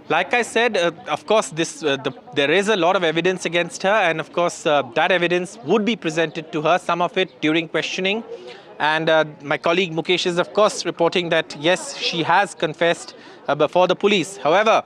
Like I said, of course, there is a lot of evidence against her, and of course, that evidence would be presented to her, some of it during questioning. And my colleague Mukesh is, of course, reporting that, yes, she has confessed before the police. However,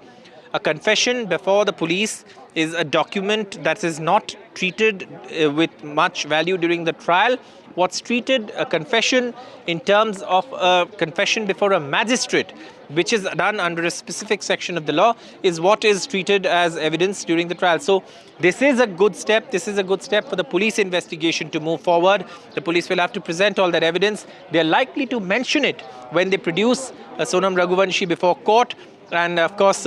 a confession before the police is a document that is not treated with much value during the trial. What's treated a confession in terms of a confession before a magistrate, which is done under a specific section of the law, is what is treated as evidence during the trial. So this is a good step. This is a good step for the police investigation to move forward. The police will have to present all that evidence. They're likely to mention it when they produce Sonam Raghuvanshi before court. And of course,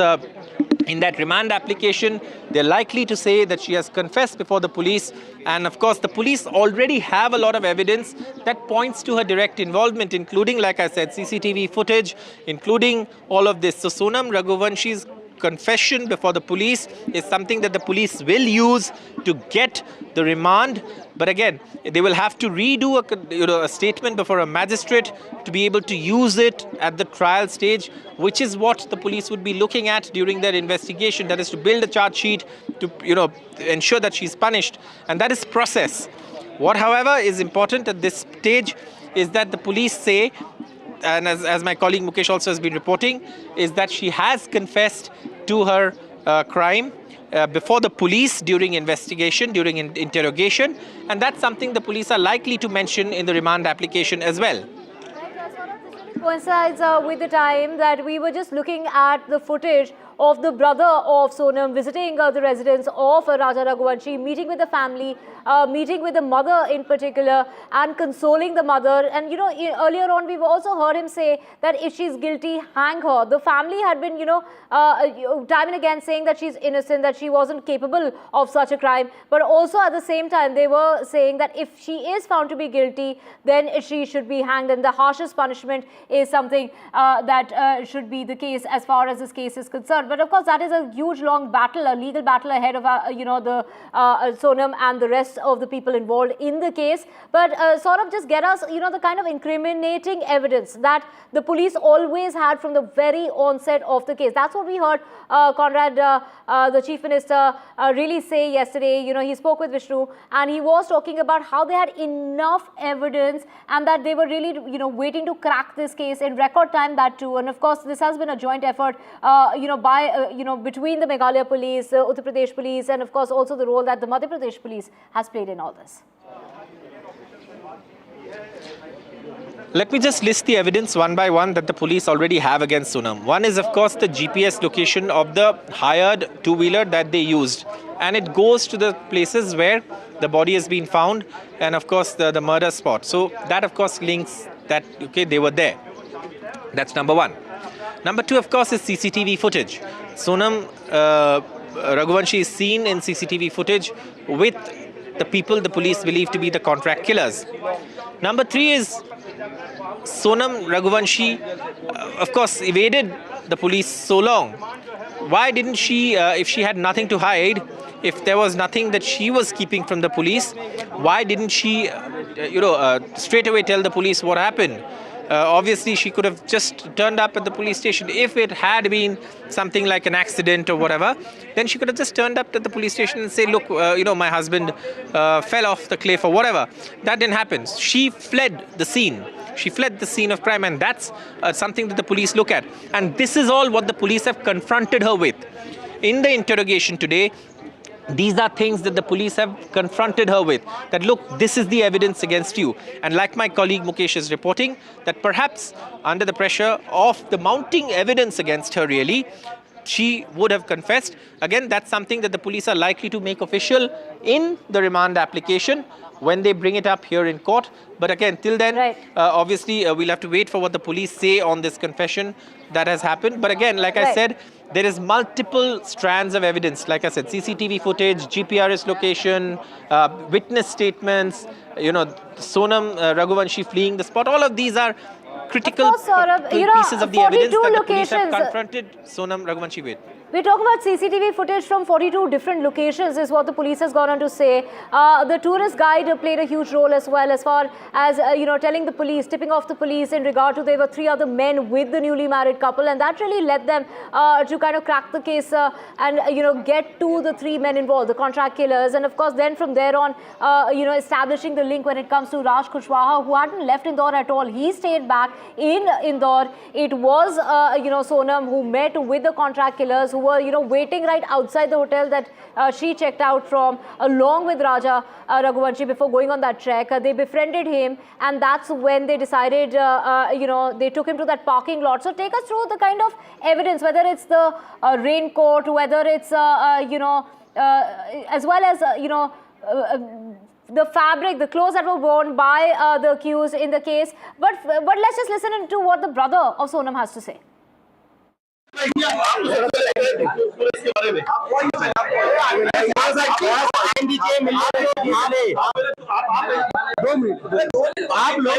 in that remand application, they're likely to say that she has confessed before the police. And of course, the police already have a lot of evidence that points to her direct involvement, including, like I said, CCTV footage, including all of this. So Sonam Raghuvanshi's confession before the police is something that the police will use to get the remand. But again, they will have to redo a statement before a magistrate to be able to use it at the trial stage, which is what the police would be looking at during their investigation. That is to build a charge sheet to ensure that she's punished, and that is process. What, however, is important at this stage is that the police say, and as my colleague Mukesh also has been reporting, is that she has confessed to her crime before the police during investigation, during interrogation, and that's something the police are likely to mention in the remand application as well. Coincides with the time that we were just looking at the footage of the brother of Sonam visiting the residence of Raja Raghuvanshi, meeting with the family, meeting with the mother in particular, and consoling the mother. And earlier on we've also heard him say that if she's guilty, hang her. The family had been time and again saying that she's innocent, that she wasn't capable of such a crime, but also at the same time they were saying that if she is found to be guilty, then she should be hanged, and the harshest punishment is something that should be the case as far as this case is concerned. But of course, that is a huge, long battle, a legal battle ahead of the Sonam and the rest of the people involved in the case. But sort of just get us, the kind of incriminating evidence that the police always had from the very onset of the case. That's what we heard Conrad, the Chief Minister, really say yesterday. He spoke with Vishnu, and he was talking about how they had enough evidence and that they were really, waiting to crack this case in record time, that too. And of course, this has been a joint effort, between the Meghalaya police, Uttar Pradesh police, and of course also the role that the Madhya Pradesh police has played in all this. Let me just list the evidence one by one that the police already have against Sonam. One is, of course, the GPS location of the hired two-wheeler that they used. And it goes to the places where the body has been found, and of course the murder spot. So that, of course, links that, they were there. That's number one. Number two, of course, is CCTV footage. Sonam Raghuvanshi is seen in CCTV footage with the people the police believe to be the contract killers. Number three is Sonam Raghuvanshi, of course, evaded the police so long. Why didn't she, if she had nothing to hide, if there was nothing that she was keeping from the police, why didn't she, straight away tell the police what happened? Obviously, she could have just turned up at the police station. If it had been something like an accident or whatever, then she could have just turned up at the police station and say, look, my husband fell off the cliff or whatever. That didn't happen. She fled the scene. She fled the scene of crime, and that's something that the police look at. And this is all what the police have confronted her with. In the interrogation today, these are things that the police have confronted her with, that look, this is the evidence against you. And like my colleague Mukesh is reporting, that perhaps under the pressure of the mounting evidence against her, really, she would have confessed. Again, that's something that the police are likely to make official in the remand application when they bring it up here in court. But again, till then, right. Obviously, we'll have to wait for what the police say on this confession that has happened. But again, like I said, there is multiple strands of evidence. Like I said, CCTV footage, GPRS location, witness statements, Sonam Raghuvanshi fleeing the spot. All of these are critical pieces of the evidence that the police have confronted Sonam Raghuvanshi with. We're talking about CCTV footage from 42 different locations is what the police has gone on to say. The tourist guide played a huge role as well, as far as, telling the police, tipping off the police in regard to there were 3 other men with the newly married couple, and that really led them to kind of crack the case and, get to the 3 men involved, the contract killers. And of course, then from there on, establishing the link when it comes to Raj Kushwaha, who hadn't left Indore at all. He stayed back in Indore. It was, Sonam who met with the contract killers, who were, waiting right outside the hotel that she checked out from, along with Raja Raghuvanshi before going on that trek. They befriended him, and that's when they decided, they took him to that parking lot. So take us through the kind of evidence, whether it's the raincoat, whether it's, as well as, the fabric, the clothes that were worn by the accused in the case. But let's just listen to what the brother of Sonam has to say. आप लोग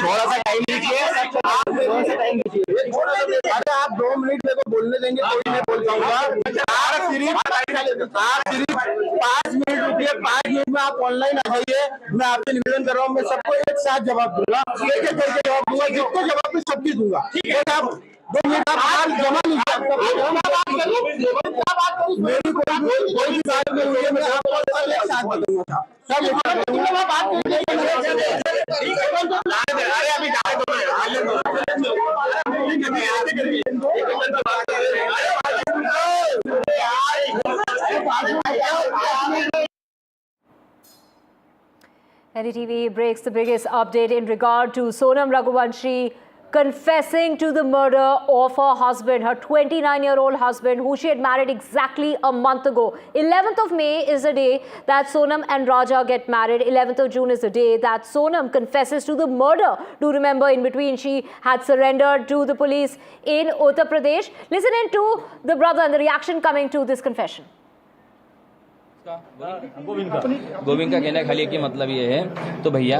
थोड़ा सा time लीजिए, अरे आप 2 minute मेरे को बोलने देंगे कोई नहीं बोल पाऊंगा। आप सिर्फ 5 मिनट रुकिए, 5 मिनट में आप ऑनलाइन आ जाइए। मैं आपसे निवेदन कर रहा हूँ, मैं सबको एक साथ जवाब दूंगा, एक एक करके जवाब दूंगा, जितने जवाब मैं सबकी दूंगा। ठीक है, आप 2 मिनट आप जमा लीजिए। मेरी कोई भी बात नहीं हुई है, मैं आपको एक साथ बताऊंगा। सब बात NDTV breaks the biggest update in regard to Sonam Raghuvanshi confessing to the murder of her husband, her 29-year-old husband, who she had married exactly a month ago. 11th of May is the day that Sonam and Raja get married. 11th of June is the day that Sonam confesses to the murder. Do remember, in between, she had surrendered to the police in Uttar Pradesh. Listen in to the brother and the reaction coming to this confession. Govind का कहना खाली कि मतलब ये है, तो भैया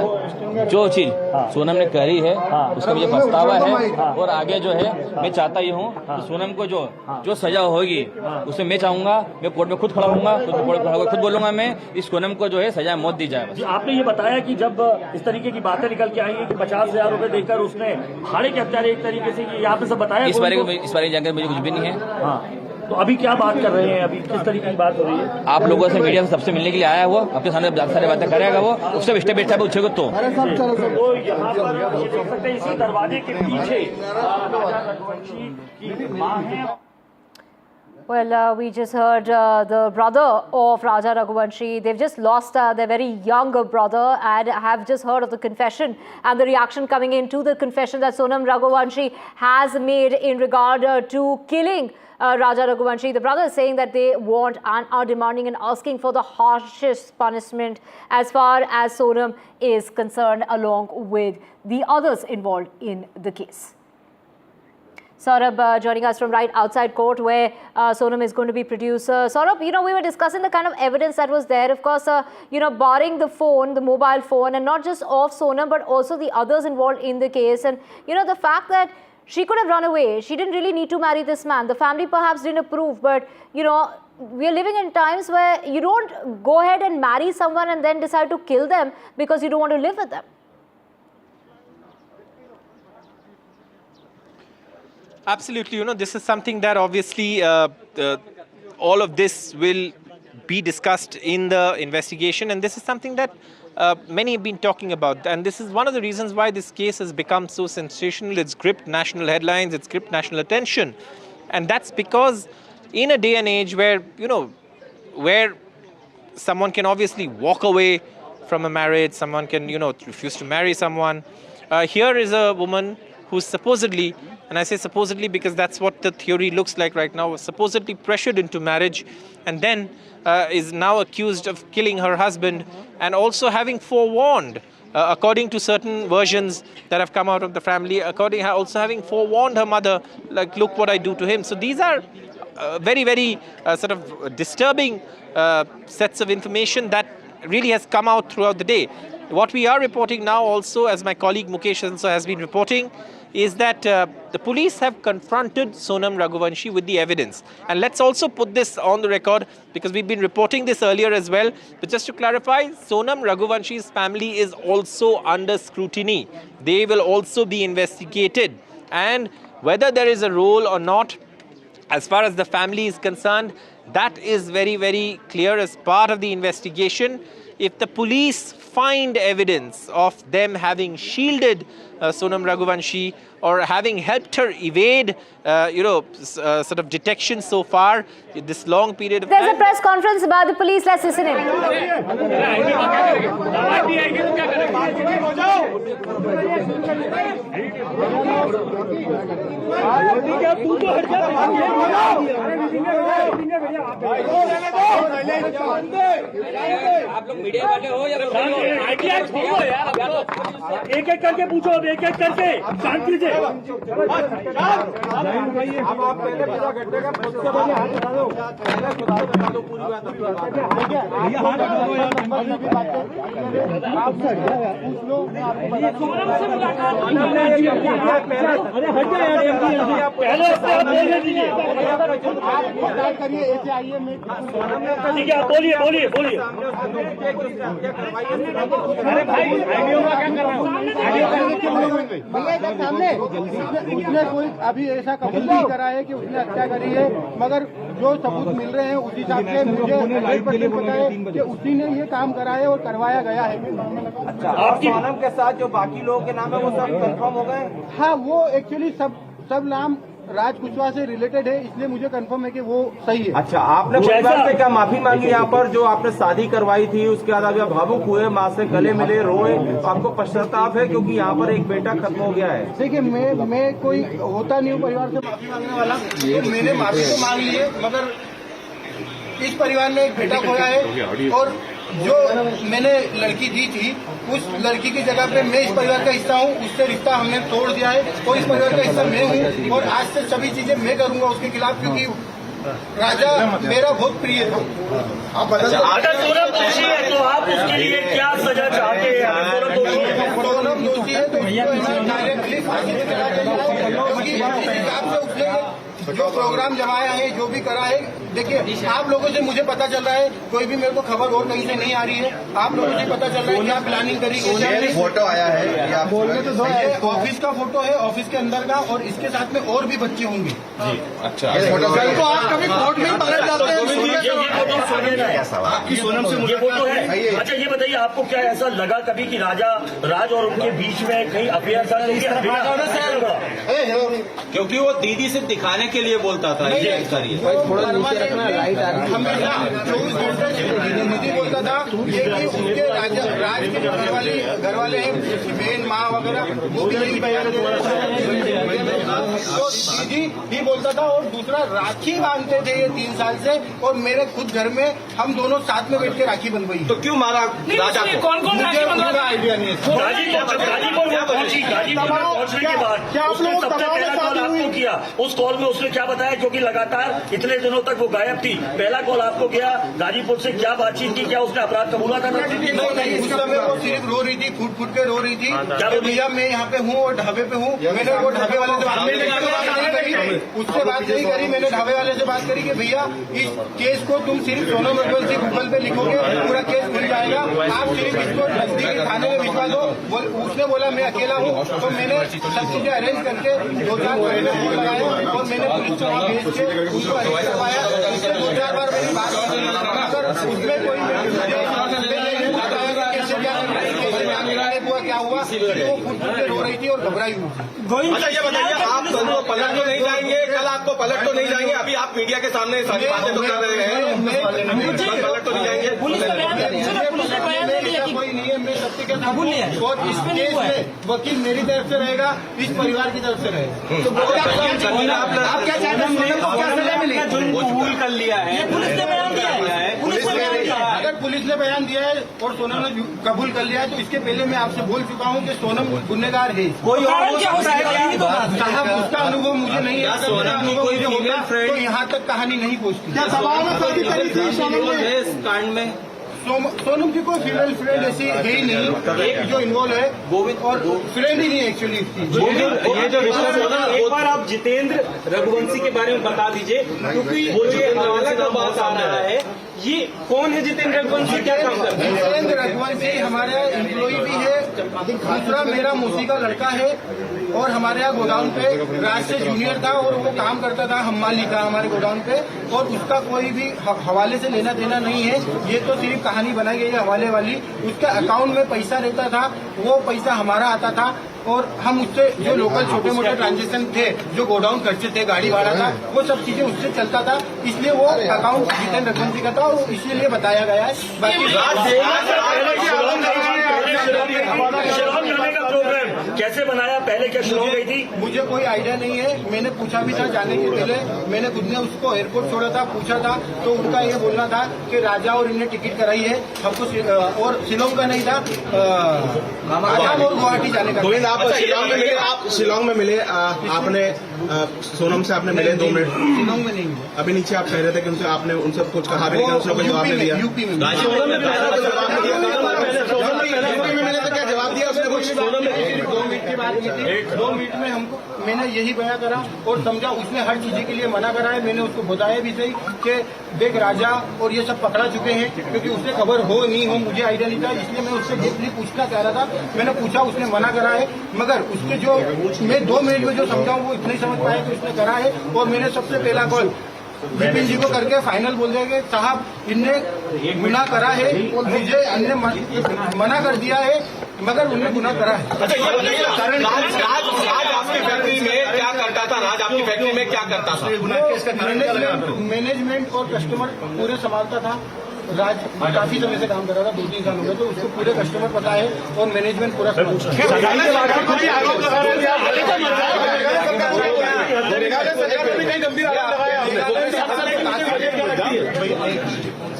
जो चीज सोनम ने करी है उसका मुझे पछतावा है, और आगे जो है मैं चाहता ही हूँ कि सोनम को जो सजा होगी उसे मैं चाहूंगा, मैं कोर्ट में खुद खड़ा होऊंगा, खुद बोलूंगा, मैं इस सोनम को जो है सजा मौत दी जाए। बस आपने ये बताया कि जब इस तरीके की बातें निकल के आई है कि 50,000 रुपए देकर उसने भाड़े के हत्यारे एक तरीके से, ये आपने सब बताया। इस बारे में जानकारी मुझे कुछ भी नहीं है। तो अभी क्या बात कर रहे हैं, अभी किस तरीके की बात हो रही है? आप लोगों से, मीडिया से सबसे मिलने के लिए आया है, वो आपके सामने सारी बातें करेगा, वो उससे स्टेप बाय स्टेप पूछेगा। तो यहाँ पर देख सकते हैं, इसी दरवाजे के पीछे रघुवंशी की मां है। Well, we just heard the brother of Raja Raghuvanshi. They've just lost their very young brother, and have just heard of the confession and the reaction coming into the confession that Sonam Raghuvanshi has made in regard to killing Raja Raghuvanshi. The brother is saying that they want and are demanding and asking for the harshest punishment as far as Sonam is concerned, along with the others involved in the case. Saurabh joining us from right outside court, where Sonam is going to be produced. Saurabh, we were discussing the kind of evidence that was there. Of course, barring the phone, the mobile phone, and not just of Sonam, but also the others involved in the case. And, the fact that she could have run away. She didn't really need to marry this man. The family perhaps didn't approve, but, we are living in times where you don't go ahead and marry someone and then decide to kill them because you don't want to live with them. Absolutely. This is something that obviously all of this will be discussed in the investigation, and this is something that many have been talking about. And this is one of the reasons why this case has become so sensational. It's gripped national headlines, it's gripped national attention. And that's because in a day and age where, where someone can obviously walk away from a marriage, someone can, refuse to marry someone. Here is a woman who's supposedly, and I say supposedly because that's what the theory looks like right now, supposedly pressured into marriage, and then is now accused of killing her husband, and also having forewarned, according to certain versions that have come out of the family, also having forewarned her mother, like, look what I do to him. So these are very, very sort of disturbing sets of information that really has come out throughout the day. What we are reporting now also, as my colleague Mukesh also has been reporting, is that the police have confronted Sonam Raghuvanshi with the evidence. And let's also put this on the record because we've been reporting this earlier as well. But just to clarify, Sonam Raghuvanshi's family is also under scrutiny. They will also be investigated. And whether there is a role or not, as far as the family is concerned, that is very, very clear as part of the investigation. If the police find evidence of them having shielded Sonam Raghuvanshi or having helped her evade, sort of detection so far, this long period of time. There's a press conference about the police. Let's listen in. आप लोग media वाले हो या एक एक करके पूछो, अब एक एक करके शांत लीजिए। ठीक है, आप बोलिए बोलिए बोलिए। अरे भाई आईडियो का क्या कर रहा हूँ? सामने उसने कोई अभी ऐसा कबूल नहीं करा है कि उसने हत्या करी है, मगर जो सबूत मिल रहे हैं उस हिसाब से मुझे 100% पता है कि उसी ने ये काम करा है और करवाया गया है। अच्छा, आपकी सोनम के साथ जो बाकी लोगों के नाम है वो सब कंफर्म हो गए? हाँ, वो एक्चुअली सब नाम राज कुशवाहा से रिलेटेड है, इसलिए मुझे कंफर्म है कि वो सही है। अच्छा, आपने परिवार से क्या माफी मांगी यहाँ पर जो आपने शादी करवाई थी? उसके बाद आप भावुक हुए, माँ से गले मिले, रोए, तो आपको पश्चाताप है क्योंकि यहाँ पर एक बेटा खत्म हो गया है? देखिए, मैं कोई होता नहीं हूँ परिवार से माफी मांगने वाला, तो मैंने माफी तो मांग ली है, मगर इस परिवार ने एक बेटा खोया है और जो मैंने लड़की दी थी उस लड़की की जगह पे मैं इस परिवार का हिस्सा हूँ, उससे रिश्ता हमने तोड़ दिया है और इस परिवार का हिस्सा मैं हूँ और आज से सभी चीजें मैं करूंगा उसके खिलाफ, क्योंकि राजा मेरा बहुत प्रिय था। आप बता, अगर सोनम दोषी है तो आप उसके लिए क्या सजा चाहते हैं? सोनम दोषी है तो डायरेक्टली फांसी पे चला जाए, क्योंकि इस हिसाब से उसने जो प्रोग्राम जमाया है, जो भी करा है। देखिए, आप लोगों से मुझे पता चल रहा है, कोई भी मेरे को खबर और कहीं से नहीं आ रही है, आप लोगों से पता चल रहा है क्या प्लानिंग करी गई। फोटो आया है, आप बोलने तो दो, ये ऑफिस का फोटो है, ऑफिस के अंदर का, और इसके साथ में और भी बच्चे होंगे। अच्छा, तो आप कभी कोर्ट में पकड़ जाते हैं? आपकी सोनम से मुझे फोटो है। अच्छा, ये बताइए, आपको क्या ऐसा लगा कभी कि राज और उनके बीच में कहीं अफेयर था? क्योंकि वो दीदी से दिखाने के लिए बोलता था। ये थोड़ा नीचे रखना, लाइट आ रही है। 24 घंटे दीदी बोलता था ये कि उनके राज के जो घर वाले हैं, बहन माँ वगैरह, वो भी यही बयान दे रहे थे। तो दीदी भी बोलता था और दूसरा राखी बांधते थे ये 3 साल से, और मेरे खुद घर में हम दोनों साथ में बैठ के राखी बंधवाई। तो क्यों मारा राजा को? कौन मुझे उनका आइडिया नहीं है। गाजीपुर पहुंचने के बाद क्या आप लोग सबसे पहला कॉल आपको किया? उस कॉल में उसने क्या बताया, क्योंकि लगातार इतने दिनों तक वो गायब थी? पहला कॉल आपको किया, गाजीपुर से क्या बातचीत की? क्या उसने अपराध कबूला था? नहीं, उस समय वो सिर्फ रो रही थी, फूट के रो रही थी कि भैया मैं यहाँ पे हूँ और ढाबे पे हूँ। मैंने वो ढाबे वाले से बात नहीं करी, उससे बात नहीं करी। मैंने ढाबे वाले से बात करी कि भैया इस केस को तुम सिर्फ सोनम रघुवंशी गूगल पे लिखोगे, पूरा केस खुल जाएगा, आप सिर्फ इसको नजदीकी थाने में भिजवा दो। उसने बोला मैं अकेला हूँ, तो मैंने सब चीजें अरेंज करके 2-4 घंटे में फोन लगाया और मैंने पुलिस को वहाँ भेज के उनको अरेस्ट करवाया। उससे 2-4 बार मेरी बात उसमें कोई क्या हुआ, वो फूट के रो रही थी और घबराई हुई। अच्छा, ये बताइए, आप दोनों पलट तो नहीं जाएंगे? कल आपको पलट तो नहीं जाएंगे? अभी आप मीडिया के सामने सारी बातें तो कर रहे हैं, पलट तो नहीं जाएंगे? कोई नहीं है, मैं सत्य के साथ हूं और इस केस में वकील मेरी तरफ से रहेगा, इस परिवार की तरफ से रहेगा। तो आप क्या चाहते हैं? कबूल कर लिया है, पुलिस ने बयान दिया है। अगर पुलिस ने बयान दिया है और सोनम ने कबूल कर लिया है, तो इसके पहले मैं आपसे बोल चुका हूं कि सोनम गुनहगार है। कोई और साहब उसका अनुभव मुझे नहीं है, सोनम की कोई होता तो यहाँ तक कहानी नहीं पहुँचती। क्या सवाल कांड में सोनम की कोई फीमेल फ्रेंड ऐसी है ही नहीं, एक जो इन्वॉल्व है गोविंद, और फ्रेंड ही नहीं एक्चुअली इसकी। ये जो रिश्ता, एक बार आप जितेंद्र रघुवंशी के बारे में बता दीजिए, क्योंकि वो जो हवाला का बात आ रहा है, ये कौन है जितेंद्र रघुवंशी, क्या काम करते हैं? जितेंद्र रघुवंशी हमारे एम्प्लॉई भी है, दूसरा मेरा मौसी का लड़का है, और हमारे यहाँ गोडाउन पे राज से जूनियर था और वो काम करता था हम्माली का हमारे गोडाउन पे, और उसका कोई भी हवाले से लेना देना नहीं है। ये तो सिर्फ कहानी बनाई गई है हवाले वाली। उसका अकाउंट में पैसा रहता था, वो पैसा हमारा आता था, और हम उससे जो लोकल छोटे मोटे ट्रांजेक्शन थे, जो गोडाउन खर्चे थे, गाड़ी भाड़ा था, वो सब चीजें उससे चलता था, इसलिए वो अकाउंट जितेंद्र रघुवंशी का था, और इसीलिए बताया गया है। बाकी प्रोग्राम कैसे बनाया, पहले क्या शुरू हो गई थी? मुझे कोई आइडिया नहीं है, मैंने पूछा भी था जाने के पहले, मैंने खुद ने उसको एयरपोर्ट छोड़ा था, पूछा था, तो उनका ये बोलना था कि राजा और इनने टिकट कराई है हमको, और शिलोंग का नहीं था, आसाम और गुवाहाटी जाने का। गोविंद, आप शिलोंग में मिले, आप शिलोंग में मिले, आपने सोनम से आपने मिले 2 मिनट? शिलोंग में नहीं मिले। अभी नीचे आप कह रहे थे कि उनसे आपने उनसे कुछ कहा भी, लेकिन उसने कोई जवाब नहीं दिया। यूपी में मिले तो क्या जवाब दिया उसने? कुछ 2 मिनट की बात की थी, 2 मिनट में हमको मैंने यही बयां करा और समझा। उसने हर चीज के लिए मना करा है, मैंने उसको बताया भी सही कि देख राजा और ये सब पकड़ा चुके हैं, क्योंकि उससे खबर हो नहीं हो मुझे आइडिया नहीं था, इसलिए मैं उससे डीपली पूछना चाह रहा था। मैंने पूछा, उसने मना करा है, मगर उसके जो मैं 2 मिनट में जो समझाऊं वो इतना ही समझ पाया कि उसने करा है। और मैंने सबसे पहला कॉल विपिन जी को करके फाइनल बोल दिया कि साहब इनने गुनाह करा है, मुझे इनने मना कर दिया है, मगर उन्होंने गुनाह करा है। राज आपकी फैक्ट्री में क्या करता था? राज आपकी फैक्ट्री में क्या करता था? मैनेजमेंट और कस्टमर पूरे संभालता था। राज काफी समय से काम कर रहा था, 2-3 साल हो गए, तो उसको पूरे कस्टमर पता है और मैनेजमेंट पूरा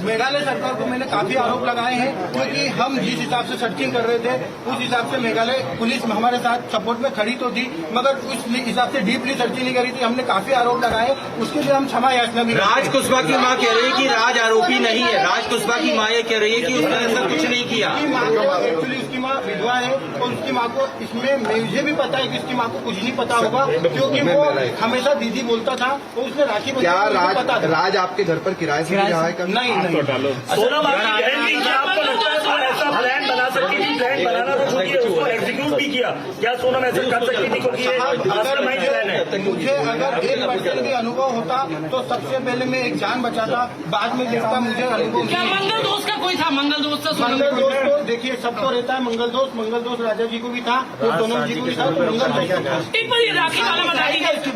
मेघालय सरकार को मैंने काफी आरोप लगाए हैं, क्योंकि हम जिस हिसाब से सर्चिंग कर रहे थे उस हिसाब से मेघालय पुलिस हमारे साथ सपोर्ट में खड़ी तो थी, मगर उस हिसाब से डीपली सर्चिंग नहीं करी थी। हमने काफी आरोप लगाए, उसके लिए हम क्षमा याचना भी। राज कुशवाहा की मां कह रही है कि राज आरोपी नहीं है। राज कुशवाहा की मां ये कह रही है कि उसने ऐसा कुछ नहीं किया। एक्चुअली उसकी माँ विधवा है, और उसकी माँ को इसमें मुझे भी पता है कि उसकी माँ को कुछ नहीं पता होगा, क्योंकि वो हमेशा दीदी बोलता था, और उसने राखी क्या राज आपके घर पर किराए से रहा है? नहीं। सोनम आपकी बहन भी, क्या आपको लगता है वो ऐसा प्लान बना सकती थी? प्लान बनाना तो छोड़िए, उसको एग्जीक्यूट भी किया। क्या सोनम ऐसा कर सकती थी? क्योंकि ये मास्टरमाइंड प्लान है। मुझे अगर 1% भी अनुभव होता तो सबसे पहले मैं एक जान बचाता, बाद में देखता मुझे अनुभव। क्या मंगल दोस्त का कोई था? मंगल दोस्त मंगल दोस्त तो देखिए सबको रहता है, मंगल दोस्त राजा जी को भी था और सोनम जी को भी था, तो मंगल दोस्त। एक बार ये राखी वाला बता दीजिए,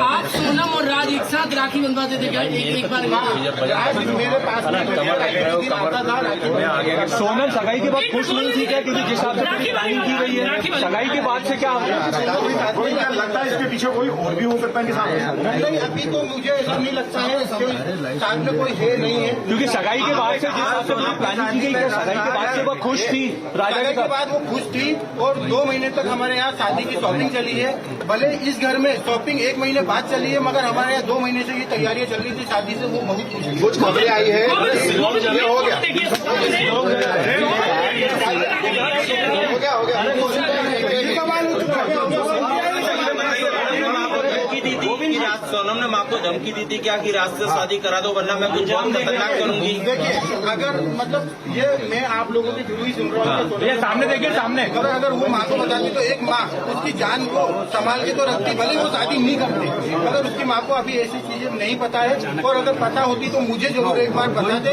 आप सोनम और राज एक साथ राखी बंधवाते थे क्या? एक बार राज मेरे पास आता था। सोनम सगाई के बाद खुश नहीं थी क्या? क्योंकि जिस हिसाब से प्लानिंग की गई है, सगाई के बाद से क्या लगता है इसके पीछे कोई और भी हो सकता है? नहीं, अभी तो मुझे ऐसा नहीं लगता है, साथ में कोई है नहीं है, क्योंकि सगाई के बाद से जिस हिसाब से प्लानिंग की गई है, सगाई के बाद से वो खुश थी। राजा के बाद वो खुश थी, और 2 महीने तक हमारे यहाँ शादी की शॉपिंग चली है। भले इस घर में शॉपिंग 1 महीने बाद चली है, मगर हमारे यहाँ 2 महीने से ये तैयारियां चल रही थी शादी से, वो बहुत खुश थी। कुछ खबरें आई है, ये हो गया सोनम ने माँ को धमकी दी थी क्या कि राज से शादी करा दो, वरना मैं कुछ बहुत खतरनाक करूंगी। देखिए, अगर मतलब ये मैं आप लोगों के थ्रू ही सुन रहा हूँ, ये सामने देखिए, सामने अगर वो माँ को बताती तो एक माँ उसकी जान को संभाल के तो रखती, भले वो शादी नहीं करती, मगर उसकी माँ को अभी ऐसी चीजें नहीं पता है, और अगर पता होती तो मुझे जरूर एक बार बता दे।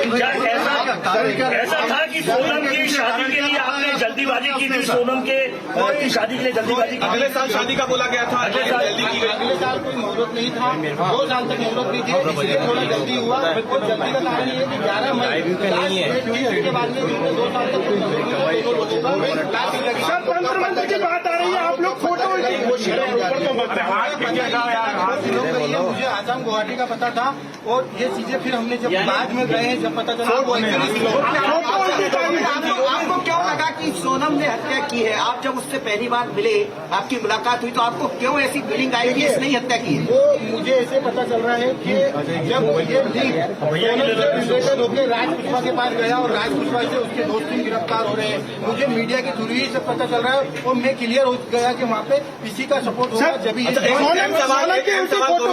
ऐसा था कि सोनम की शादी के लिए आपने जल्दीबाजी की थी? सोनम की शादी के लिए जल्दीबाजी की? अगले साल शादी का बोला गया था, अगले साल कोई मुहूर्त नहीं था, 2 साल तक मुहूर्त नहीं थी, इसलिए थोड़ा जल्दी हुआ। और जल्दी का कारण ये है कि 11 मई उसके बाद में 2 साल तक मंत्र की बात आ रही है, आप लोग फोटो मुझे आता आसाम गुवाहाटी का पता था, और ये चीजें फिर हमने जब बाद में गए हैं, जब पता चला आपको क्यों लगा कि सोनम ने हत्या की है? आप जब उससे पहली बार मिले, आपकी मुलाकात हुई, तो आपको क्यों ऐसी फीलिंग आई कि इसने ही हत्या की है? वो मुझे ऐसे पता चल रहा है कि जब ये रिलेटेड होकर राज पुष्पा के पास गया और राज पुष्पा से उसके दोस्त भी गिरफ्तार हो रहे हैं, मुझे मीडिया के थ्रू ही सब पता चल रहा है, और मैं क्लियर हो गया कि वहाँ पे इसी का सपोर्ट होगा। जब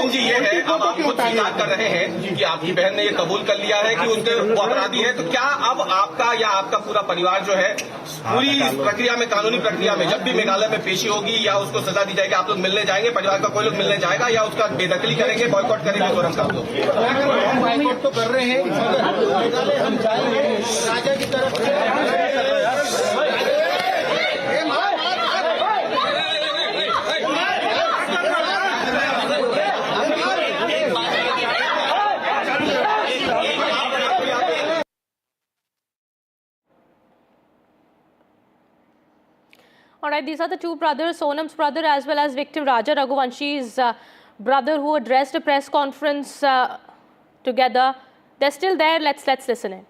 जी ये है, अब आप खुद स्वीकार कर रहे हैं कि आपकी बहन ने ये कबूल कर लिया है कि उनके वो अपराधी है, तो क्या अब आपका या आपका पूरा परिवार जो है पूरी इस प्रक्रिया में, कानूनी प्रक्रिया में, जब भी मेघालय में पेशी होगी या उसको सजा दी जाएगी, आप लोग मिलने जाएंगे, परिवार का कोई लोग मिलने जाएगा, या उसका बेदखली करेंगे, बॉयकॉट करेंगे सोनम का? हम बॉयकॉट तो कर रहे हैं, मेघालय हम जाएंगे राजा की तरफ से। All right, these are the two brothers, Sonam's brother as well as victim Raja Raghuvanshi's brother, who addressed a press conference together. They're still there. Let's listen in.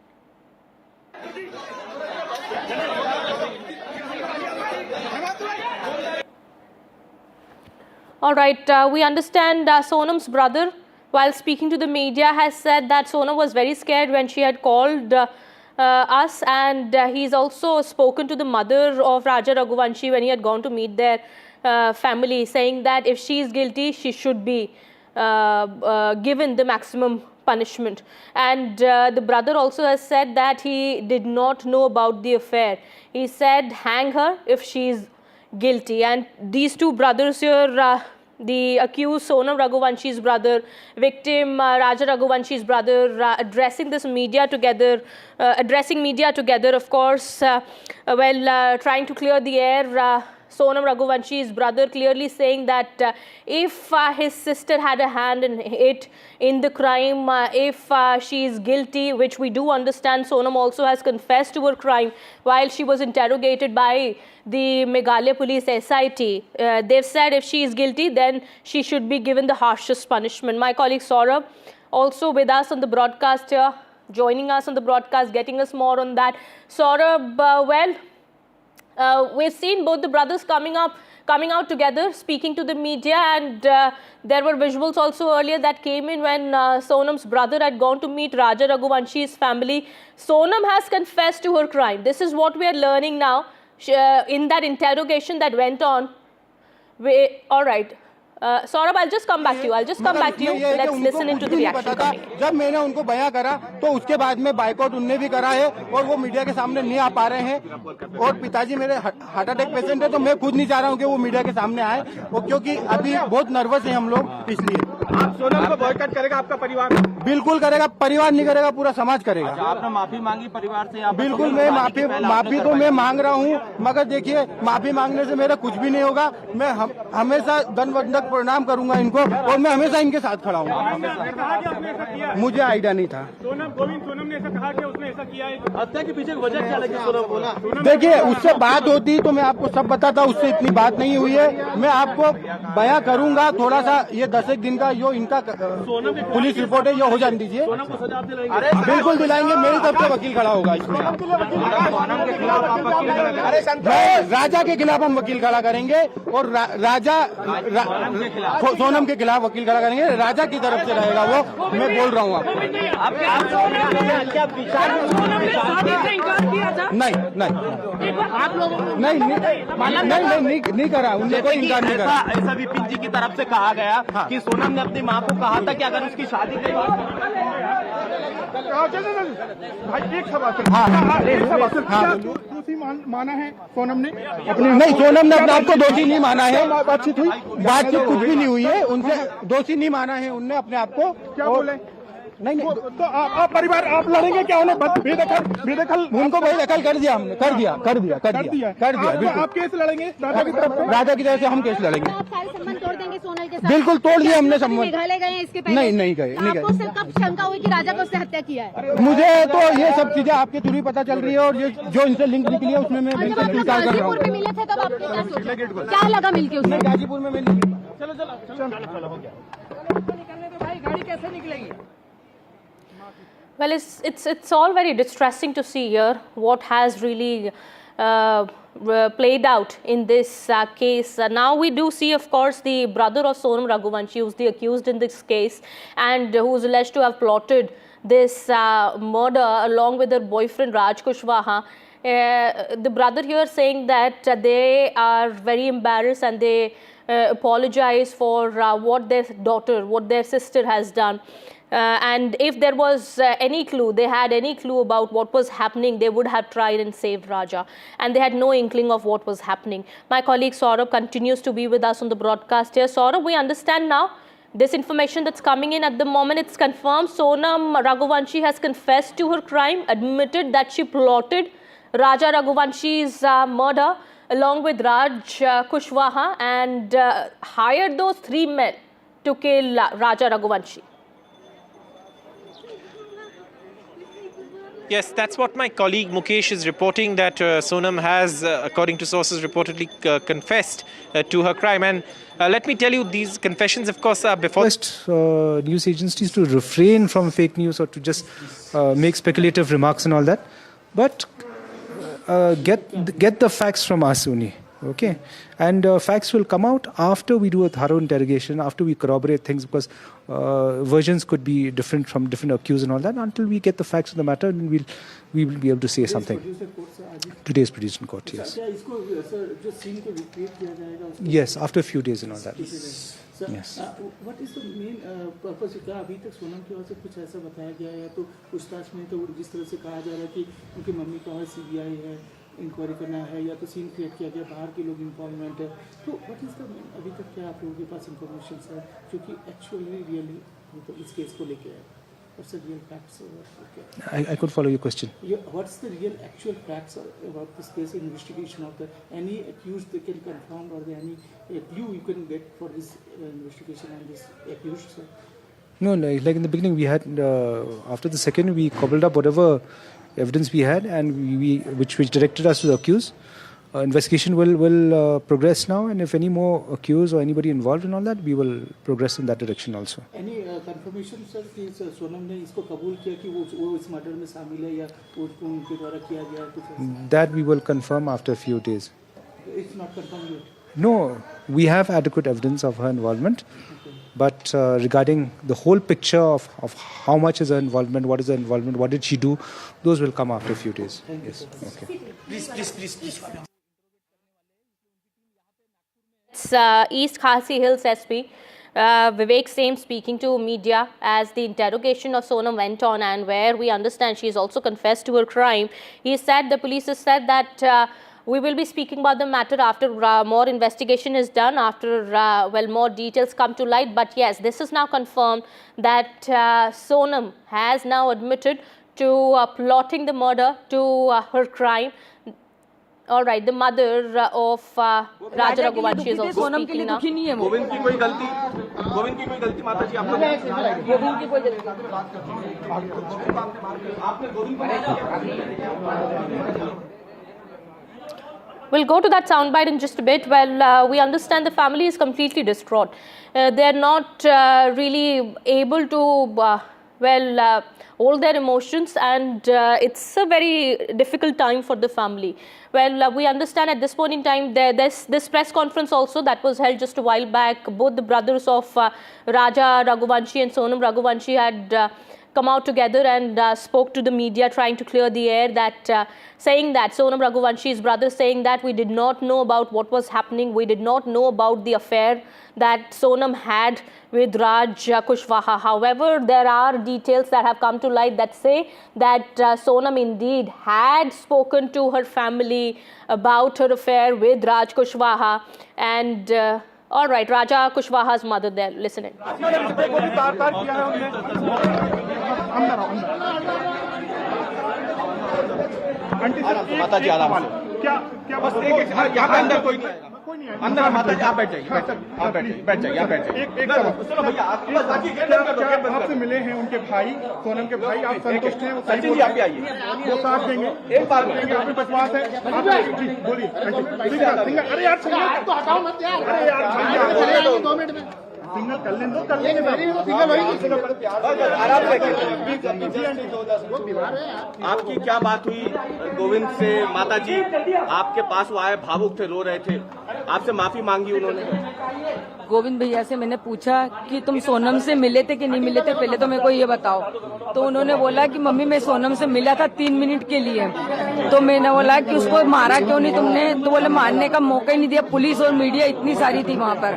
All right, we understand Sonam's brother, while speaking to the media, has said that Sonam was very scared when she had called us, and he's also spoken to the mother of Raja Raghuvanshi when he had gone to meet their family, saying that if she is guilty, she should be given the maximum punishment. And the brother also has said that he did not know about the affair. He said, hang her if she is guilty. And these two brothers here, the accused Sonam Raghuvanshi's brother, victim Raja Raghuvanshi's brother, addressing media together, of course, trying to clear the air. Sonam Raghuvanshi's brother clearly saying that if his sister had a hand in it, in the crime, if she is guilty, which we do understand, Sonam also has confessed to her crime while she was interrogated by the Meghalaya police SIT. They've said if she is guilty, then she should be given the harshest punishment. My colleague Saurabh also with us on the broadcast here, joining us on the broadcast, getting us more on that. Saurabh, we've seen both the brothers coming out together, speaking to the media, and there were visuals also earlier that came in when Sonam's brother had gone to meet Raja Raghuvanshi's family. Sonam has confessed to her crime. This is what we are learning now in that interrogation that went on. All right. Saurabh, I'll just come back to you. Let's listen into the reaction coming. जब मैंने उनको बयां करा तो उसके बाद में boycott उनने भी करा है और वो मीडिया के सामने नहीं आ पा रहे हैं। और पिताजी मेरे हार्ट अटैक पेशेंट है, तो मैं खुद नहीं चाह रहा हूँ कि वो मीडिया के सामने आए, और क्योंकि अभी बहुत नर्वस है हम लोग, इसलिए। आप सोनम को बॉयकॉट करेगा आपका परिवार? बिल्कुल करेगा, परिवार नहीं करेगा, पूरा समाज करेगा। आपने माफी मांगी परिवार से? बिल्कुल, मैं माफी तो मैं मांग रहा हूँ, मगर देखिए माफी मांगने से मेरा कुछ भी नहीं होगा। मैं हमेशा दंडवत प्रणाम करूंगा इनको, और मैं हमेशा इनके साथ खड़ा हूँ। मुझे आइडिया नहीं था। सोनम ने ऐसा कहा कि उसने ऐसा किया है। हत्या के पीछे वजह क्या लगी? सोनम बोला। देखिए, उससे बात होती तो मैं आपको सब बताता, उससे इतनी बात नहीं हुई है। मैं आपको बयां करूंगा, थोड़ा सा ये 10 दिन का जो इनका पुलिस रिपोर्ट है ये हो जाने दीजिए। बिल्कुल दिलाएंगे, मेरी तरफ से वकील खड़ा होगा इसमें। राजा के खिलाफ हम वकील खड़ा करेंगे, और सोनम के खिलाफ वकील खड़ा करेंगे। राजा की तरफ से रहेगा वो, मैं बोल रहा हूँ आपको। नहीं करा, उन्होंने कोई इनकार नहीं करा। ऐसा भी पिंजी की तरफ से कहा गया कि सोनम ने अपनी मां को कहा था कि अगर उसकी शादी नहीं माना है सोनम ने नहीं, सोनम ने अपने आप को दोषी नहीं माना है। बातचीत कुछ भी नहीं हुई है, उनसे दोषी नहीं माना है उनने अपने आप को। क्या बोले? नहीं तो आप परिवार आप लड़ेंगे क्या? उन्हें बेदखल उनको बेदखल कर दिया हमने, कर दिया बिल्कुल। आप केस लड़ेंगे राजा की तरफ से? राजा की तरफ से हम केस लड़ेंगे। आप सारे संबंध तोड़ देंगे सोनल के साथ? बिल्कुल तोड़ दिया हमने संबंध। मेघालय गए हैं इसके पहले? नहीं गए। आपको कब शंका हुई कि राजा को उसने हत्या किया है? मुझे तो ये सब चीजें आपके थ्रू ही पता चल रही है, और ये जो इनसे लिंक निकली है उसमें मैं बिल्कुल स्वीकार कर रहा हूँ। गाजीपुर में मिले थे तब आपने क्या सोचा? क्या लगा मिलके उसमें? गाजीपुर में मिली। चलो गाड़ी कैसे निकलेगी? Well, it's all very distressing to see here what has really played out in this case. Now we do see, of course, the brother of Sonam, Raghuvanshi, who's the accused in this case and who's alleged to have plotted this murder along with her boyfriend Raj Kushwaha. The brother here saying that they are very embarrassed and they apologize for what their daughter, what their sister has done. And if there was any clue, they had any clue about what was happening, they would have tried and saved Raja. And they had no inkling of what was happening. My colleague Saurabh continues to be with us on the broadcast here. Saurabh, we understand now this information that's coming in at the moment, it's confirmed. Sonam Raghuvanshi has confessed to her crime, admitted that she plotted Raja Raghuvanshi's murder along with Raj Kushwaha and hired those 3 men to kill Raja Raghuvanshi. Yes, that's what my colleague Mukesh is reporting, that Sonam has, according to sources, reportedly confessed to her crime. And let me tell you, these confessions, of course, are before... news agencies to refrain from fake news or to just make speculative remarks and all that. But get the facts from us only. Okay, and facts will come out after we do a thorough interrogation, after we corroborate things, because versions could be different from different accused and all that. Until we get the facts of the matter, we will be able to say something. Today is produced in court, yes. Yes, after a few days and all that. Yes. What is the main purpose? अभी तक सोनम की ओर से कुछ ऐसा बताया गया है, तो पूछताछ में तो जिस तरह से कहा जा रहा है कि उनकी मम्मी का CBI है, इंक्वायरी करना है, या तो सीन क्रिएट किया गया, बाहर के लोग इन्वॉल्वमेंट है, तो व्हाट इज द अभी तक क्या आप लोगों के पास इंफॉर्मेशन है जो कि एक्चुअली रियली तो इस केस को लेके है? What's the real facts? I could follow your question. What's the real actual facts about this case, investigation of the any accused they can confirm, or any clue you can get for this investigation and this accused? Sir? No, like in the beginning we had, after the second we cobbled up whatever evidence we had, and which directed us to the accused. Investigation will progress now, and if any more accused or anybody involved in all that, we will progress in that direction also. Any confirmation, sir, कि सोनम ने इसको कबूल किया कि वो इस murder में शामिल है या उसको उनके द्वारा किया गया है कुछ? That we will confirm after a few days. It's not confirmed yet. No, we have adequate evidence of her involvement. Okay. But regarding the whole picture of how much is her involvement, what is her involvement, what did she do, those will come after a few days. Thank yes. You, okay. Please. It's East Khasi Hills SP. Vivek Same speaking to media as the interrogation of Sonam went on, and where we understand she has also confessed to her crime. He said, the police has said that we will be speaking about the matter after more investigation is done, after more details come to light. But yes, this is now confirmed that Sonam has now admitted to plotting the murder, to her crime. All right, the mother of Raja Raghuvanshi is also speaking now. Govind की कोई गलती माता जी आपको गोविंद की कोई गलती आपने गोविंद को We'll go to that soundbite in just a bit. Well, we understand the family is completely distraught. They're not really able to, hold their emotions, and it's a very difficult time for the family. Well, we understand at this point in time, there's this press conference also that was held just a while back. Both the brothers of Raja Raghuvanshi and Sonam Raghuvanshi had come out together and spoke to the media, trying to clear the air, that saying that Sonam Raghuvanshi's brother saying that we did not know about what was happening, we did not know about the affair that Sonam had with Raj Kushwaha. However, there are details that have come to light that say that Sonam indeed had spoken to her family about her affair with Raj Kushwaha. And all right, Raja Kushwaha's mother there, listening. माता जी आराम से क्या बस एक यहाँ पे अंदर कोई नहीं आएगा अंदर माता जी आप बैठ जाइए बैठ जाइए एक सुनो भैया आपसे मिले हैं उनके भाई सोनम के भाई आप संतुष्ट हैं? सचिन जी आप भी आइए वो साथ देंगे एक बार आप पे विश्वास है? बोलिए अरे यार हटाओ मत यार, अरे यार 2 मिनट में सिग्नल कर लें दो, कर लेंगे आपकी क्या बात हुई गोविंद से? माता जी आपके पास वो आए, भावुक थे, रो रहे थे, आपसे माफी मांगी उन्होंने? गोविंद भैया से मैंने पूछा कि तुम सोनम से मिले थे कि नहीं मिले थे, पहले तो मेरे को ये बताओ। तो उन्होंने बोला कि मम्मी मैं सोनम से मिला था 3 मिनट के लिए। तो मैंने बोला कि उसको मारा क्यों नहीं तुमने? तो बोले मारने का मौका ही नहीं दिया, पुलिस और मीडिया इतनी सारी थी वहाँ पर।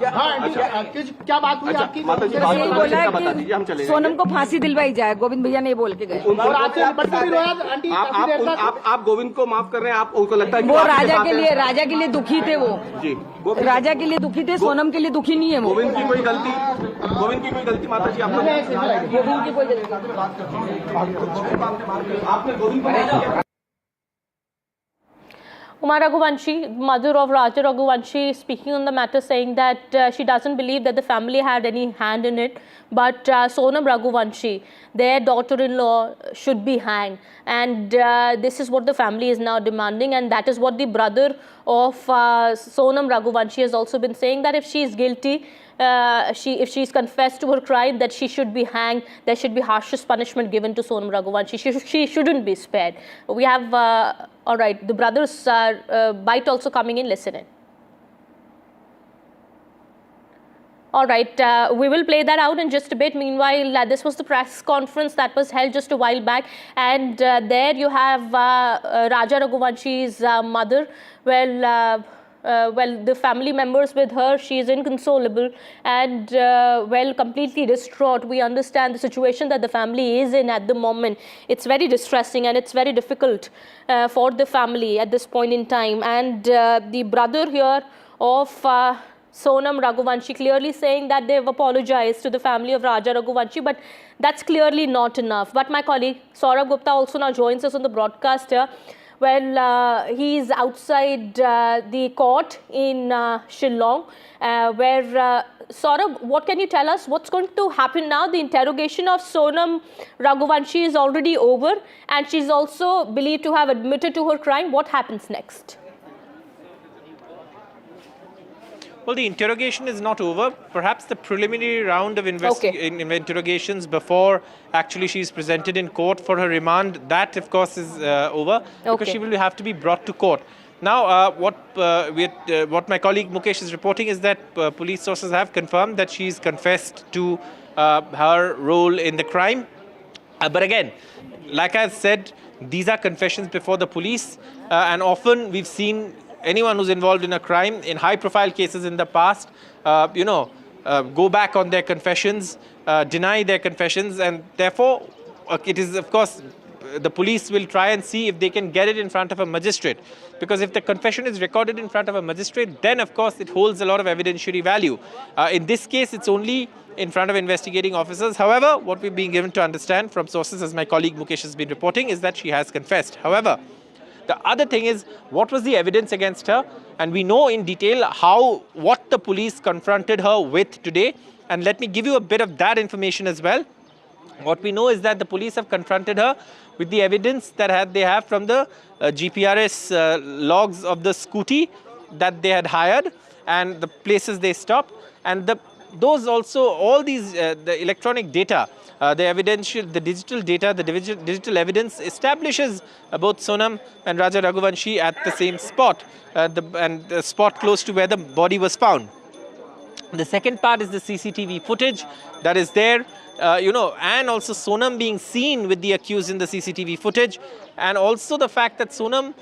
क्या बात हुई आपकी? यही बोला कि सोनम को फांसी दिलवाई जाए, गोविंद भैया नहीं बोल के गए। आप गोविंद को माफ कर रहे हैं? आप उनको लगता है कि वो राजा के लिए दुखी थे, वो जी राजा के लिए दुखी थे, सोनम के लिए दुखी नहीं है वो। गोविंद की कोई गलती माता जी आपने? गोविंद की कोई गलती आपने गोविंद को? Uma Raghuvanshi, mother of Raja Raghuvanshi, speaking on the matter, saying that she doesn't believe that the family had any hand in it, but Sonam Raghuvanshi, their daughter-in-law, should be hanged, and this is what the family is now demanding, and that is what the brother of Sonam Raghuvanshi has also been saying, that if she is guilty, if she's confessed to her crime, that she should be hanged. There should be harshest punishment given to Sonam Raghuvanshi. She shouldn't be spared. We have, all right, the brothers' bite also coming in. Listen in. All right, we will play that out in just a bit. Meanwhile, this was the press conference that was held just a while back, and there you have Raja Raghuvanshi's mother. Well, the family members with her, she is inconsolable and, well, completely distraught. We understand the situation that the family is in at the moment. It's very distressing and it's very difficult for the family at this point in time. And the brother here of Sonam Raghuvanshi clearly saying that they've apologized to the family of Raja Raghuvanshi, but that's clearly not enough. But my colleague Saurabh Gupta also now joins us on the broadcast here. Well, he's outside the court in Shillong, where, Saurabh, what can you tell us? What's going to happen now? The interrogation of Sonam Raghuvanshi is already over, and she's also believed to have admitted to her crime. What happens next? Well, the interrogation is not over. Perhaps the preliminary round of interrogations before actually she's presented in court for her remand, that of course is over, because she will have to be brought to court. Now, what my colleague Mukesh is reporting is that police sources have confirmed that she's confessed to her role in the crime. But again, like I said, these are confessions before the police, and often we've seen anyone who's involved in a crime in high-profile cases in the past, go back on their confessions, deny their confessions, and therefore it is, of course, the police will try and see if they can get it in front of a magistrate. Because if the confession is recorded in front of a magistrate, then of course it holds a lot of evidentiary value. In this case, it's only in front of investigating officers. However, what we're being given to understand from sources, as my colleague Mukesh has been reporting, is that she has confessed. However, the other thing is, what was the evidence against her? And we know in detail what the police confronted her with today. And let me give you a bit of that information as well. What we know is that the police have confronted her with the evidence that they have from the GPRS logs of the scooty that they had hired and the places they stopped. And those also, all these, the electronic data, the digital data, the digital evidence establishes both Sonam and Raja Raghuvanshi at the same spot, and the spot close to where the body was found. The second part is the CCTV footage that is there, and also Sonam being seen with the accused in the CCTV footage, and also the fact that Sonam,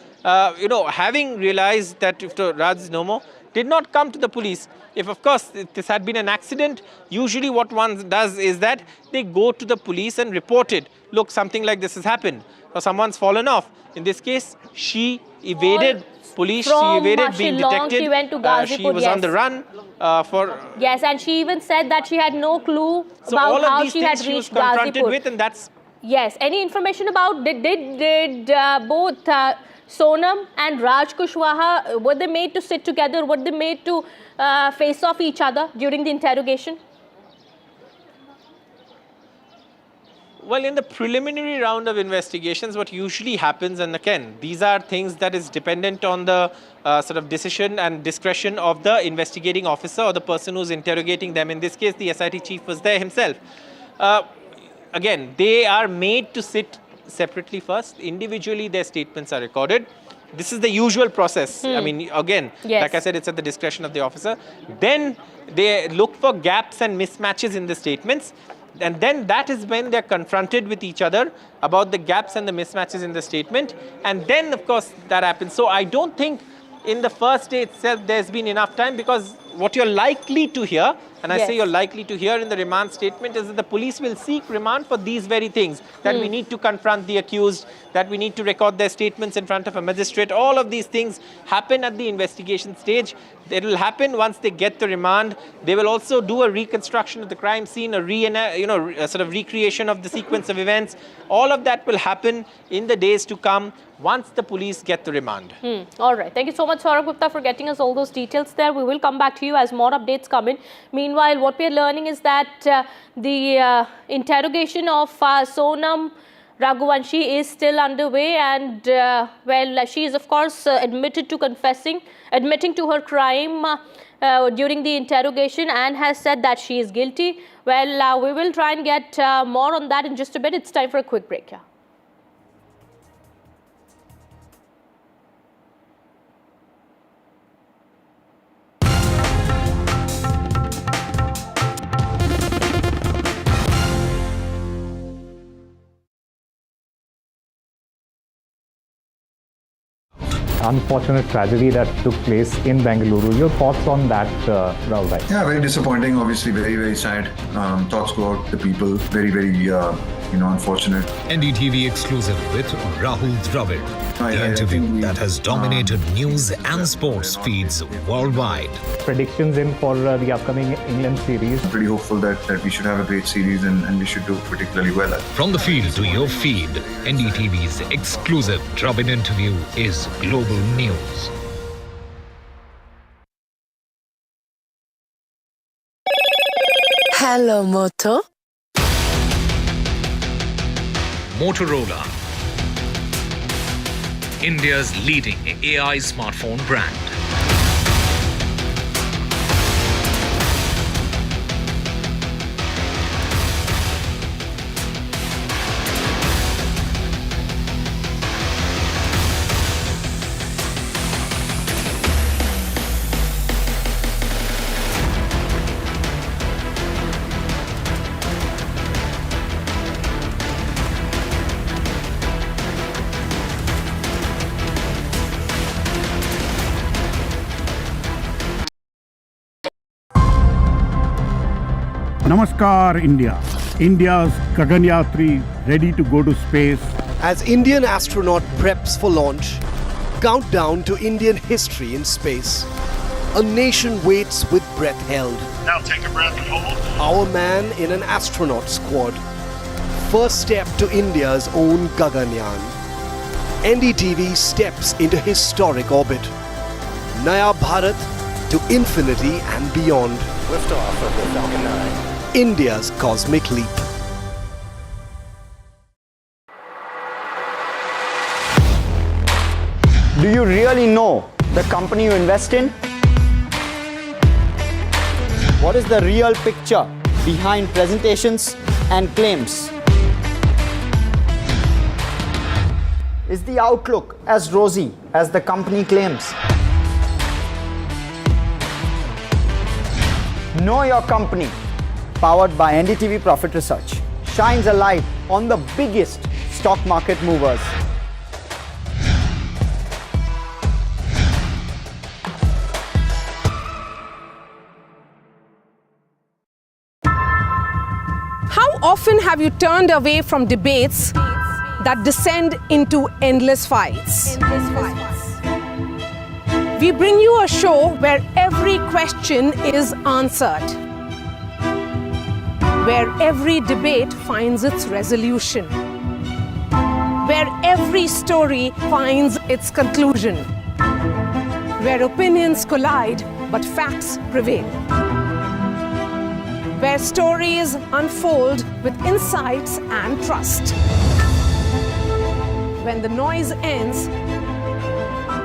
having realized that if Raj is no more, did not come to the police. If, of course, this had been an accident, usually what one does is that they go to the police and report it. Look, something like this has happened, or someone's fallen off. In this case, she evaded police, she evaded being detected. She went to Ghazipur, she was on the run Yes, and she even said that she had no clue about how she had reached she was confronted Ghazipur. with, and that's... Yes, any information about, did both Sonam and Raj Kushwaha, were they made to sit together? Were they made to face off each other during the interrogation? Well, in the preliminary round of investigations, what usually happens, and again, these are things that is dependent on the sort of decision and discretion of the investigating officer or the person who's interrogating them. In this case, the SIT chief was there himself. Again, they are made to sit separately first. Individually, their statements are recorded. This is the usual process. I mean, again, like I said, it's at the discretion of the officer. Then they look for gaps and mismatches in the statements. And then that is when they're confronted with each other about the gaps and the mismatches in the statement. And then, of course, that happens. So I don't think in the first day itself there's been enough time, because what you're likely to hear, and I say you're likely to hear in the remand statement, is that the police will seek remand for these very things, that we need to confront the accused, that we need to record their statements in front of a magistrate. All of these things happen at the investigation stage. It will happen once they get the remand. They will also do a reconstruction of the crime scene, a sort of recreation of the sequence of events. All of that will happen in the days to come once the police get the remand. All right. Thank you so much, Saurabh Gupta, for getting us all those details there. We will come back to you as more updates come in. Meanwhile, what we are learning is that the interrogation of Sonam Raghuvanshi is still underway, and well, she is of course admitting to her crime during the interrogation, and has said that she is guilty. Well, we will try and get more on that in just a bit. It's time for a quick break here. Unfortunate tragedy that took place in Bengaluru. Your thoughts on that, Raghuvanshi? Yeah, very disappointing. Obviously, very, very sad. Thoughts go out to the people. Very, very, unfortunate. NDTV exclusive with Rahul Dravid. The interview that has dominated news and sports feeds worldwide. Predictions in for the upcoming England series. I'm pretty hopeful that we should have a great series and we should do particularly well. From the field to your feed, NDTV's exclusive Dravid interview is global news. Hello, Moto. Motorola, India's leading AI smartphone brand. Namaskar, India. India's Gaganyatri ready to go to space. As Indian astronaut preps for launch, countdown to Indian history in space. A nation waits with breath held. Now take a breath and hold. Our man in an astronaut squad. First step to India's own Gaganyaan. NDTV steps into historic orbit. Naya Bharat to infinity and beyond. Liftoff of the Falcon 9. India's cosmic leap. Do you really know the company you invest in? What is the real picture behind presentations and claims? Is the outlook as rosy as the company claims? Know Your Company, powered by NDTV Profit Research, shines a light on the biggest stock market movers. How often have you turned away from debates that descend into endless fights? We bring you a show where every question is answered, where every debate finds its resolution, where every story finds its conclusion, where opinions collide but facts prevail, where stories unfold with insights and trust. When the noise ends,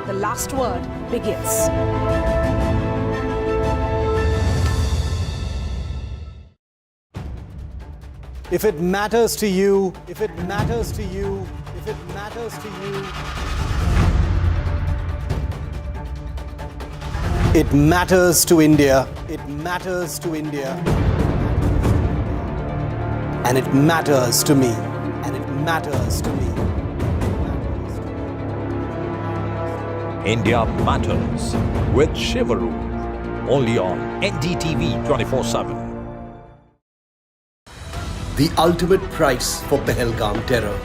the last word begins. If it matters to you, if it matters to you, if it matters to you, it matters to India, it matters to India, and it matters to me, and it matters to me. India Matters with Shivaru. Only on NDTV 24/7. The ultimate price for Pahalgam terror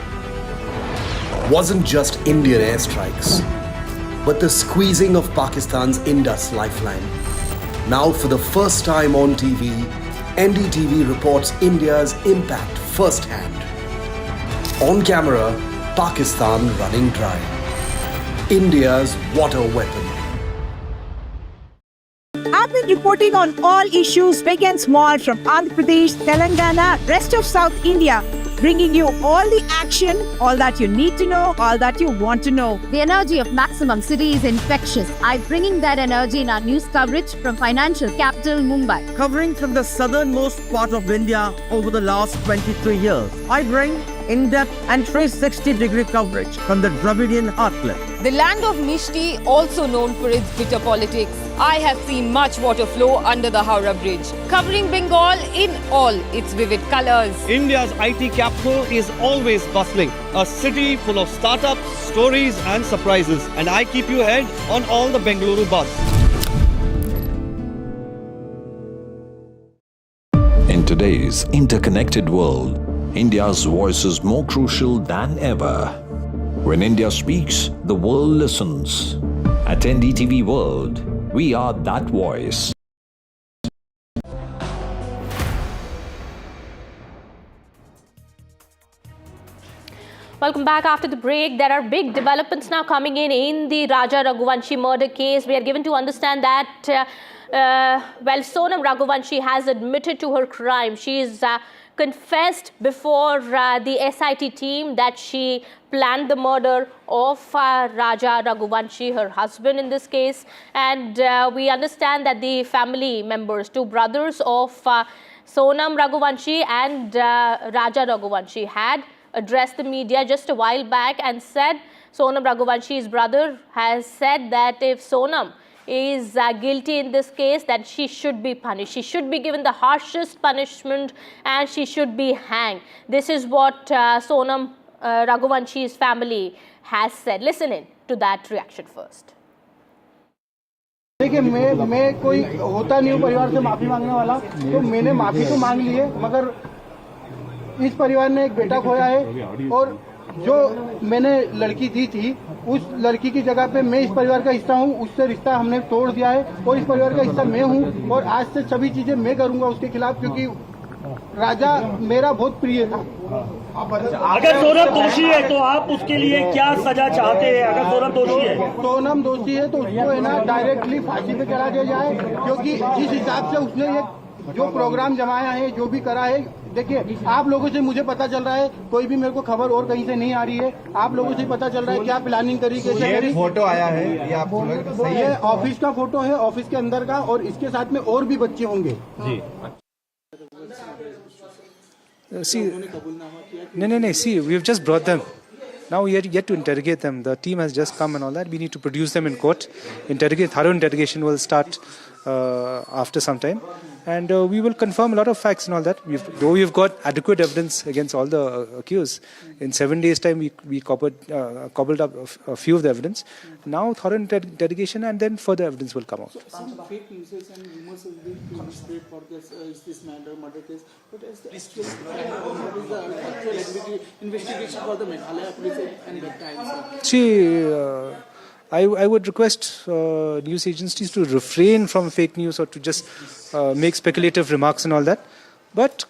wasn't just Indian airstrikes, but the squeezing of Pakistan's Indus lifeline. Now, for the first time on TV, NDTV reports India's impact firsthand. On camera, Pakistan running dry. India's water weapon. I've been reporting on all issues big and small from Andhra Pradesh, Telangana, rest of South India, bringing you all the action, all that you need to know, all that you want to know. The energy of Maximum City is infectious. I'm bringing that energy in our news coverage from financial capital Mumbai. Covering from the southernmost part of India over the last 23 years, I bring in-depth and 360-degree coverage from the Dravidian heartland. The land of Mishti, also known for its bitter politics. I have seen much water flow under the Howrah Bridge, covering Bengal in all its vivid colors. India's IT capital is always bustling, a city full of startups, stories and surprises. And I keep you ahead on all the Bengaluru buzz. In today's interconnected world, India's voice is more crucial than ever. When India speaks, the world listens. At NDTV World, we are that voice. Welcome back after the break. There are big developments now coming in the Raja Raghuvanshi murder case. We are given to understand that, Sonam Raghuvanshi has admitted to her crime. She is confessed before the SIT team that she planned the murder of Raja Raghuvanshi, her husband in this case. And we understand that the family members, two brothers of Sonam Raghuvanshi and Raja Raghuvanshi, had addressed the media just a while back and said, Sonam Raghuvanshi's brother has said that if Sonam is guilty in this case, that she should be punished. She should be given the harshest punishment and she should be hanged. This is what Sonam Raghuvanshi's family has said. Listen in to that reaction first. देखिए मैं कोई होता नहीं हूँ परिवार से माफी मांगने वाला, तो मैंने माफी तो मांग ली है, मगर इस परिवार ने एक बेटा खोया है और जो मैंने लड़की दी थी उस लड़की की जगह पे मैं इस परिवार का हिस्सा हूँ, उससे रिश्ता हमने तोड़ दिया है और इस परिवार का हिस्सा मैं हूँ और आज से सभी चीजें मैं करूँगा उसके खिलाफ, क्योंकि राजा मेरा बहुत प्रिय था। अगर सोनम दोषी है तो आप उसके लिए क्या सजा चाहते हैं? अगर सोनम दोषी है, सोनम दोषी है तो उसको है ना डायरेक्टली फांसी पे चढ़ा दिया जाए, क्योंकि जिस हिसाब से उसने ये जो प्रोग्राम जमाया है, जो भी करा है, देखिए आप लोगों से मुझे पता चल रहा है, कोई भी मेरे को खबर और कहीं से नहीं आ रही है, आप लोगों से पता चल रहा है क्या प्लानिंग करी, कैसे मेरी फोटो आया है, ये आप ये ऑफिस का फोटो है, ऑफिस के अंदर का, और इसके साथ में और भी बच्चे होंगे जी। See, we've just brought them. Now we are yet to interrogate them. The team has just come and all that. We need to produce them in court. Thorough interrogation will start after some time. And we will confirm a lot of facts and all that. Though we've got adequate evidence against all the accused, in 7 days' time we cobbled up a few of the evidence. Now thorough interrogation and then further evidence will come out. Some fake news and rumors have been spread for this murder case. But is the actual investigation for the Meghalaya police and that time? See, I would request news agencies to refrain from fake news or to just make speculative remarks and all that. But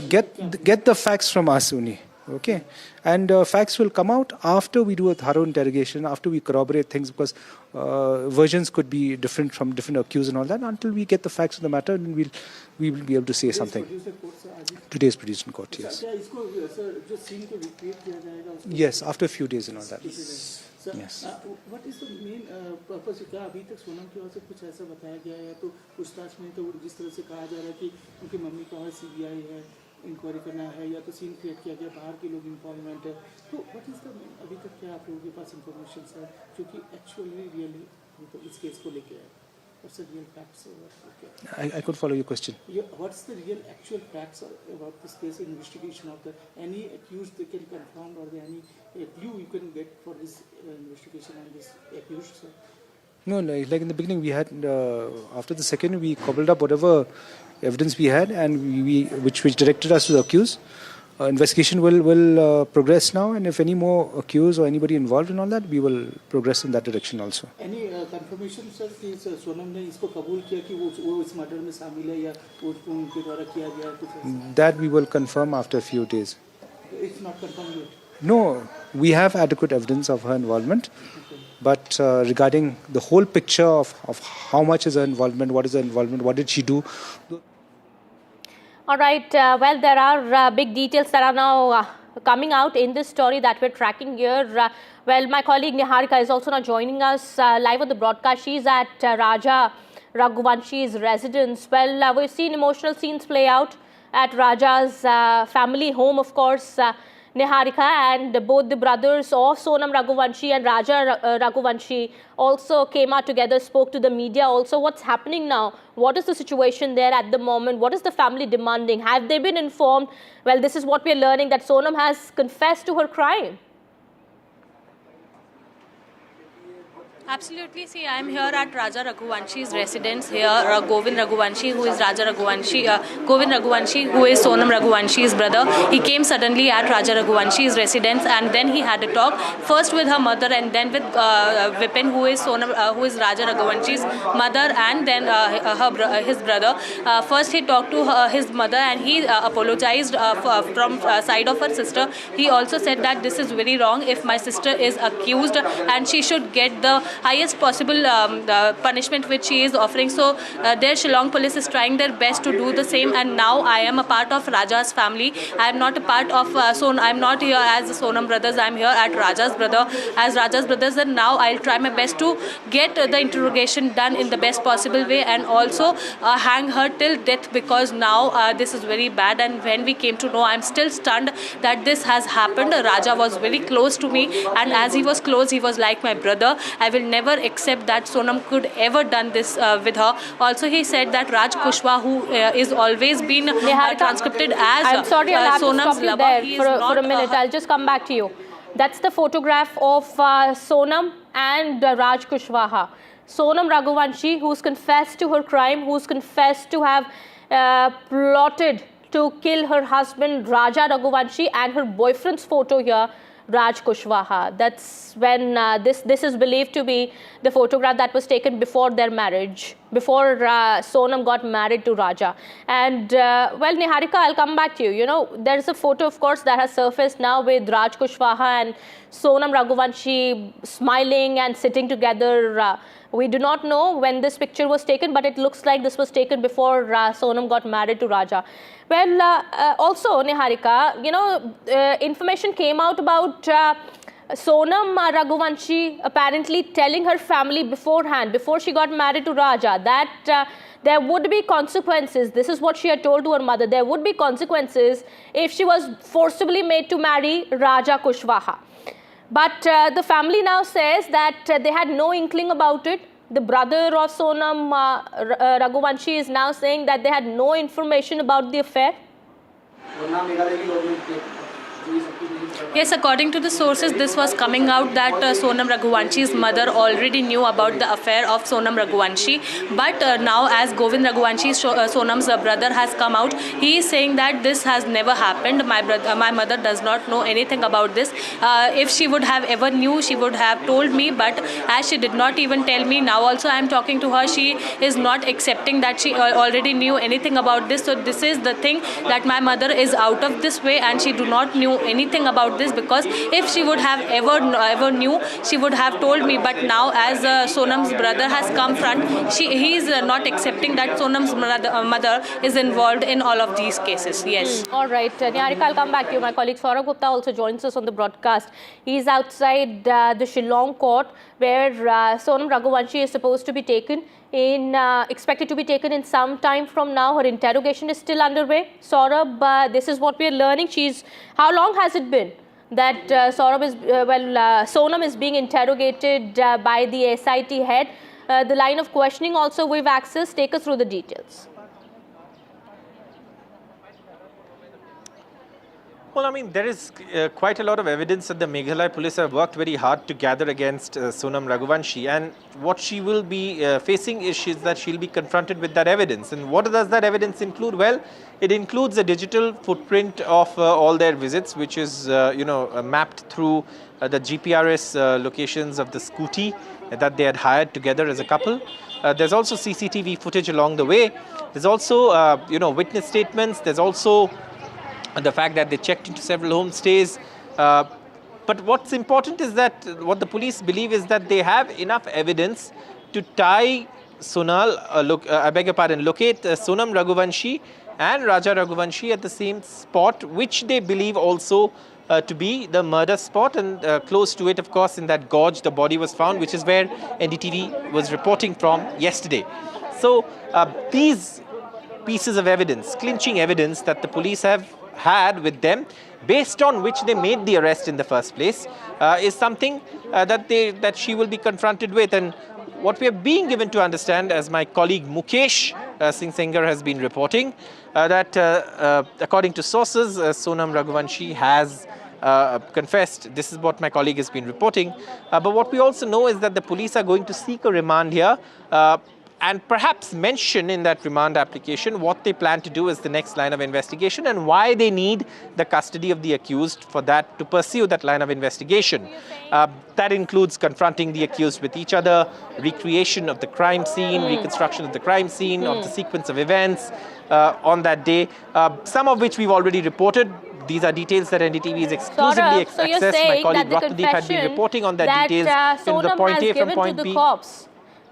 get the facts from us only. Okay, and facts will come out after we do a thorough interrogation, after we corroborate things, because versions could be different from different accused and all that. Until we get the facts of the matter, and we will be able to say something. Today is produced in court. Yes. Yes, after a few days and all that. Yes. What is the main purpose? क्या अभी तक सोनम की ओर से कुछ ऐसा बताया गया है? तो पूछताछ में तो जिस तरह से कहा जा रहा है कि उनकी मम्मी का और सीबीआई है, इंक्वायरी करना है, या तो सीन क्रिएट किया गया, बाहर के लोग इन्वॉल्वमेंट है, तो व्हाट इज द अभी तक क्या आप लोगों के पास इंफॉर्मेशन है जो कि एक्चुअली रियली तो इस केस को लेके है? What's the real facts? I could follow your question. What's the real actual facts about this case investigation of the any accused they can confirm, or the any clue you can get for this investigation and this accused? Sir? No, like in the beginning we had after the second we cobbled up whatever evidence we had, and we which directed us to the accused. Investigation will progress now, and if any more accused or anybody involved in all that, we will progress in that direction also. Any confirmation, sir, कि सोनम ने इसको कबूल किया कि वो इस murder में शामिल है या वो उनके द्वारा किया गया है? That we will confirm after a few days. It's not confirmed yet. No, we have adequate evidence of her involvement, but regarding the whole picture of how much is her involvement, what is her involvement, what did she do. All right. Well, there are big details that are now coming out in this story that we're tracking here. Well, my colleague Niharika is also now joining us live on the broadcast. She's at Raja Raghuvanshi's residence. Well, we've seen emotional scenes play out at Raja's family home, of course. Niharika, and both the brothers of Sonam Raghuvanshi and Raja Raghuvanshi also came out together, spoke to the media. Also, what's happening now? What is the situation there at the moment? What is the family demanding? Have they been informed? Well, this is what we're learning, that Sonam has confessed to her crime. Absolutely. See, I am here at Raja Raghuvanshi's residence here. Govind Raghuvanshi, who is Raja Raghuvanshi, Govind Raghuvanshi, who is Sonam Raghuvanshi's brother. He came suddenly at Raja Raghuvanshi's residence, and then he had a talk first with her mother and then with Vipin, who is who is Raja Raghuvanshi's mother, and then his brother. First, he talked to his mother, and he apologized from side of her sister. He also said that this is very wrong. If my sister is accused, and she should get the highest possible punishment which she is offering. So their Shillong police is trying their best to do the same, and now I am a part of Raja's family. I am not a part of I am not here as Sonam brothers. I am here at Raja's brothers, and now I'll try my best to get the interrogation done in the best possible way, and also hang her till death, because now this is very bad. And when we came to know, I'm still stunned that this has happened. Raja was very close to me, and as he was close, he was like my brother. I will never accept that Sonam could ever done this with her. Also, he said that Raj Kushwaha, who is always been transcribed as I'm sorry, I'll have Sonam's to stop you lover. there for a minute. I'll just come back to you. That's the photograph of Sonam and Raj Kushwaha. Sonam Raghuvanshi, who's confessed to her crime, who's confessed to have plotted to kill her husband Raja Raghuvanshi, and her boyfriend's photo here, Raj Kushwaha. That's when this is believed to be the photograph that was taken before their marriage, before Sonam got married to Raja. And well, Niharika, I'll come back to you. You know, there's a photo, of course, that has surfaced now with Raj Kushwaha and Sonam Raghuvanshi smiling and sitting together. We do not know when this picture was taken, but it looks like this was taken before Sonam got married to Raja. Well, also, Niharika, you know, information came out about Sonam Raghuvanshi apparently telling her family beforehand, before she got married to Raja, that there would be consequences. This is what she had told to her mother. There would be consequences if she was forcibly made to marry Raja Kushwaha. But the family now says that they had no inkling about it. The brother of Sonam Raghuvanshi is now saying that they had no information about the affair. Yes, according to the sources, this was coming out that Sonam Raghuvanshi's mother already knew about the affair of Sonam Raghuvanshi. But now, as Govind Raghuvanshi, Sonam's brother, has come out, he is saying that this has never happened. My mother does not know anything about this. If she would have ever knew, she would have told me. But as she did not even tell me, now also I am talking to her, she is not accepting that she already knew anything about this. So this is the thing, that my mother is out of this way, and she do not knew know anything about this, because if she would have ever knew, she would have told me. But now, as Sonam's brother has come front, he is not accepting that Sonam's mother is involved in all of these cases. Yes. All right, Niharika, I'll come back to you. My colleague Saurabh Gupta also joins us on the broadcast. He's outside the Shillong court, where Sonam Raghuvanshi is supposed to be taken in, expected to be taken in some time from now. Her interrogation is still underway. Saurabh, this is what we are learning. How long has it been that Sonam is being interrogated by the SIT head? The line of questioning also we've accessed. Take us through the details. Well, I mean, there is quite a lot of evidence that the Meghalaya police have worked very hard to gather against Sonam Raghuvanshi, and what she will be facing is that she'll be confronted with that evidence. And what does that evidence include? Well, it includes a digital footprint of all their visits, which is mapped through the GPRS locations of the scooty that they had hired together as a couple. There's also CCTV footage along the way. There's also witness statements. There's also the fact that they checked into several homestays. But what's important is that what the police believe is that they have enough evidence to tie locate Sonam Raghuvanshi and Raja Raghuvanshi at the same spot, which they believe also to be the murder spot, and close to it, of course, in that gorge, the body was found, which is where NDTV was reporting from yesterday. So these pieces of evidence, clinching evidence that the police have had with them, based on which they made the arrest in the first place, is something that she will be confronted with. And what we are being given to understand, as my colleague Mukesh Singh Sengar has been reporting, that according to sources, Sonam Raghuvanshi has confessed. This is what my colleague has been reporting. But what we also know is that the police are going to seek a remand here, and perhaps mention in that remand application what they plan to do as the next line of investigation, and why they need the custody of the accused for that, to pursue that line of investigation. That includes confronting the accused with each other, recreation of the crime scene, reconstruction of the crime scene, of the sequence of events on that day, some of which we've already reported. These are details that NDTV is exclusively accessed. My colleague Raktadeep had been reporting on that details in the point A from point B.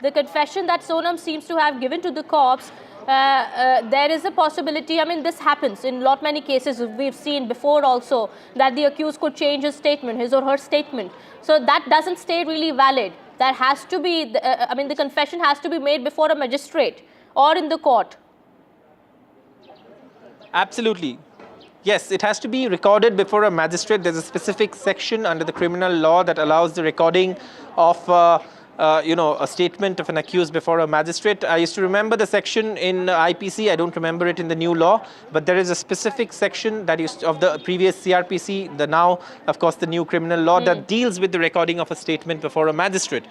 The confession that Sonam seems to have given to the cops, there is a possibility, I mean, this happens in many cases. We've seen before also that the accused could change his statement, his or her statement. So that doesn't stay really valid. That has to be, the confession has to be made before a magistrate or in the court. Absolutely. Yes, it has to be recorded before a magistrate. There's a specific section under the criminal law that allows the recording of a statement of an accused before a magistrate. I used to remember the section in IPC. I don't remember it in the new law, but there is a specific section that is of the previous CRPC, the now, of course, the new criminal law that deals with the recording of a statement before a magistrate.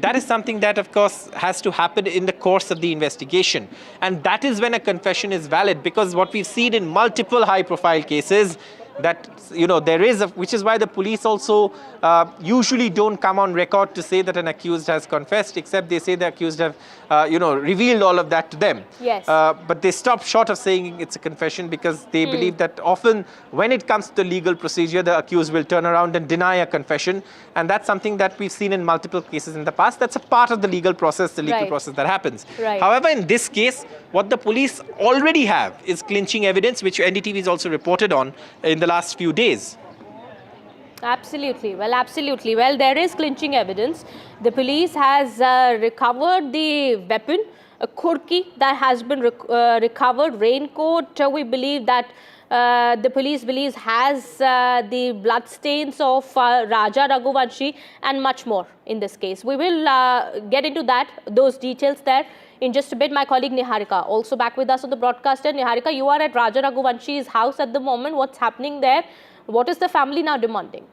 That is something that, of course, has to happen in the course of the investigation. And that is when a confession is valid, because what we've seen in multiple high-profile cases, that there is which is why the police also usually don't come on record to say that an accused has confessed, except they say the accused have revealed all of that to them. Yes. But they stop short of saying it's a confession, because they believe that often when it comes to the legal procedure, the accused will turn around and deny a confession, and that's something that we've seen in multiple cases in the past. That's a part of the legal process, process that happens. Right. However, in this case, what the police already have is clinching evidence, which NDTV has also reported on in the last few days. Absolutely. Well, there is clinching evidence. The police has recovered the weapon, a khurki that has been recovered, raincoat. We believe that the police believes has the blood stains of Raja Raghuvanshi, and much more in this case. We will get into those details there in just a bit. My colleague Niharika also back with us on the broadcast. And Niharika, you are at Raja Raghuvanshi's house at the moment. What's happening there? What is the family now demanding?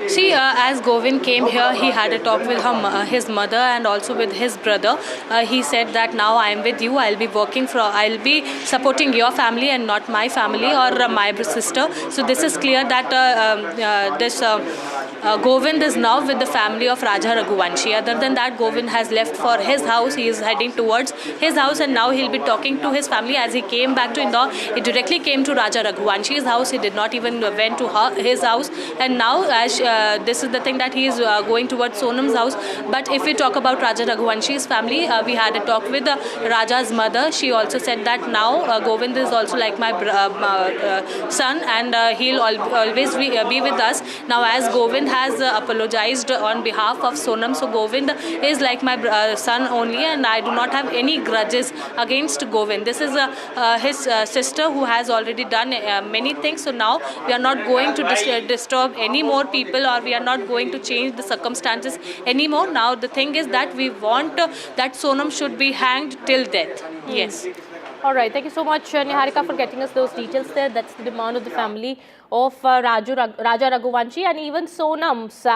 See, as Govind came here, he had a talk with his mother and also with his brother. He said that now I am with you. I'll be supporting your family and not my family or my sister. So this is clear that Govind is now with the family of Raja Raghuvanshi. Other than that, Govind has left for his house. He is heading towards his house, and now he'll be talking to his family. As he came back to Indore, he directly came to Raja Raghuvanshi's house. He did not even went to his house. And now, as this is the thing that he is going towards Sonam's house. But if we talk about Raja Raghuvanshi's family, we had a talk with Raja's mother. She also said that now Govind is also like my son, and he'll always be with us. Now, as Govind has apologized on behalf of Sonam, so Govind is like my son only, and I do not have any grudges against Govind. This is his sister who has already done many things. So now we are not going to disturb any more people, or we are not going to change the circumstances anymore. Now the thing is that we want that Sonam should be hanged till death. Yes. All right. Thank you so much, Niharika, for getting us those details there. That's the demand of the family of Raja Raghuvanshi, and even Sonam's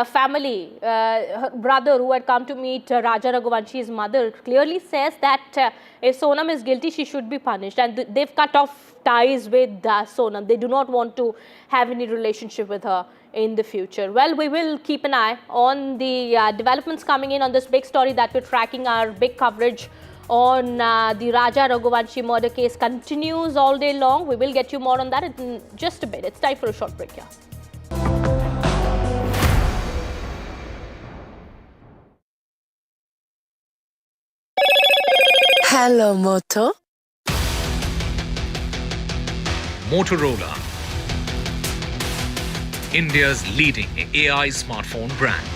family, her brother who had come to meet Raja Raghuvanshi's mother, clearly says that if Sonam is guilty, she should be punished. And they've cut off ties with Sonam. They do not want to have any relationship with her in the future. Well, we will keep an eye on the developments coming in on this big story that we're tracking. Our big coverage on the Raja Raghuvanshi murder case continues all day long. We will get you more on that in just a bit. It's time for a short break here. Hello, Moto. Motorola, India's leading AI smartphone brand.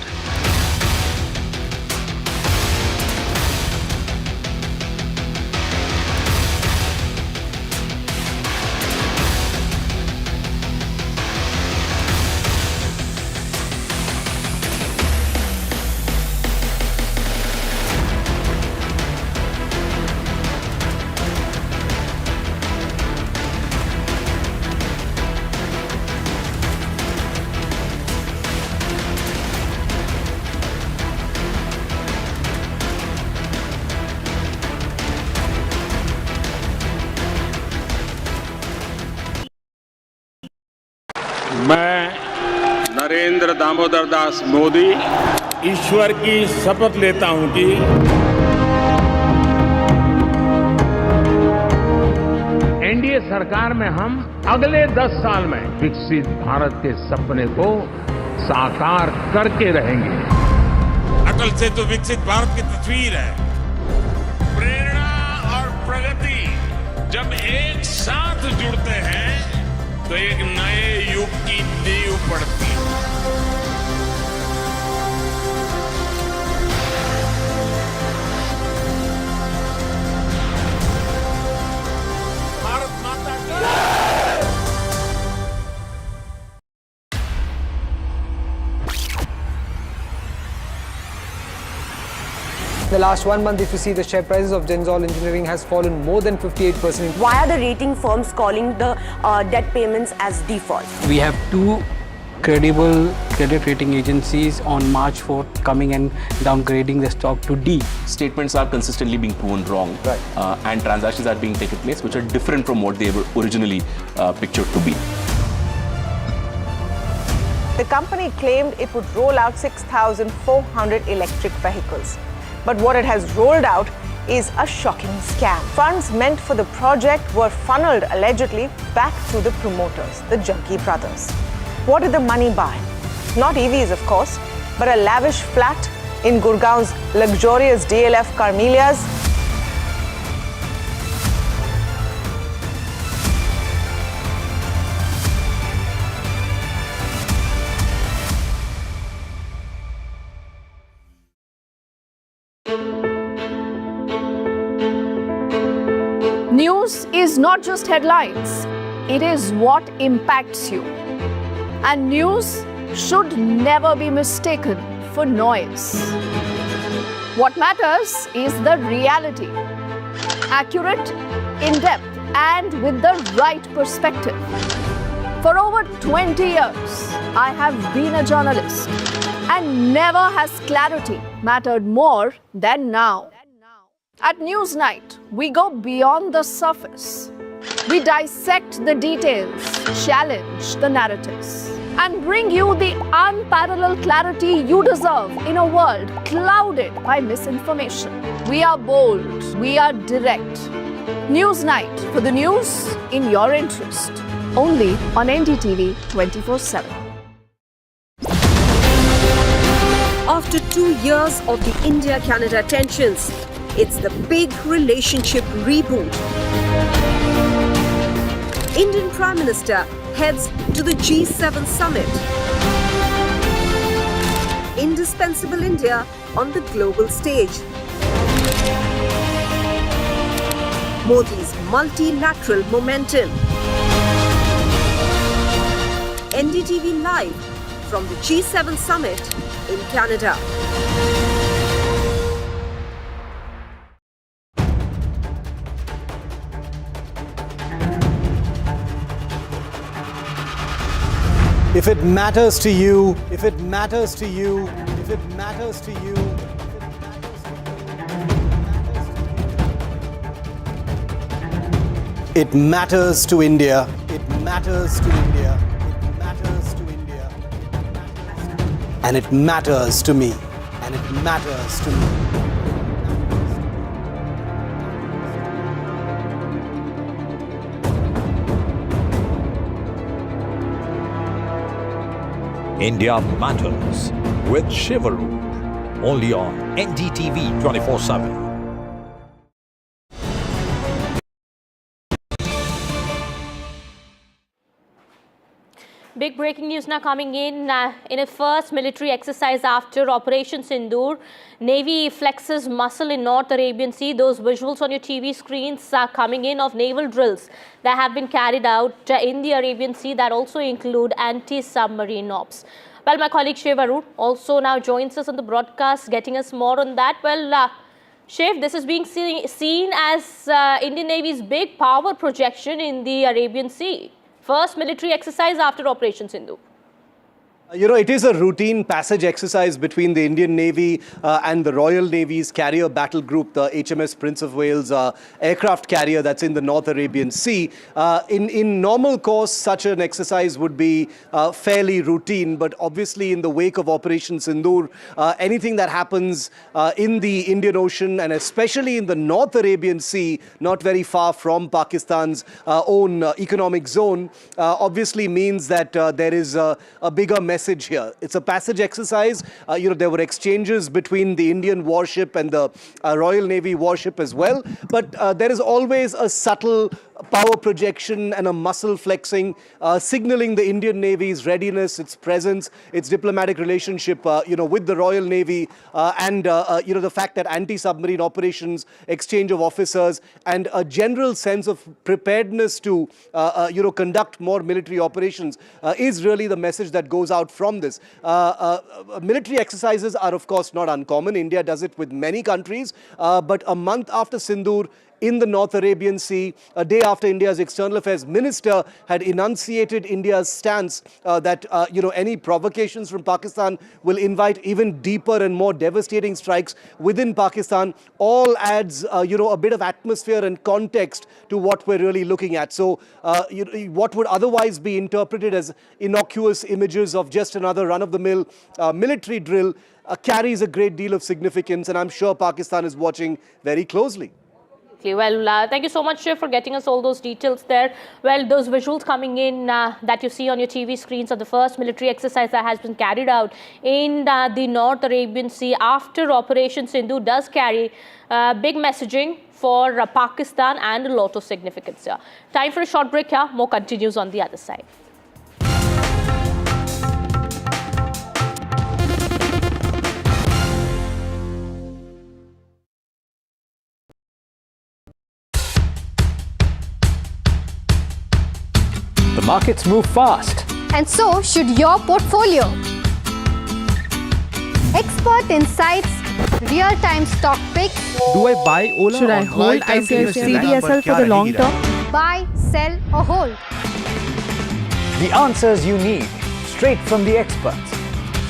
मैं नरेंद्र दामोदर दास मोदी ईश्वर की शपथ लेता हूं कि NDA सरकार में हम अगले 10 साल में विकसित भारत के सपने को साकार करके रहेंगे। अटल से तो विकसित भारत की तस्वीर है। प्रेरणा और प्रगति जब एक साथ जुड़ते हैं तो एक नए युग की नींव पड़ती है। भारत माता की The last 1 month, if you see, the share prices of Genzol Engineering has fallen more than 58%. Why are the rating firms calling the debt payments as default? We have 2 credible credit rating agencies on March 4th coming and downgrading the stock to D. Statements are consistently being proven wrong, and transactions are being taken place which are different from what they were originally pictured to be. The company claimed it would roll out 6,400 electric vehicles. But what it has rolled out is a shocking scam. Funds meant for the project were funneled allegedly back to the promoters, the Jaggi brothers. What did the money buy? Not EVs, of course, but a lavish flat in Gurgaon's luxurious DLF Carmelias. News is not just headlines, it is what impacts you. And news should never be mistaken for noise. What matters is the reality. Accurate, in-depth, and with the right perspective. For over 20 years, I have been a journalist, and never has clarity mattered more than now. At Newsnight, we go beyond the surface. We dissect the details, challenge the narratives. and bring you the unparalleled clarity you deserve in a world clouded by misinformation. We are bold, we are direct. Newsnight, for the news in your interest. Only on NDTV 24/7. After 2 years of the India-Canada tensions, it's the big relationship reboot. Indian Prime Minister heads to the G7 summit. Indispensable India on the global stage. Modi's multilateral momentum. NDTV live from the G7 summit in Canada. If it matters to you, if it matters to you, if it matters to you, it matters to India. It matters to India. It matters to India. And it matters to me. And it matters to me. India Matters with Shivaru, only on NDTV 24/7. Big breaking news now coming in a first military exercise after Operation Sindoor. Navy flexes muscle in North Arabian Sea. Those visuals on your TV screens are coming in of naval drills that have been carried out in the Arabian Sea that also include anti-submarine ops. Well, my colleague Shiv Arun also now joins us on the broadcast, getting us more on that. Well, Shiv, this is being seen as Indian Navy's big power projection in the Arabian Sea. First military exercise after Operation Sindoor. You know, it is a routine passage exercise between the Indian Navy and the Royal Navy's carrier battle group, the HMS Prince of Wales aircraft carrier that's in the North Arabian Sea. In normal course, such an exercise would be fairly routine, but obviously in the wake of Operation Sindoor, anything that happens in the Indian Ocean and especially in the North Arabian Sea, not very far from Pakistan's own economic zone, obviously means that there is a bigger message here. It's a passage exercise. There were exchanges between the Indian warship and the Royal Navy warship as well. But there is always a subtle power projection and a muscle flexing, signaling the Indian Navy's readiness, its presence, its diplomatic relationship, with the Royal Navy, and the fact that anti-submarine operations, exchange of officers, and a general sense of preparedness to, conduct more military operations is really the message that goes out from this. Military exercises are, of course, not uncommon. India does it with many countries, but a month after Sindoor, in the North Arabian Sea, a day after India's External Affairs Minister had enunciated India's stance that any provocations from Pakistan will invite even deeper and more devastating strikes within Pakistan, all adds a bit of atmosphere and context to what we're really looking at. So what would otherwise be interpreted as innocuous images of just another run-of-the-mill military drill carries a great deal of significance, and I'm sure Pakistan is watching very closely. Well, thank you so much, Shiv, for getting us all those details there. Well, those visuals coming in that you see on your TV screens are the first military exercise that has been carried out in the North Arabian Sea after Operation Sindoor does carry big messaging for Pakistan and a lot of significance here. Time for a short break here. More continues on the other side. The markets move fast. And so should your portfolio. Expert insights, real-time stock picks. Do I buy Ola? Should I hold CDSL for the long term? Buy, sell or hold. The answers you need, straight from the experts.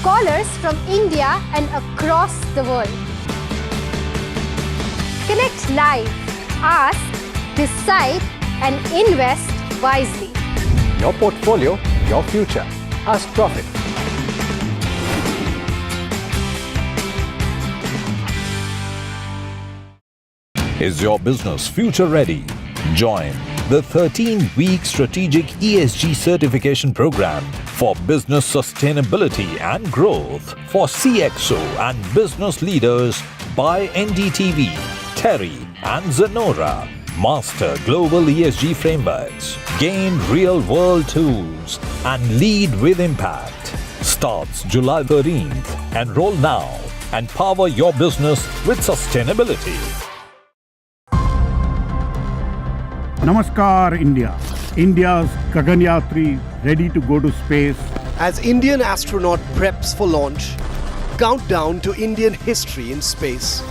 Callers from India and across the world. Connect live, ask, decide and invest wisely. Your portfolio, your future. us profit. Is your business future ready? Join the 13-week strategic ESG certification program for business sustainability and growth for CXO and business leaders by NDTV, Terry and Zenora. Master global ESG frameworks, gain real-world tools and lead with impact. Starts July 13th. Enroll now and power your business with sustainability. Namaskar, India. India's Gaganyatri ready to go to space. As Indian astronaut preps for launch, countdown to Indian history in space.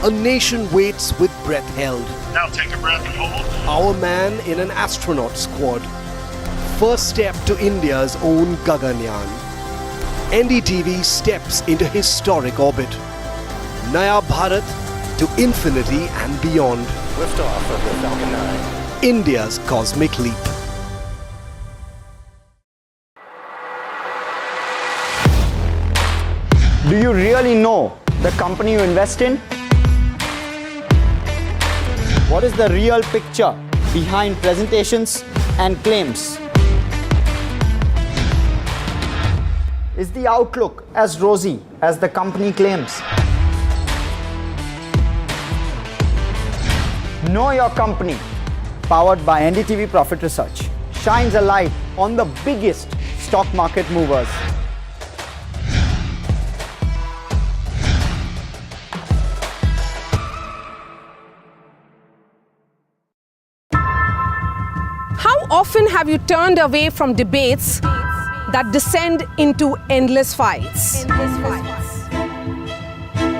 A nation waits with breath held. Now take a breath and hold. Our man in an astronaut squad. First step to India's own Gaganyaan. NDTV steps into historic orbit. Naya Bharat to infinity and beyond. Liftoff of the Falcon 9. India's cosmic leap. Do you really know the company you invest in? What is the real picture behind presentations and claims? Is the outlook as rosy as the company claims? Know Your Company, powered by NDTV Profit Research, shines a light on the biggest stock market movers. How often have you turned away from debates that descend into endless fights?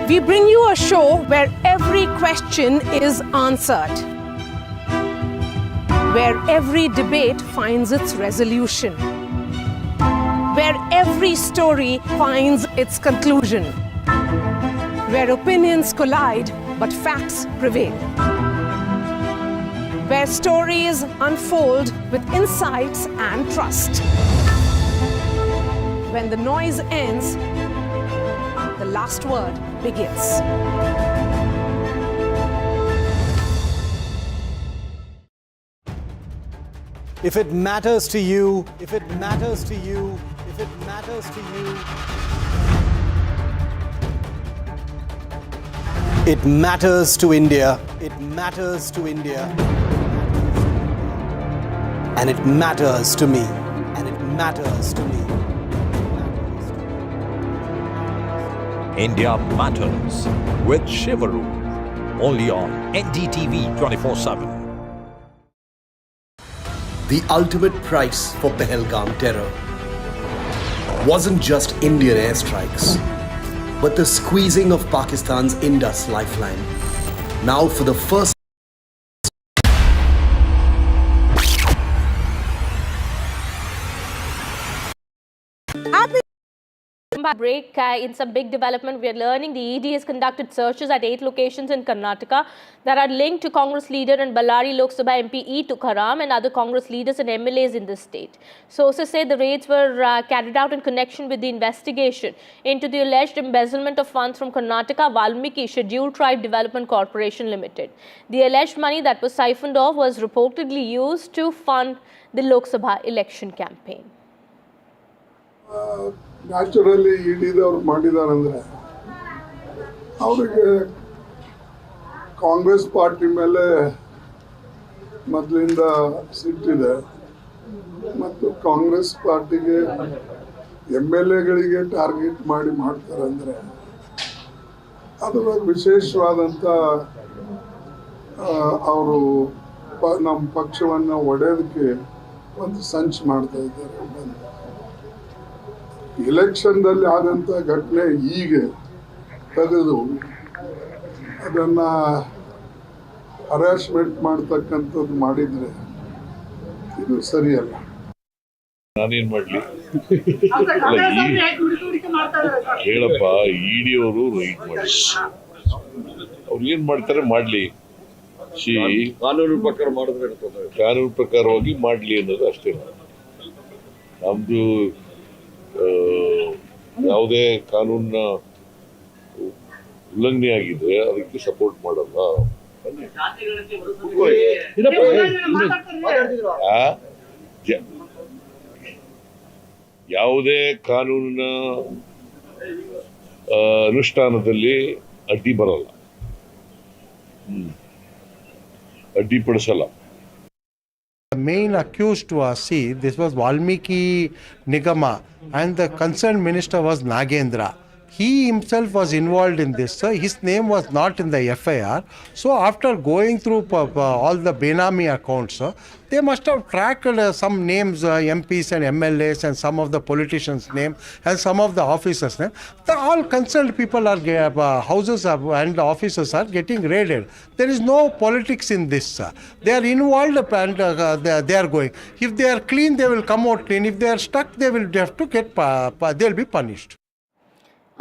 We bring you a show where every question is answered, where every debate finds its resolution, where every story finds its conclusion, where opinions collide but facts prevail, where stories unfold with insights and trust. When the noise ends, the last word begins. If it matters to you, if it matters to you, if it matters to you, it matters to India. It matters to India. And it matters to me. And it matters to me. India Matters with Shivaru. Only on NDTV 24/7. The ultimate price for Pahalgam terror wasn't just Indian airstrikes, but the squeezing of Pakistan's Indus lifeline. Now for the first break, in some big development, we are learning the ED has conducted searches at 8 locations in Karnataka that are linked to Congress leader and Ballari Lok Sabha MP E. Tukaram and other Congress leaders and MLAs in the state. Sources say the raids were carried out in connection with the investigation into the alleged embezzlement of funds from Karnataka Valmiki Scheduled Tribe Development Corporation Limited. The alleged money that was siphoned off was reportedly used to fund the Lok Sabha election campaign. Naturally ಇಡಿದವ್ರು ಮಾಡಿದಾರಂದ್ರೆ ಅವರಿಗೆ Congress party ಮೇಲೆ ಮೊದಲಿಂದ ಸಿಟ್ಟಿದೆ ಮತ್ತು ಕಾಂಗ್ರೆಸ್ ಪಾರ್ಟಿಗೆ MLAಗಳಿಗೆ target ಮಾಡಿ ಮಾಡ್ತಾರೆ ಅಂದರೆ ಅದರ ವಿಶೇಷವಾದಂಥ ಅವರು ನಮ್ಮ ಪಕ್ಷವನ್ನು ಒಡೆಯೋದಕ್ಕೆ ಒಂದು ಸಂಚು ಮಾಡ್ತಾ ಇದ್ದಾರೆ. ಎಲೆಕ್ಷನ್ದಲ್ಲಿ ಆದಂಥ ಘಟನೆ ಹೀಗೆ ತೆಗೆದು ಅದನ್ನು ಹರಾಸ್ಮೆಂಟ್ ಮಾಡ್ತಕ್ಕಂಥದ್ದು ಮಾಡಿದರೆ ಇದು ಸರಿಯಲ್ಲ. ನಾನೇನು ಮಾಡಲಿ ಹೇಳಪ್ಪ, ಇಡಿಯವರು ರೈಟ್ ಮಾಡಿ ಅವ್ರು ಏನು ಮಾಡ್ತಾರೆ ಮಾಡಲಿ, ಕಾನೂನು ಪ್ರಕಾರ ಮಾಡಿದ್ರೆ ಕಾನೂನು ಪ್ರಕಾರವಾಗಿ ಮಾಡಲಿ ಅನ್ನೋದು ಅಷ್ಟೇ. ನಮ್ಮದು ಯಾವುದೇ ಕಾನೂನಿನ ಉಲ್ಲಂಘನೆ ಆಗಿದೆ ಅದಕ್ಕೆ ಸಪೋರ್ಟ್ ಮಾಡಲ್ಲ. ಯಾವುದೇ ಕಾನೂನಿನ ಅನುಷ್ಠಾನದಲ್ಲಿ ಅಡ್ಡಿ ಬರಲ್ಲ, ಅಡ್ಡಿಪಡಿಸಲ್ಲ. The main accused was, see, this was Valmiki Nigama and the concerned minister was Nagendra. He himself was involved in this. So his name was not in the FIR. So after going through all the Benami accounts, they must have tracked some names, MPs and MLAs and some of the politicians' name and some of the officers' name. All concerned people are, houses and officers are getting raided. There is no politics in this. They are involved and they are going. If they are clean, they will come out clean. If they are stuck, they will have to get, they will be punished.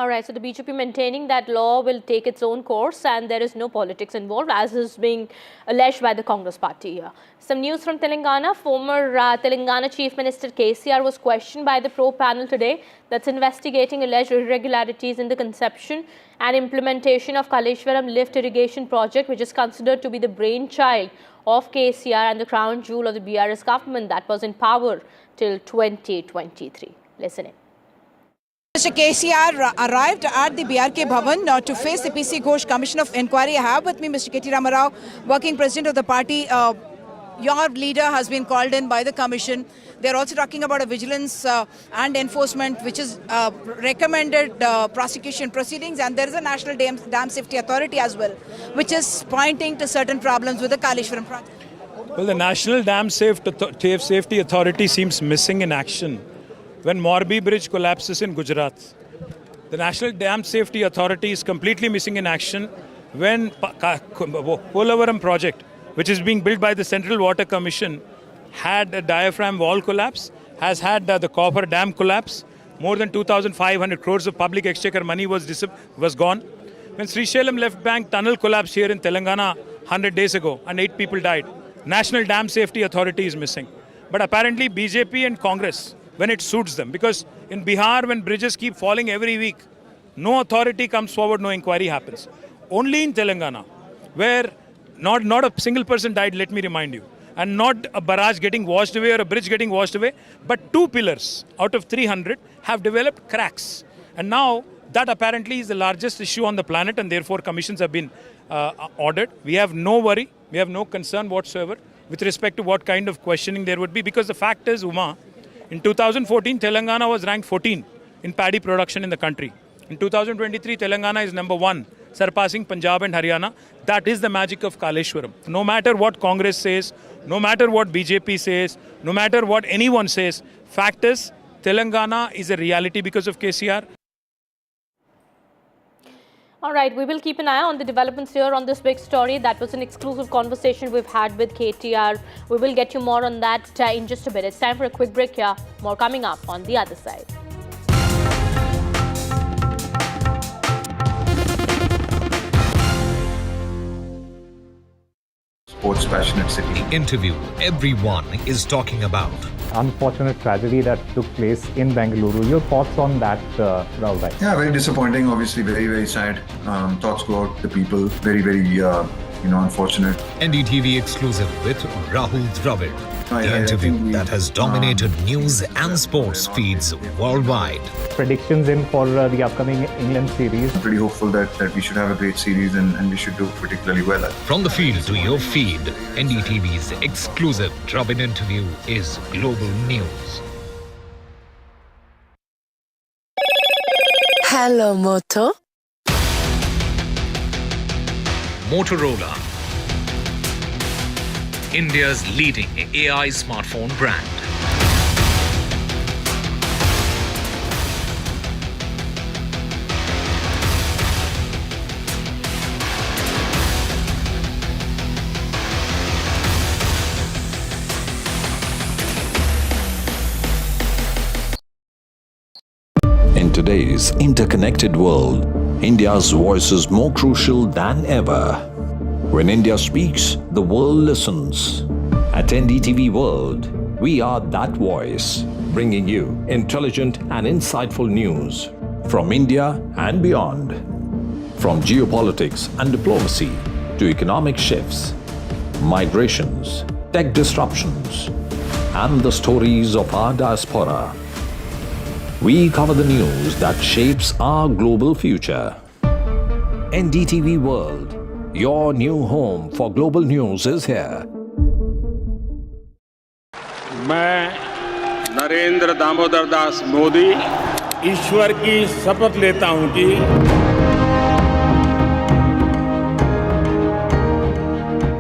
All right, so the BJP maintaining that law will take its own course and there is no politics involved, as is being alleged by the Congress party here. Some news from Telangana. Former Telangana Chief Minister KCR was questioned by the probe panel today that's investigating alleged irregularities in the conception and implementation of Kaleshwaram lift irrigation project, which is considered to be the brainchild of KCR and the crown jewel of the BRS government that was in power till 2023. Listen in. Mr. KCR arrived at the BRK Bhavan to face the PC Ghosh Commission of Inquiry. I have with me Mr. K.T. Ramarao, working president of the party. Your leader has been called in by the commission. They're also talking about a vigilance and enforcement, which is recommended prosecution proceedings. And there is a National Dam Safety Authority as well, which is pointing to certain problems with the Kaleshwaram project. Well, the National Dam Safety Authority seems missing in action. When Morbi Bridge collapses in Gujarat, the National Dam Safety Authority is completely missing in action when Polavaram project, which is being built by the Central Water Commission, had a diaphragm wall collapse, has had the copper dam collapse. More than 2,500 crores of public exchequer money was gone. When Srisailam left bank tunnel collapsed here in Telangana 100 days ago and 8 people died, National Dam Safety Authority is missing. But apparently BJP and Congress, when it suits them, because in Bihar, when bridges keep falling every week, no authority comes forward, no inquiry happens. Only in Telangana, where not a single person died, let me remind you, and not a barrage getting washed away or a bridge getting washed away, but 2 pillars out of 300 have developed cracks. And now that apparently is the largest issue on the planet, and therefore commissions have been ordered. We have no worry, we have no concern whatsoever with respect to what kind of questioning there would be, because the fact is, Uma, in 2014, Telangana was ranked 14 in paddy production in the country. In 2023, Telangana is number 1, surpassing Punjab and Haryana. That is the magic of Kaleshwaram. No matter what Congress says, no matter what BJP says, no matter what anyone says, fact is, Telangana is a reality because of KCR. All right, we will keep an eye on the developments here on this big story. That was an exclusive conversation we've had with KTR. We will get you more on that in just a bit. It's time for a quick break here. More coming up on the other side. Sports passionate city. The interview everyone is talking about. Unfortunate tragedy that took place in Bengaluru. Your thoughts on that, Rahul? Yeah, very disappointing. Obviously, very, very sad. Thoughts go out to the people. Very, very, unfortunate. NDTV exclusive with Rahul Dravid. The interview that has dominated news and sports feeds worldwide. Predictions in for the upcoming England series. I'm pretty hopeful that we should have a great series and we should do particularly well. From the field to your feed, NDTV's exclusive Dravid interview is global news. Hello, Moto. Motorola, India's leading AI smartphone brand. In today's interconnected world, India's voice is more crucial than ever. When India speaks, the world listens. At NDTV World, we are that voice. bringing you intelligent and insightful news from India and beyond. From geopolitics and diplomacy to economic shifts, migrations, tech disruptions, and the stories of our diaspora. We cover the news that shapes our global future. NDTV World, your new home for global news is here. मैं नरेंद्र दामोदर दास मोदी ईश्वर की शपथ लेता हूं कि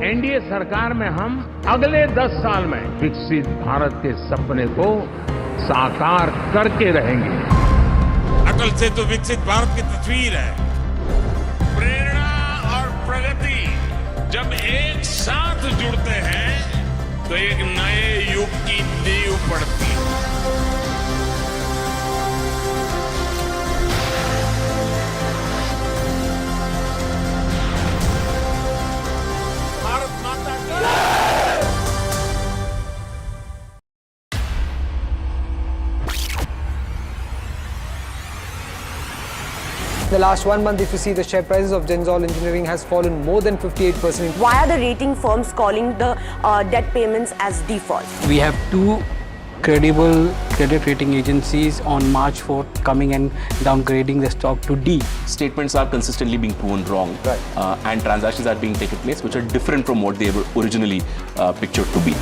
NDA सरकार में हम अगले 10 साल में विकसित भारत के सपने को साकार करके रहेंगे। अटल से तो विकसित भारत की तस्वीर है। प्रेरणा और प्रगति जब एक साथ जुड़ते हैं तो एक नए युग की नींव पड़ती है। भारत माता की The last 1 month, if you see, the share prices of Genzol Engineering has fallen more than 58%. Why are the rating firms calling the debt payments as default? We have 2 credible credit rating agencies on March 4th coming and downgrading the stock to D. Statements are consistently being proven wrong, and transactions are being taken place which are different from what they were originally pictured to be.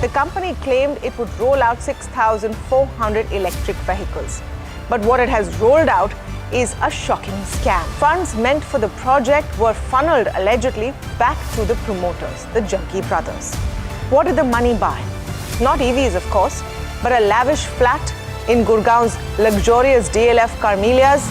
The company claimed it would roll out 6,400 electric vehicles. But what it has rolled out is a shocking scam. Funds meant for the project were funneled allegedly back to the promoters, the Junkie brothers. What did the money buy? Not EVs, of course, but a lavish flat in Gurgaon's luxurious DLF Carmelias.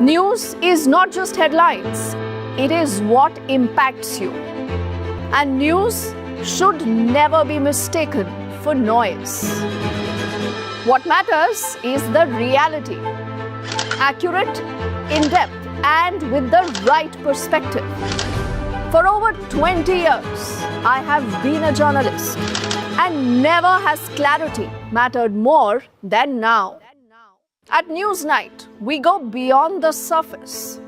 News is not just headlines, it is what impacts you. And news should never be mistaken for noise. What matters is the reality. Accurate, in-depth, and with the right perspective. For over 20 years, I have been a journalist, and never has clarity mattered more than now. At Newsnight, we go beyond the surface.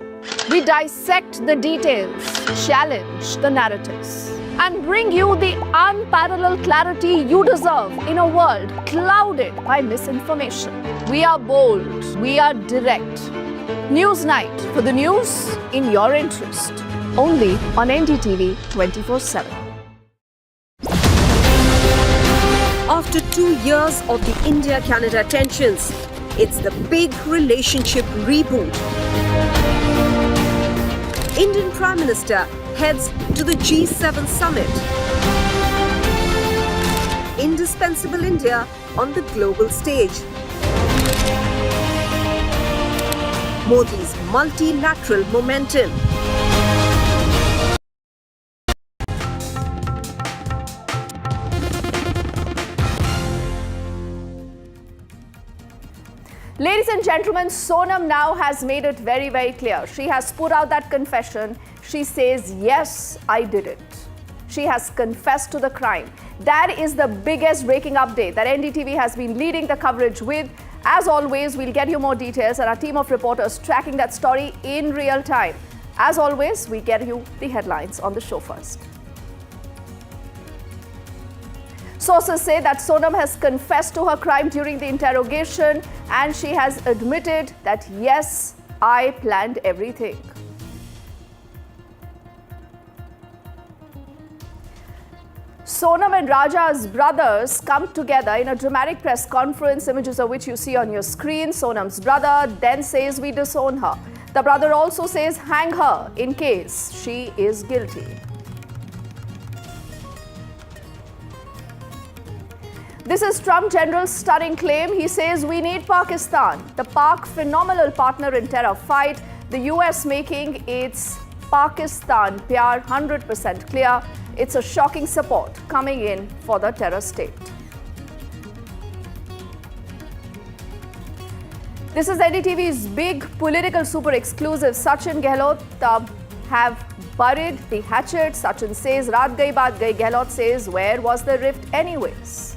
We dissect the details, challenge the narratives, and bring you the unparalleled clarity you deserve in a world clouded by misinformation. We are bold, we are direct. Newsnight, for the news in your interest. Only on NDTV 24/7. After 2 years of the India-Canada tensions, it's the big relationship reboot. Indian Prime Minister heads to the G7 summit. Indispensable India on the global stage. Modi's multilateral momentum. Ladies and gentlemen, Sonam now has made it very, very clear. She has put out that confession. She says, yes, I did it. She has confessed to the crime. That is the biggest breaking update that NDTV has been leading the coverage with. As always, we'll get you more details and our team of reporters tracking that story in real time. As always, we get you the headlines on the show first. Sources say that Sonam has confessed to her crime during the interrogation, and she has admitted that, yes, I planned everything. Sonam and Raja's brothers come together in a dramatic press conference, images of which you see on your screen. Sonam's brother then says, we disown her. The brother also says, hang her in case she is guilty. This is Trump General's stunning claim. He says, we need Pakistan. The Pak, phenomenal partner in terror fight. The US making its Pakistan pyar 100% clear. It's a shocking support coming in for the terror state. This is NDTV's big political super exclusive. Sachin Gehlot have buried the hatchet. Sachin says, Raat gayi baat gayi. Gehlot says, where was the rift anyways?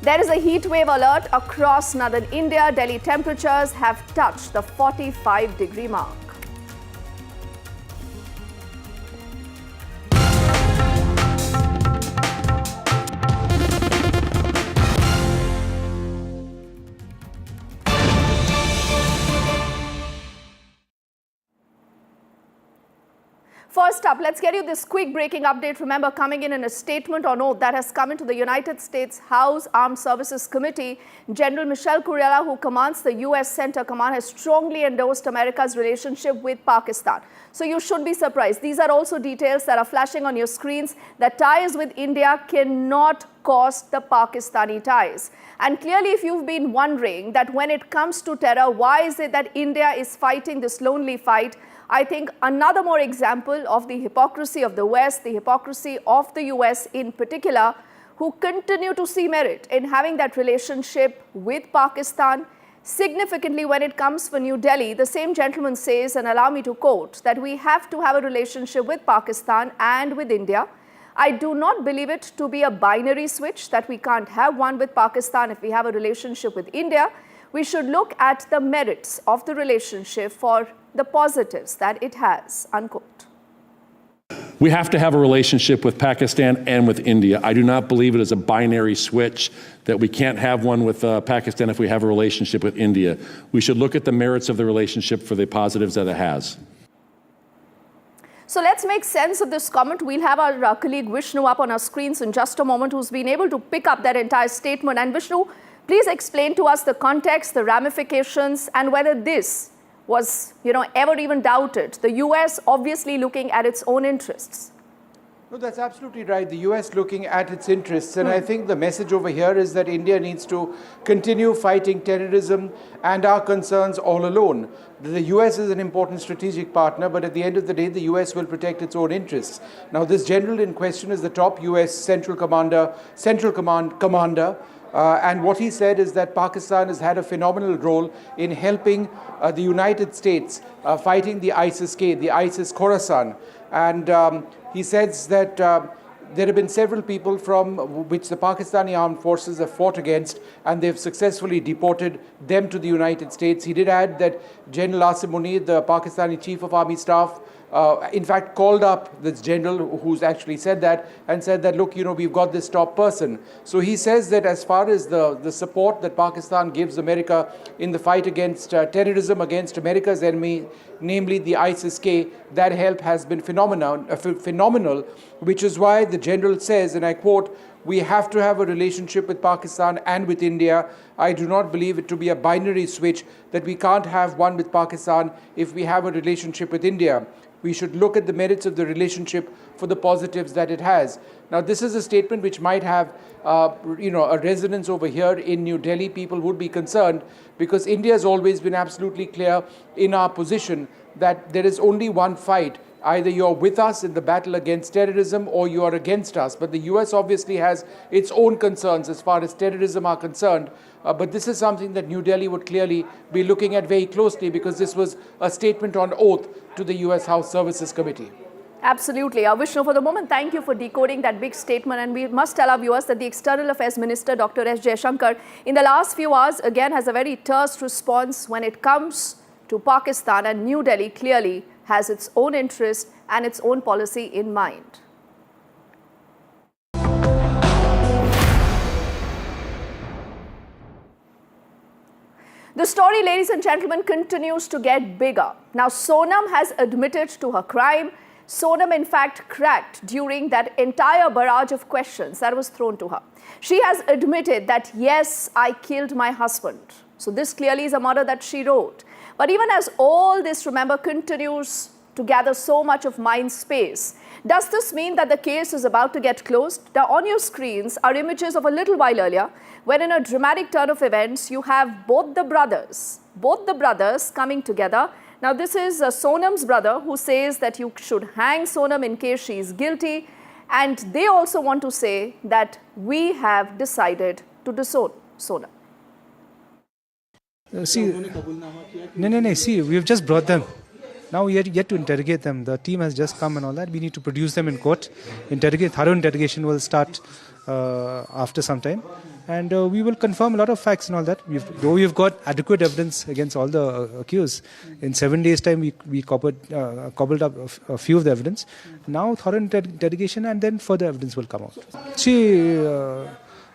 There is a heat wave alert across northern India. Delhi temperatures have touched the 45-degree mark. First up, let's get you this quick breaking update. Remember, coming in a statement on oath that has come into the United States House Armed Services Committee, General Michelle Kurella, who commands the U.S. Center Command, has strongly endorsed America's relationship with Pakistan. So you should be surprised. These are also details that are flashing on your screens, that ties with India cannot cost the Pakistani ties. And clearly, if you've been wondering that when it comes to terror, why is it that India is fighting this lonely fight, I think another more example of the hypocrisy of the West, the hypocrisy of the US in particular, who continue to see merit in having that relationship with Pakistan. Significantly, when it comes for New Delhi, the same gentleman says, and allow me to quote, that we have to have a relationship with Pakistan and with India. I do not believe it to be a binary switch, that we can't have one with Pakistan if we have a relationship with India. We should look at the merits of the relationship for the positives that it has, unquote. We have to have a relationship with Pakistan and with India. I do not believe it is a binary switch, that we can't have one with Pakistan if we have a relationship with India. We should look at the merits of the relationship for the positives that it has. So let's make sense of this comment. We'll have our colleague Vishnu up on our screens in just a moment, who's been able to pick up that entire statement. And Vishnu, please explain to us the context, the ramifications, and whether this was, ever even doubted. The US obviously looking at its own interests. No, that's absolutely right. The US looking at its interests. And I think the message over here is that India needs to continue fighting terrorism and our concerns all alone. The US is an important strategic partner, but at the end of the day, the US will protect its own interests. Now, this general in question is the top US Central Command commander. And what he said is that Pakistan has had a phenomenal role in helping the United States fighting the ISIS-K, the ISIS Khorasan. And he says that there have been several people from which the Pakistani armed forces have fought against, and they've successfully deported them to the United States. He did add that General Asim Munir, the Pakistani Chief of Army Staff, in fact, called up this general who's actually said that and said that, look, we've got this top person. So he says that as far as the support that Pakistan gives America in the fight against terrorism, against America's enemy, namely the ISIS-K, that help has been phenomenal, which is why the general says, and I quote, we have to have a relationship with Pakistan and with India. I do not believe it to be a binary switch, that we can't have one with Pakistan if we have a relationship with India. We should look at the merits of the relationship for the positives that it has. Now, this is a statement which might have, a resonance over here in New Delhi. People would be concerned because India has always been absolutely clear in our position that there is only one fight. Either you're with us in the battle against terrorism or you are against us. But the US obviously has its own concerns as far as terrorism are concerned. But this is something that New Delhi would clearly be looking at very closely, because this was a statement on oath to the US House Services Committee. Absolutely. Vishnu, for the moment, thank you for decoding that big statement. And we must tell our viewers that the External Affairs Minister, Dr. S. Jaishankar, in the last few hours, again, has a very terse response when it comes to Pakistan. And New Delhi clearly has its own interest and its own policy in mind. The story, ladies and gentlemen, continues to get bigger. Now, Sonam has admitted to her crime. Sonam, in fact, cracked during that entire barrage of questions that was thrown to her. She has admitted that, yes, I killed my husband. So this clearly is a murder that she wrote. But even as all this, remember, continues to gather so much of mind space, does this mean that the case is about to get closed? Now, on your screens are images of a little while earlier, when in a dramatic turn of events, you have both the brothers coming together. Now, this is Sonam's brother who says that you should hang Sonam in case she is guilty. And they also want to say that we have decided to disown Sonam. See, we've just brought them. Now we are yet to interrogate them. The team has just come and all that. We need to produce them in court. Thorough interrogation will start after some time. And we will confirm a lot of facts and all that. Though we've got adequate evidence against all the accused, in 7 days' time we cobbled up a few of the evidence. Now thorough interrogation and then further evidence will come out.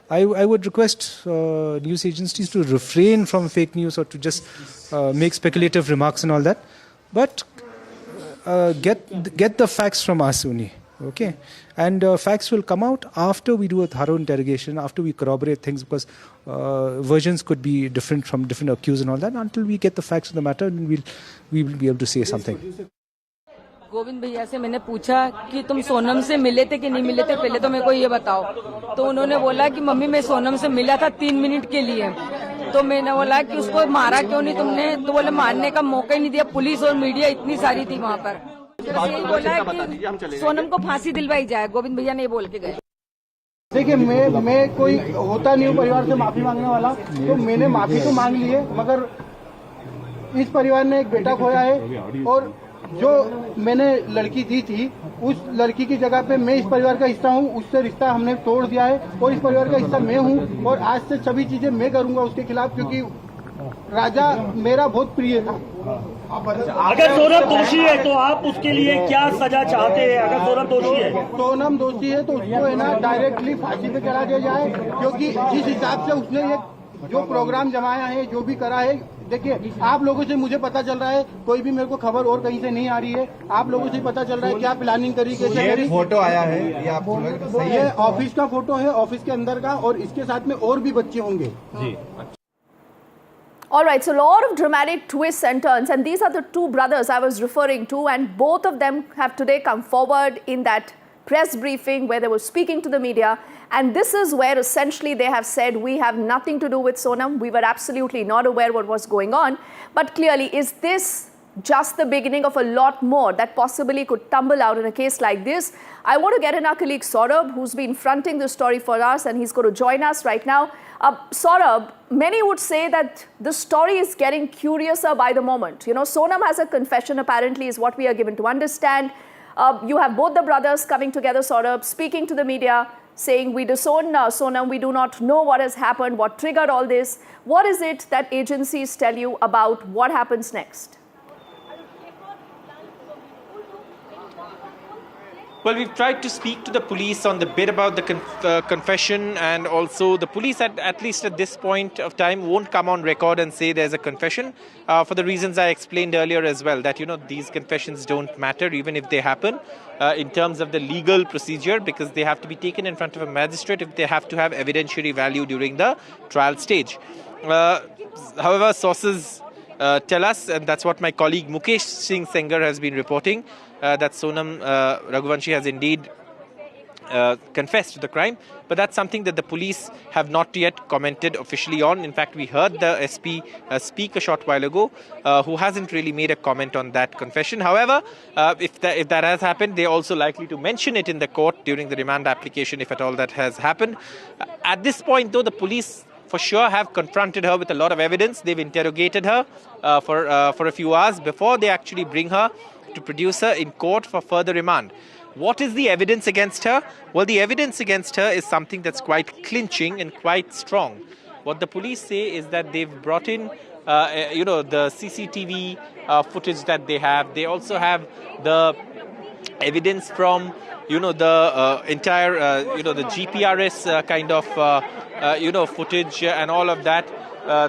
I would request news agencies to refrain from fake news or to just make speculative remarks and all that. But get the facts from us only. Okay, and facts will come out after we do a thorough interrogation, after we corroborate things, because versions could be different from different accused and all that. Until we get the facts of the matter, then we will be able to say something. Govind भैया से मैंने पूछा कि तुम सोनम से मिले थे कि नहीं मिले थे, पहले तो मेरे को ये बताओ। तो उन्होंने बोला कि मम्मी मैं सोनम से मिला था 3 मिनट के लिए। तो मैंने बोला कि उसको मारा क्यों नहीं तुमने? तो बोले मारने का मौका ही नहीं दिया, पुलिस और मीडिया इतनी सारी थी वहाँ पर। यही बोला कि सोनम को फांसी दिलवाई जाए, गोविंद भैया ने बोल के गए। देखिए मैं कोई होता नहीं हूँ परिवार से माफी मांगने वाला, तो मैंने माफी तो मांग ली है, मगर इस परिवार ने एक बेटा खोया है और जो मैंने लड़की दी थी उस लड़की की जगह पे मैं इस परिवार का हिस्सा हूँ, उससे रिश्ता हमने तोड़ दिया है और इस परिवार का हिस्सा मैं हूँ और आज से सभी चीजें मैं करूंगा उसके खिलाफ, क्योंकि राजा मेरा बहुत प्रिय था। अगर सोनम दोषी है तो आप उसके लिए क्या सजा चाहते हैं? अगर सोनम दोषी है, सोनम दोषी है तो उसको है ना डायरेक्टली फांसी पे चढ़ा दिया जाए, क्योंकि जिस हिसाब से उसने ये जो प्रोग्राम जमाया है, जो भी करा है, देखिए आप लोगों से मुझे पता चल रहा है, कोई भी मेरे को खबर और कहीं से नहीं आ रही है, आप लोगों से पता चल रहा है क्या प्लानिंग करी, कैसे करी। फोटो आया है ये आप ये ऑफिस का फोटो है, ऑफिस के अंदर का, और इसके साथ में और भी बच्चे होंगे जी। All right, so a lot of dramatic twists and turns, and these are the two brothers I was referring to, and both of them have today come forward in that press briefing where they were speaking to the media, and this is where essentially they have said we have nothing to do with Sonam, we were absolutely not aware what was going on. But clearly, is this just the beginning of a lot more that possibly could tumble out in a case like this? I want to get in our colleague Saurabh, who's been fronting the story for us, and he's going to join us right now. Saurabh, many would say that the story is getting curiouser by the moment. You know, Sonam has a confession, apparently, is what we are given to understand. You have both the brothers coming together, Saurabh, speaking to the media, saying we disown Sonam, we do not know what has happened, what triggered all this. What is it that agencies tell you about what happens next? Well, we've tried to speak to the police on the bit about the confession, and also the police, at least at this point of time, won't come on record and say there's a confession for the reasons I explained earlier as well, that, you know, these confessions don't matter even if they happen in terms of the legal procedure, because they have to be taken in front of a magistrate if they have to have evidentiary value during the trial stage. However, sources tell us, and that's what my colleague Mukesh Singh Sengar has been reporting, that Sonam Raghuvanshi has indeed confessed to the crime, but that's something that the police have not yet commented officially on. In fact, we heard the SP speak a short while ago, who hasn't really made a comment on that confession. However, if that has happened, they're also likely to mention it in the court during the remand application, if at all that has happened. At this point, though, the police for sure have confronted her with a lot of evidence. They've interrogated her for a few hours before they actually bring her to produce her in court for further remand. What is the evidence against her? Well, the evidence against her is something that's quite clinching and quite strong. What the police say is that they've brought in, the CCTV footage that they have. They also have the evidence from, the entire, the GPRS kind of, footage and all of that.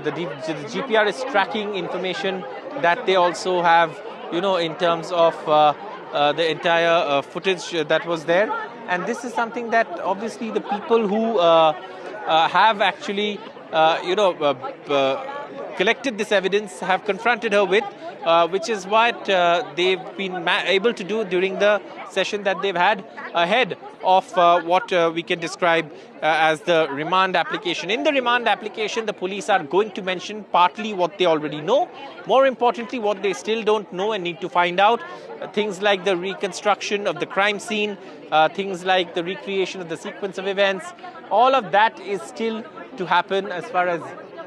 The GPRS tracking information that they also have, in terms of the entire footage that was there. And this is something that obviously the people who have actually, collected this evidence, have confronted her with, which is what they've been able to do during the session that they've had ahead of what we can describe as the remand application. In the remand application, the police are going to mention partly what they already know, more importantly, what they still don't know and need to find out, things like the reconstruction of the crime scene, things like the recreation of the sequence of events. All of that is still to happen as far as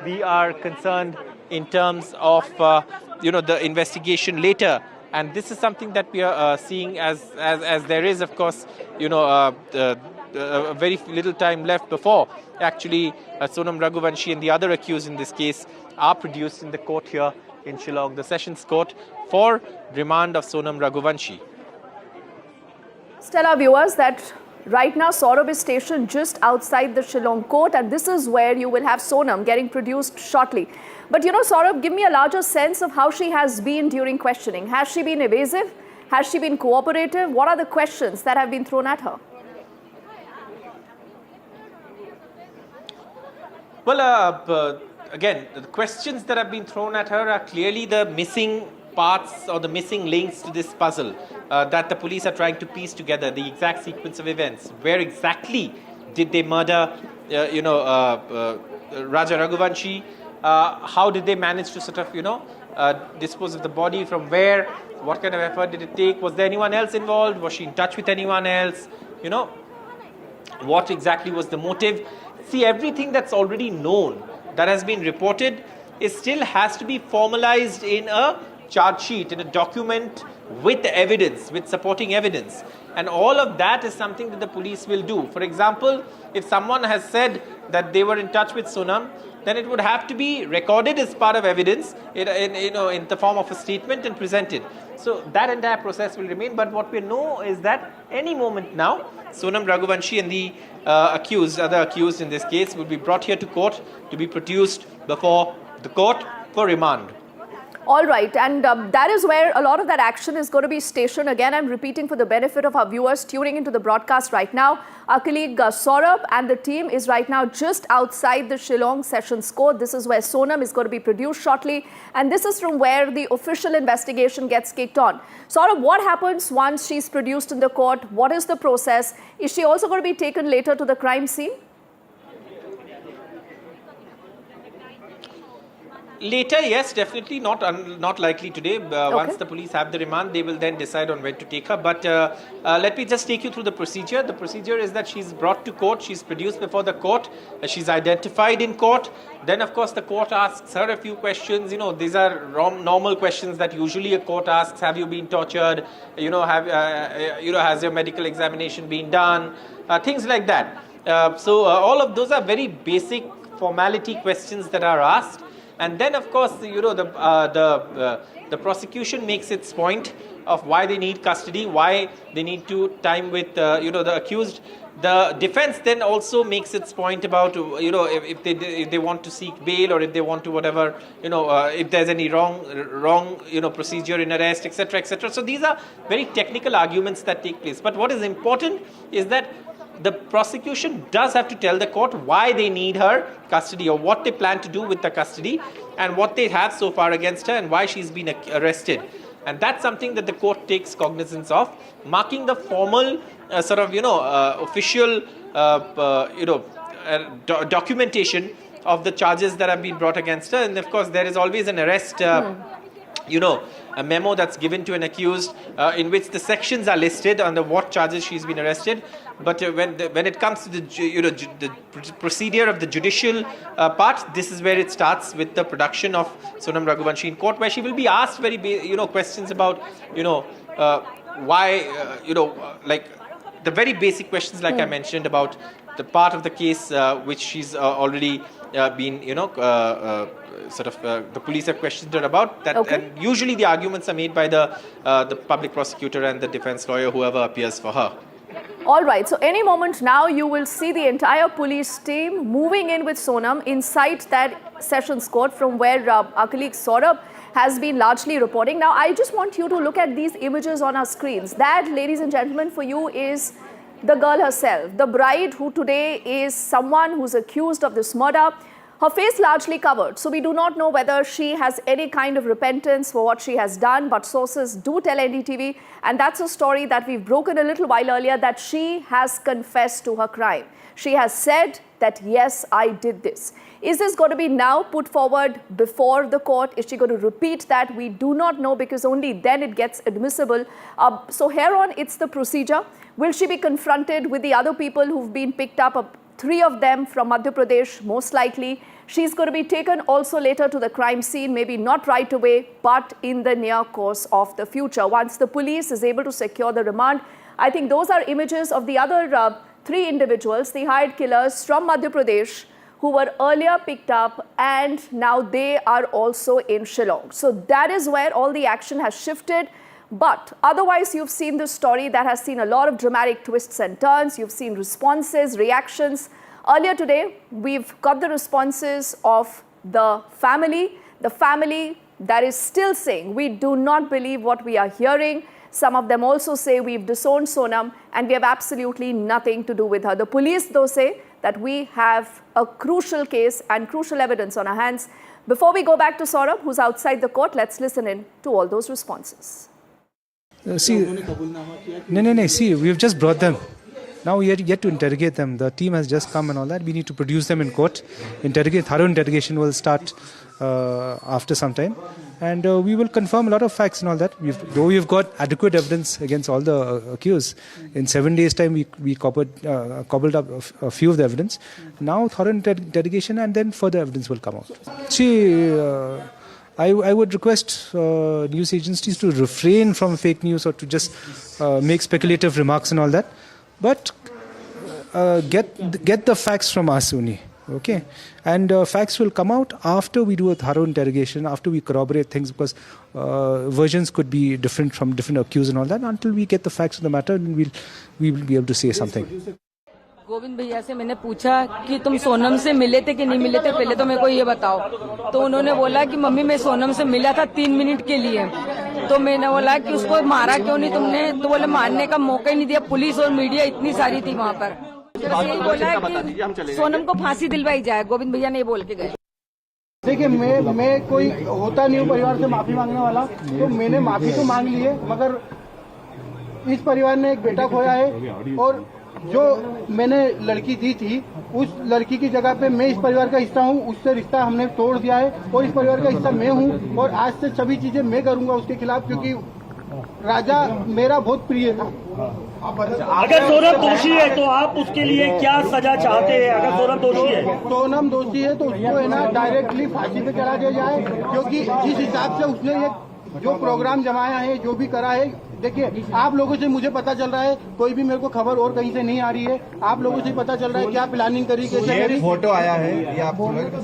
we are concerned in terms of the investigation later. And this is something that we are seeing as there is, of course, very little time left before actually Sonam Raghuvanshi and the other accused in this case are produced in the court here in Shillong, the Sessions Court, for remand of Sonam Raghuvanshi. Tell our viewers that right now Saurabh is stationed just outside the Shillong court, and this is where you will have Sonam getting produced shortly. But Saurabh, give me a larger sense of how she has been during questioning. Has she been evasive? Has she been cooperative? What are the questions that have been thrown at her? Well, again, the questions that have been thrown at her are clearly the missing parts or the missing links to this puzzle that the police are trying to piece together, the exact sequence of events. Where exactly did they murder, Raja Raghuvanshi? How did they manage to sort of, dispose of the body? From where? What kind of effort did it take? Was there anyone else involved? Was she in touch with anyone else? What exactly was the motive? See, everything that's already known, that has been reported, still has to be formalized in a charge sheet, in a document with evidence, with supporting evidence. And all of that is something that the police will do. For example, if someone has said that they were in touch with Sonam, then it would have to be recorded as part of evidence in the form of a statement and presented. So that entire process will remain. But what we know is that any moment now, Sonam Raghuvanshi and the other accused in this case, will be brought here to court to be produced before the court for remand. All right, and that is where a lot of that action is going to be stationed. Again, I'm repeating for the benefit of our viewers tuning into the broadcast right now. Our colleague Saurabh and the team is right now just outside the Shillong Sessions Court. This is where Sonam is going to be produced shortly. And this is from where the official investigation gets kicked on. Saurabh, what happens once she's produced in the court? What is the process? Is she also going to be taken later to the crime scene? Later, yes, definitely, not likely today. Once the police have the remand, they will then decide on when to take her. But let me just take you through the procedure. The procedure is that she's brought to court, she's produced before the court, she's identified in court. Then, of course, the court asks her a few questions. These are normal questions that usually a court asks. Have you been tortured? Has your medical examination been done? Things like that. So all of those are very basic formality questions that are asked. And then, of course, the prosecution makes its point of why they need custody, why they need to time with the accused. The defense then also makes its point about if they want to seek bail, or if they want to whatever, if there's any wrong procedure in arrest, etc., etc. So these are very technical arguments that take place. But what is important is that the prosecution does have to tell the court why they need her custody, or what they plan to do with the custody, and what they have so far against her, and why she's been arrested. And that's something that the court takes cognizance of, marking the formal official documentation of the charges that have been brought against her. And of course, there is always an arrest a memo that's given to an accused in which the sections are listed under what charges she's been arrested. But when it comes to the procedure of the judicial part, this is where it starts with the production of Sonam Raghuvanshi in court, where she will be asked very questions about why like the very basic questions, like I mentioned, about the part of the case which she's already been the police have questioned her about that. Okay. And usually the arguments are made by the public prosecutor and the defense lawyer, whoever appears for her. All right, so any moment now you will see the entire police team moving in with Sonam inside that Sessions Court, from where our colleague Saurabh has been largely reporting. Now, I just want you to look at these images on our screens. That, ladies and gentlemen, for you is the girl herself, the bride, who today is someone who's accused of this murder. Her face largely covered, so we do not know whether she has any kind of repentance for what she has done, but sources do tell NDTV, and that's a story that we've broken a little while earlier, that she has confessed to her crime. She has said that, yes, I did this. Is this going to be now put forward before the court? Is she going to repeat that? We do not know, because only then it gets admissible. So here on, it's the procedure. Will she be confronted with the other people who've been picked up? 3 of them from Madhya Pradesh, most likely. She's going to be taken also later to the crime scene, maybe not right away, but in the near course of the future. Once the police is able to secure the remand, I think those are images of the other 3 individuals, the hired killers from Madhya Pradesh, who were earlier picked up, and now they are also in Shillong. So that is where all the action has shifted. But otherwise, you've seen this story that has seen a lot of dramatic twists and turns. You've seen responses, reactions. Earlier today, we've got the responses of the family that is still saying, we do not believe what we are hearing. Some of them also say we've disowned Sonam and we have absolutely nothing to do with her. The police, though, say that we have a crucial case and crucial evidence on our hands. Before we go back to Saurabh, who's outside the court, let's listen in to all those responses. See, we've just brought them. Now we are yet to interrogate them. The team has just come and all that. We need to produce them in court. Thorough interrogation will start after some time. And we will confirm a lot of facts and all that. Though we've got adequate evidence against all the accused, in 7 days' time we cobbled up a few of the evidence. Now thorough interrogation, and then further evidence will come out. See, I would request news agencies to refrain from fake news or to just make speculative remarks and all that. But get the facts from us only, okay? And facts will come out after we do a thorough interrogation, after we corroborate things, because versions could be different from different accused and all that. Until we get the facts of the matter, we will be able to say something. Govind भैया से मैंने पूछा कि तुम सोनम से मिले थे कि नहीं मिले थे, पहले तो मेरे को ये बताओ। तो उन्होंने बोला कि मम्मी मैं सोनम से मिला था 3 मिनट के लिए। तो मैंने बोला कि उसको मारा क्यों नहीं तुमने? तो बोले मारने का मौका ही नहीं दिया, पुलिस और मीडिया इतनी सारी थी वहाँ पर। यही बोला कि सोनम को फांसी दिलवाई जाए, गोविंद भैया ने बोल के गए। देखिए, मैं कोई होता नहीं हूँ परिवार से माफी मांगने वाला, तो मैंने माफी तो मांग ली है, मगर इस परिवार ने एक बेटा खोया है, और जो मैंने लड़की दी थी उस लड़की की जगह पे मैं इस परिवार का हिस्सा हूँ, उससे रिश्ता हमने तोड़ दिया है, और इस परिवार का हिस्सा मैं हूँ, और आज से सभी चीजें मैं करूंगा उसके खिलाफ, क्योंकि राजा मेरा बहुत प्रिय था। अगर सोनम दोषी है तो आप उसके लिए क्या सजा चाहते हैं? अगर सोनम दोषी है तो उसको है ना डायरेक्टली फांसी पे चढ़ा दिया जाए, क्योंकि जिस हिसाब से उसने ये जो प्रोग्राम जमाया है, जो भी करा है, देखिए आप लोगों से मुझे पता चल रहा है, कोई भी मेरे को खबर और कहीं से नहीं आ रही है, आप लोगों से पता चल रहा है क्या प्लानिंग करी, कैसे करी। फोटो आया है, ये आप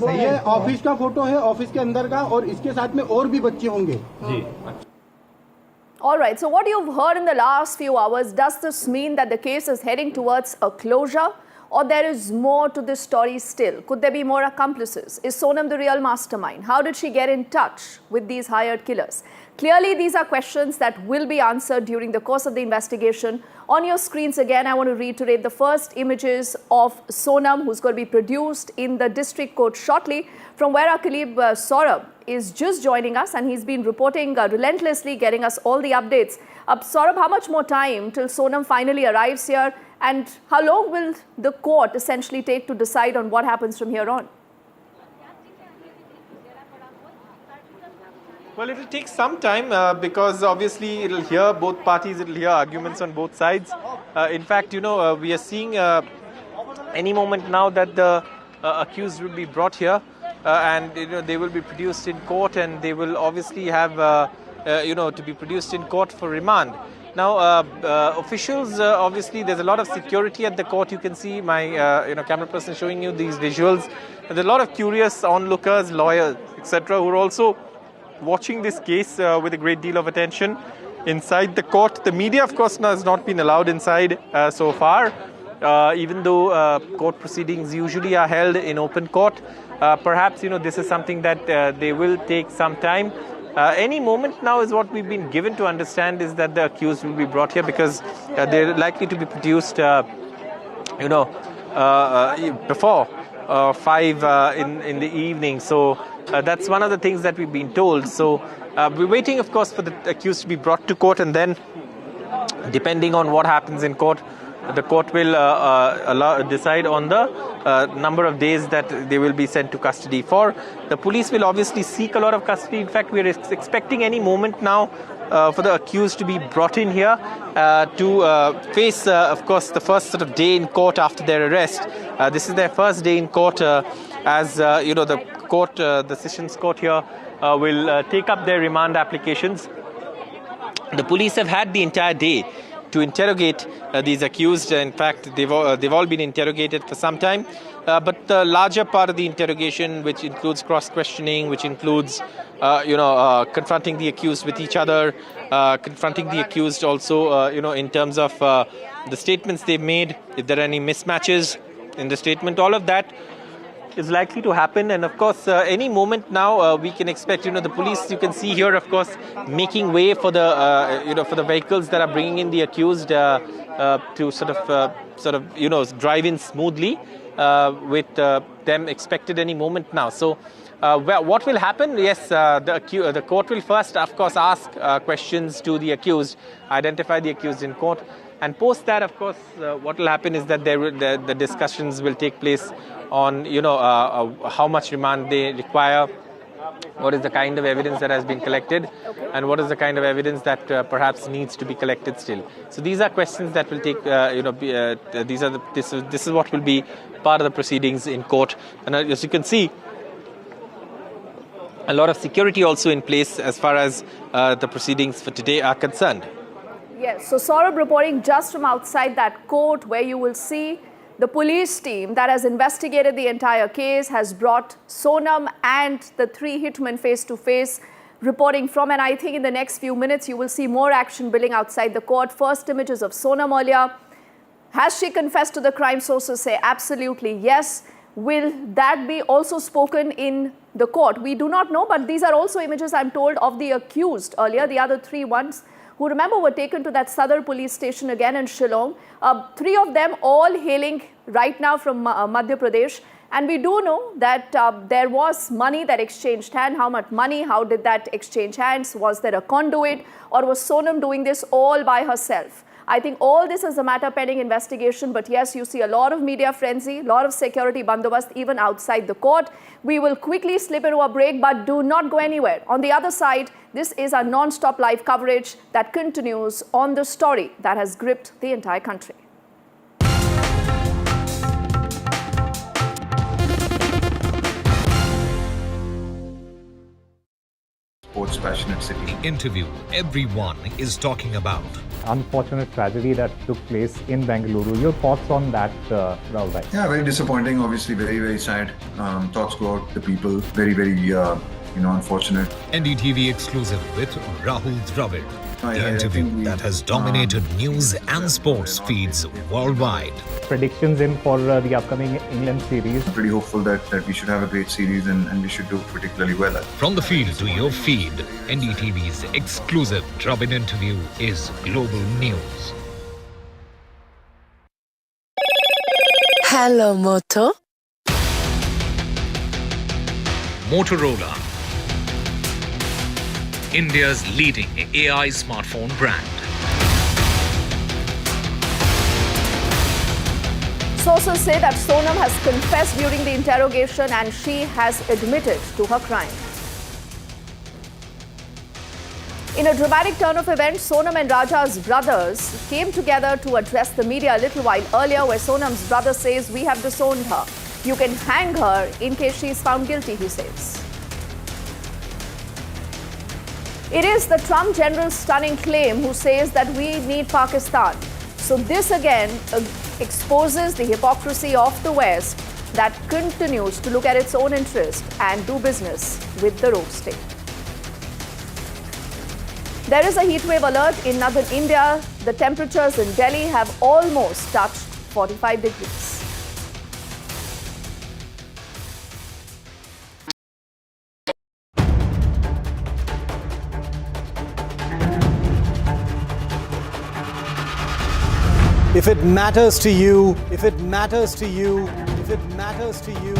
ये ऑफिस का फोटो है, ऑफिस के अंदर का, और इसके साथ में और भी बच्चे होंगे जी। All right, so what you've heard in the last few hours, does this mean that the case is heading towards a closure, or there is more to this story still? Could there be more accomplices? Is Sonam the real mastermind? How did she get in touch with these hired killers? Clearly, these are questions that will be answered during the course of the investigation. On your screens again, I want to reiterate the first images of Sonam, who's going to be produced in the district court shortly, from where our colleague Saurabh is just joining us, and he's been reporting relentlessly, getting us all the updates. Saurabh, how much more time till Sonam finally arrives here, and how long will the court essentially take to decide on what happens from here on? Well, it will take some time because obviously it will hear both parties, it will hear arguments on both sides. In fact, we are seeing any moment now that the accused will be brought here and they will be produced in court, and they will obviously have to be produced in court for remand. Now, officials, obviously, there's a lot of security at the court. You can see my camera person showing you these visuals. There's a lot of curious onlookers, lawyers, etc., who are also watching this case with a great deal of attention inside the court. The media, of course, has not been allowed inside so far, even though court proceedings usually are held in open court. Perhaps, this is something that they will take some time. Any moment now is what we've been given to understand is that the accused will be brought here because they're likely to be produced, before 5 in the evening. So that's one of the things that we've been told. So we're waiting, of course, for the accused to be brought to court, and then depending on what happens in court, the court will decide on the number of days that they will be sent to custody for. The police will obviously seek a lot of custody. In fact, we are expecting any moment now for the accused to be brought in here to face, of course, the first sort of day in court after their arrest. This is their first day in court as the court, the Sessions Court here will take up their remand applications. The police have had the entire day to interrogate these accused. In fact, they've all been interrogated for some time. But the larger part of the interrogation, which includes cross-questioning, which includes, confronting the accused with each other, confronting the accused also, in terms of the statements they've made, if there are any mismatches in the statement, all of that is likely to happen. And of course, any moment now we can expect, the police, you can see here, of course, making way for the, for the vehicles that are bringing in the accused to sort of, drive in smoothly with them expected any moment now. So what will happen? Yes, the court will first, of course, ask questions to the accused, identify the accused in court. And post that, of course, what will happen is that the discussions will take place on, how much remand they require, what is the kind of evidence that has been collected, and what is the kind of evidence that perhaps needs to be collected still. So these are questions that will take, this is what will be part of the proceedings in court. And as you can see, a lot of security also in place as far as the proceedings for today are concerned. Yes, so Saurabh reporting just from outside that court, where you will see the police team that has investigated the entire case has brought Sonam and the 3 hitmen face to face, reporting from, and I think in the next few minutes you will see more action building outside the court. First images of Sonam earlier. Has she confessed to the crime? Sources say absolutely yes. Will that be also spoken in the court? We do not know, but these are also images, I'm told, of the accused earlier, the other 3 ones, who, remember, were taken to that Sadar police station again in Shillong. 3 of them all hailing right now from Madhya Pradesh. And we do know that there was money that exchanged hands. How much money? How did that exchange hands? Was there a conduit? Or was Sonam doing this all by herself? I think all this is a matter pending investigation. But yes, you see a lot of media frenzy, a lot of security bandobast even outside the court. We will quickly slip into a break, but do not go anywhere. On the other side, this is a non-stop live coverage that continues on the story that has gripped the entire country. Sports passionate city. The interview everyone is talking about. Unfortunate tragedy that took place in Bengaluru. Your thoughts on that, Raghuvanshi? Yeah, very disappointing. Obviously, very, very sad. Thoughts go out to the people. Very, very, unfortunate. NDTV exclusive with Rahul Dravid. The interview that has dominated news and sports feeds worldwide. Predictions in for the upcoming England series. I'm pretty hopeful that we should have a great series and we should do particularly well. From the field to your feed, NDTV's exclusive Dravid interview is global news. Hello, Moto. Motorola, India's leading AI smartphone brand. Sources say that Sonam has confessed during the interrogation and she has admitted to her crime. In a dramatic turn of events, Sonam and Raja's brothers came together to address the media a little while earlier, where Sonam's brother says, "We have disowned her. You can hang her in case she is found guilty," he says. It is the Trump general's stunning claim who says that we need Pakistan. So this again exposes the hypocrisy of the West that continues to look at its own interest and do business with the rogue state. There is a heatwave alert in northern India. The temperatures in Delhi have almost touched 45 degrees. If it matters to you, if it matters to you,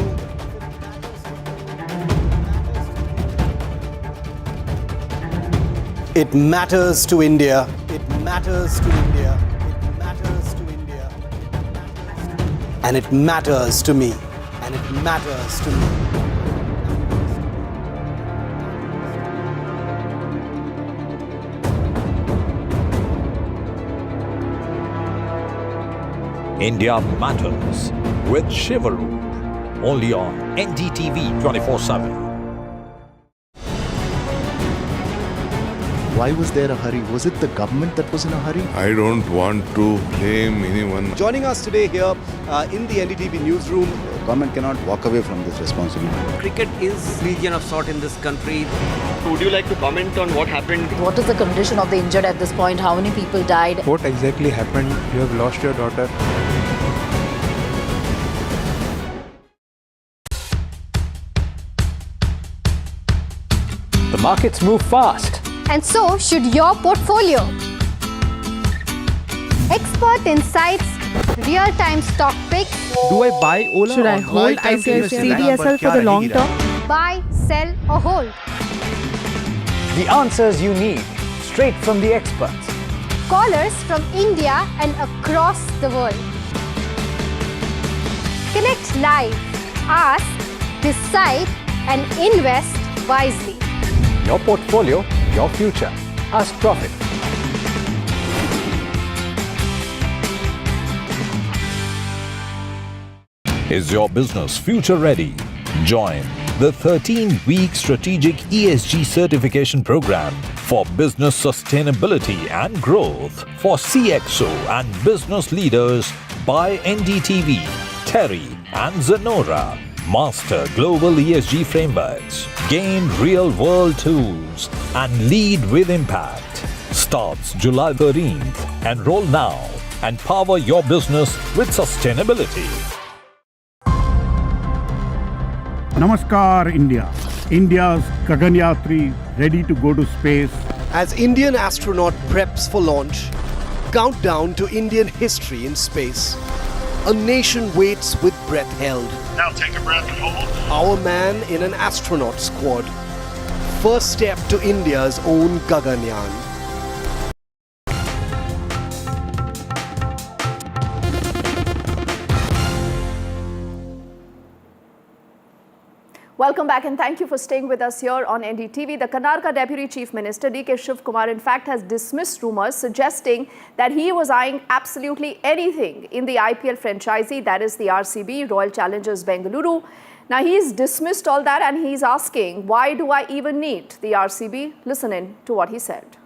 it matters to India. It matters to India. It matters to India. And it matters to me. And it matters to me. India Matters with Shivaru. Only on NDTV 24/7. Why was there a hurry? Was it the government that was in a hurry? I don't want to blame anyone. Joining us today here in the NDTV newsroom. Government cannot walk away from this responsibility. Cricket is region of sort in this country. Would you like to comment on what happened? What is the condition of the injured at this point? How many people died? What exactly happened? You have lost your daughter. The markets move fast. And so should your portfolio. Expert insights, real-time stock picks. Do I buy Ola? Should I hold CDSL for the long term? Buy, sell or hold? The answers you need, straight from the experts. Callers from India and across the world. Connect live, ask, decide and invest wisely. Your portfolio, your future. Ask Profit. Is your business future ready? Join the 13-week strategic ESG certification program for business sustainability and growth for CXO and business leaders by NDTV, Terry and Zenora. Master global ESG frameworks, gain real-world tools, and lead with impact. Starts July 13th. Enroll now and power your business with sustainability. Namaskar, India. India's Gaganyatri ready to go to space. As Indian astronaut preps for launch, countdown to Indian history in space. A nation waits with breath held. Now take a breath and hold. Our man in an astronaut squad. First step to India's own Gaganyaan. Welcome back and thank you for staying with us here on NDTV. The Karnataka Deputy Chief Minister D.K. Shivkumar in fact has dismissed rumours suggesting that he was eyeing absolutely anything in the IPL franchisee, that is the RCB, Royal Challengers Bengaluru. Now he's dismissed all that and he's asking, why do I even need the RCB? Listen in to what he said.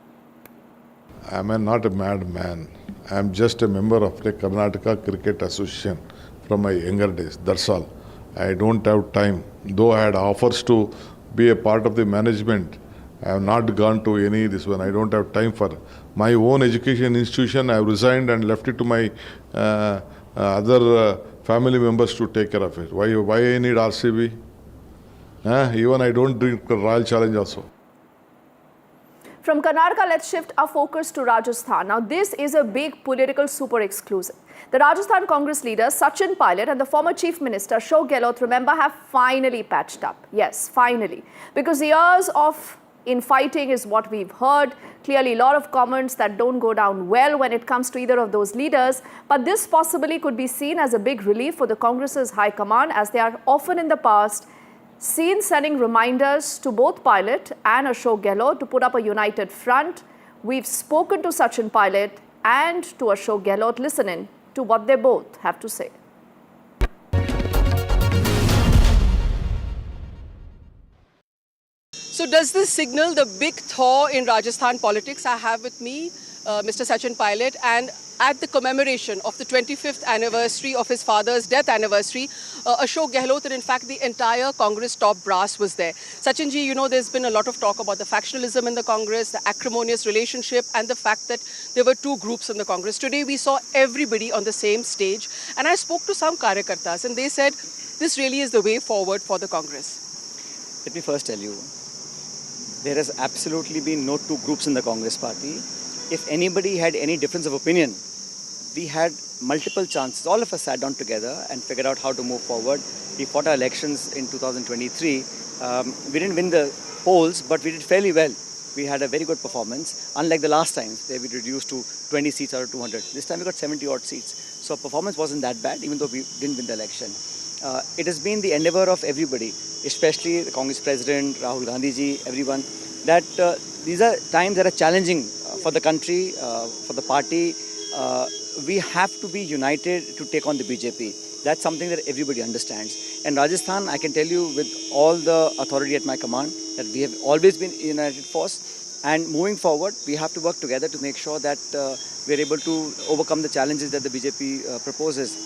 I'm not a madman. I'm just a member of the Karnataka Cricket Association from my younger days. That's all. I don't have time. Though I had offers to be a part of the management, I have not gone to any this one. I don't have time for my own education institution. I have resigned and left it to my other family members to take care of it. Why I need RCB? Even I don't drink Royal Challenge also. From Karnataka, let's shift our focus to Rajasthan. Now, this is a big political super exclusive. The Rajasthan Congress leader, Sachin Pilot, and the former Chief Minister, Ashok Gehlot, remember, have finally patched up. Yes, finally. Because years of infighting is what we've heard. Clearly, a lot of comments that don't go down well when it comes to either of those leaders. But this possibly could be seen as a big relief for the Congress's high command, as they are often in the past seen sending reminders to both Pilot and Ashok Gehlot to put up a united front. We've spoken to Sachin Pilot and to Ashok Gehlot. Listen in to what they both have to say. So does this signal the big thaw in Rajasthan politics? I have with me Mr. Sachin Pilot, and at the commemoration of the 25th anniversary of his father's death anniversary, Ashok Gehlot and in fact the entire Congress top brass was there. Sachin ji, you know, there's been a lot of talk about the factionalism in the Congress, the acrimonious relationship and the fact that there were two groups in the Congress. Today we saw everybody on the same stage, and I spoke to some Karyakartas and they said this really is the way forward for the Congress. Let me first tell you, there has absolutely been no two groups in the Congress party. If anybody had any difference of opinion, we had multiple chances. All of us sat down together and figured out how to move forward. We fought our elections in 2023. We didn't win the polls, but we did fairly well. We had a very good performance, unlike the last times where we reduced to 20 seats out of 200. This time we got 70 odd seats. So our performance wasn't that bad, even though we didn't win the election. It has been the endeavor of everybody, especially the Congress President, Rahul Gandhi ji, everyone, that these are times that are challenging for the country, for the party. We have to be united to take on the BJP. That's something that everybody understands. And Rajasthan, I can tell you with all the authority at my command, that we have always been a united force. And moving forward, we have to work together to make sure that we are able to overcome the challenges that the BJP proposes.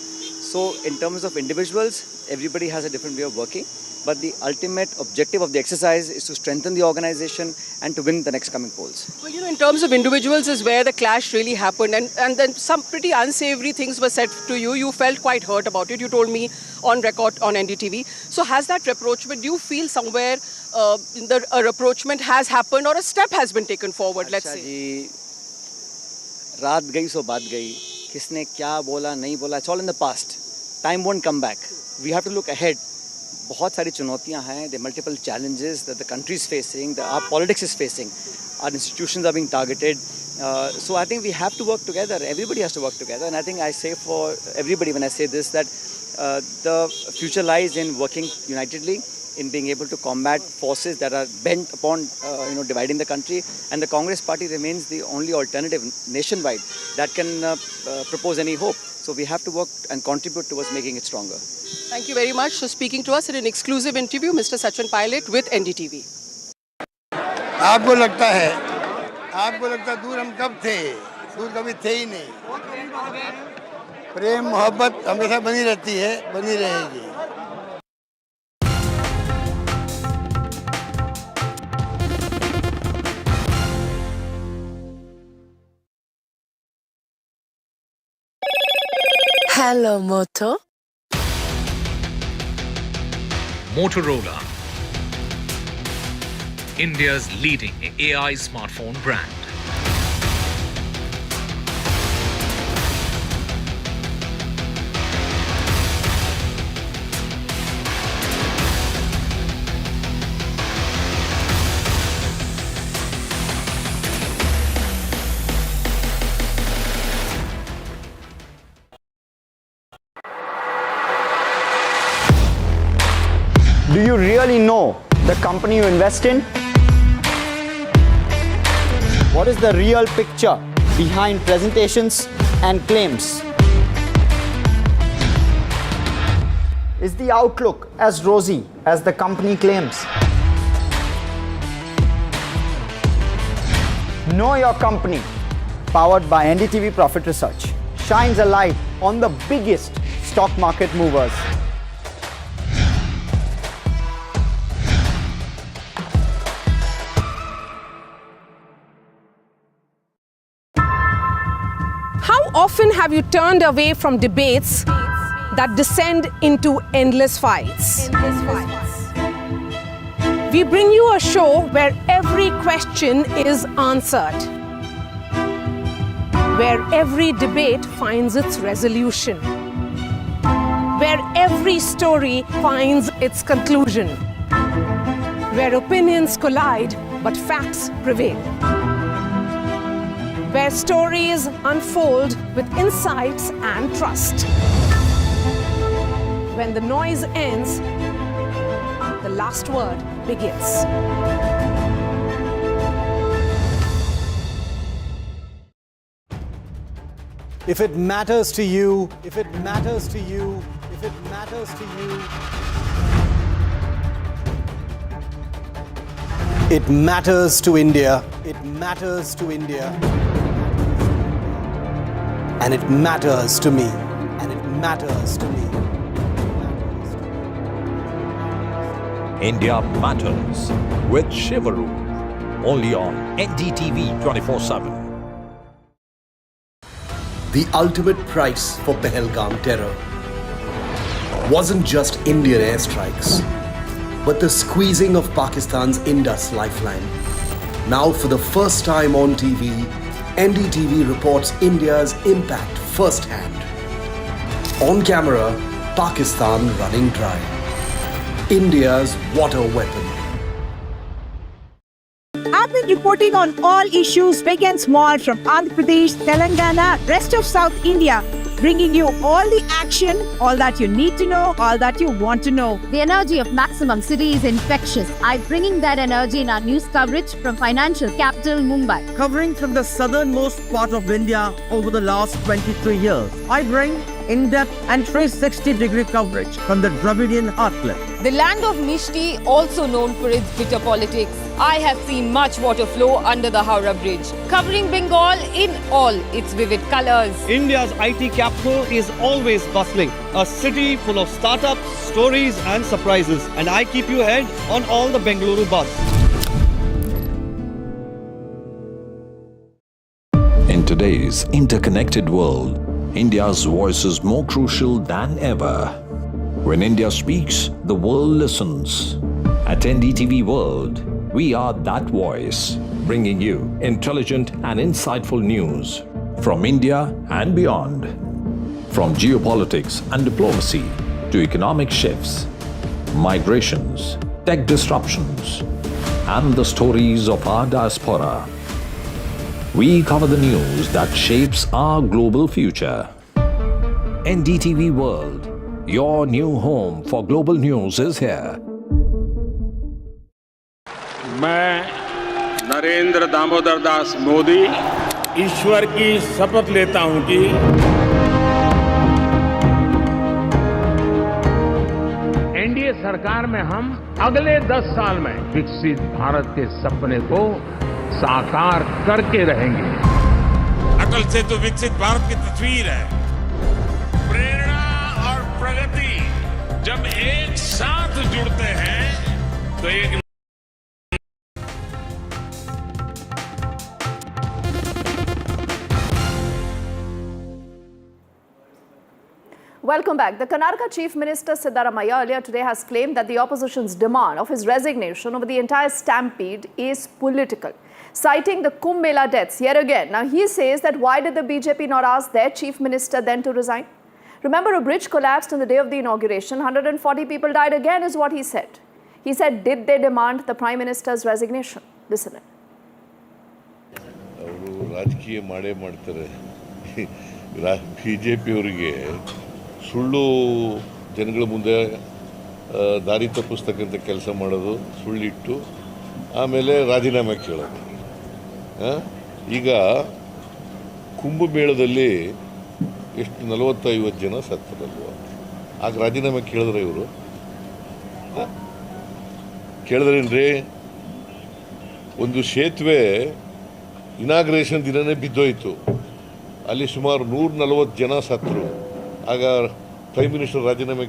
So in terms of individuals, everybody has a different way of working. But the ultimate objective of the exercise is to strengthen the organization and to win the next coming polls. Well, in terms of individuals is where the clash really happened, and then some pretty unsavory things were said to you. You felt quite hurt about it. You told me on record on NDTV. So has that rapprochement, do you feel somewhere a rapprochement has happened or a step has been taken forward, let's say? जी, रात गई सो बात गई. किसने क्या बोला नहीं बोला, it's all in the past. Time won't come back. We have to look ahead. बहुत सारी चुनौतियां हैं. There are multiple challenges that the country is facing, that our politics is facing. Our institutions are being targeted. So I think we have to work together. Everybody has to work together. And I think I say for everybody when I say this that the future lies in working unitedly, in being able to combat forces that are bent upon dividing the country. And the Congress party remains the only alternative nationwide that can propose any hope. So we have to work and contribute towards making it stronger. Thank you very much for speaking to us in an exclusive interview, Mr. Sachin Pilot with NDTV. आपको लगता है दूर हम कब थे? दूर कभी थे ही नहीं. प्रेम मोहब्बत हमेशा बनी रहती है, बनी रहेगी. Hello, Moto. Motorola, India's leading AI smartphone brand. Do you really know the company you invest in? What is the real picture behind presentations and claims? Is the outlook as rosy as the company claims? Know Your Company, powered by NDTV Profit Research, shines a light on the biggest stock market movers. How often have you turned away from debates that descend into endless fights? We bring you a show where every question is answered, where every debate finds its resolution, where every story finds its conclusion, where opinions collide but facts prevail, where stories unfold with insights and trust. When the noise ends, the last word begins. If it matters to you, if it matters to you, if it matters to you, it matters to India, it matters to India, and it matters to me, and it matters to me. India Matters with Shivaru, only on NDTV 24/7. The ultimate price for Pahalgam terror wasn't just Indian airstrikes, but the squeezing of Pakistan's Indus lifeline. Now, for the first time on TV, NDTV reports India's impact firsthand. On camera, Pakistan running dry. India's water weapon. I've been reporting on all issues big and small from Andhra Pradesh, Telangana, rest of South India, bringing you all the action, all that you need to know, all that you want to know. The energy of Maximum City is infectious. I'm bringing that energy in our news coverage from financial capital Mumbai. Covering from the southernmost part of India over the last 23 years, I bring in-depth and 360-degree coverage from the Dravidian heartland. The land of Mishti, also known for its bitter politics. I have seen much water flow under the Howrah Bridge, covering Bengal in all its vivid colors. India's IT capital is always bustling, a city full of startups, stories and surprises. And I keep you ahead on all the Bengaluru buzz. In today's interconnected world, India's voice is more crucial than ever. When India speaks, the world listens. At NDTV World, we are that voice, bringing you intelligent and insightful news from India and beyond. From geopolitics and diplomacy to economic shifts, migrations, tech disruptions, and the stories of our diaspora. We cover the news that shapes our global future. NDTV World, your new home for global news is here. मैं नरेंद्र दामोदर दास मोदी ईश्वर की शपथ लेता हूं कि NDA सरकार में हम अगले 10 साल में विकसित भारत के सपने को साकार करके रहेंगे। अटल से तो विकसित भारत की तस्वीर है। प्रेरणा और प्रगति जब एक साथ जुड़ते हैं तो एक Welcome back. The Karnataka Chief Minister Siddaramaiah earlier today has claimed that the opposition's demand of his resignation over the entire stampede is political, citing the Kumbh Mela deaths yet again. Now he says that why did the BJP not ask their Chief Minister then to resign? Remember, a bridge collapsed on the day of the inauguration. 140 people died again is what he said. He said, did they demand the Prime Minister's resignation? Listen in. ರಾಜಕೀಯ ಮಾಡೇ ಮಾಡ್ತಾರೆ ಬಿಜೆಪಿಯವರಿಗೆ ಸುಳ್ಳು ಜನಗಳ ಮುಂದೆ ದಾರಿ ತಪ್ಪಿಸ್ತಕ್ಕಂಥ ಕೆಲಸ ಮಾಡೋದು ಸುಳ್ಳಿಟ್ಟು ಆಮೇಲೆ ರಾಜೀನಾಮೆ ಕೇಳೋದು. ಈಗ ಕುಂಭಮೇಳದಲ್ಲಿ ಎಷ್ಟು 40-50 ಜನ ಸತ್ತರಲ್ವ, ಆಗ ರಾಜೀನಾಮೆ ಕೇಳಿದ್ರೆ ಇವರು ಕೇಳಿದ್ರೇನ್ರಿ? ಒಂದು ಸೇತುವೆ ಇನಾಗ್ರೇಷನ್ ದಿನನೇ ಬಿದ್ದೋಯ್ತು, ಅಲ್ಲಿ ಸುಮಾರು 140 ಜನ ಸತ್ತರು, ಆಗ ಪ್ರೈಮ್ ಮಿನಿಸ್ಟರ್ ರಾಜೀನಾಮೆ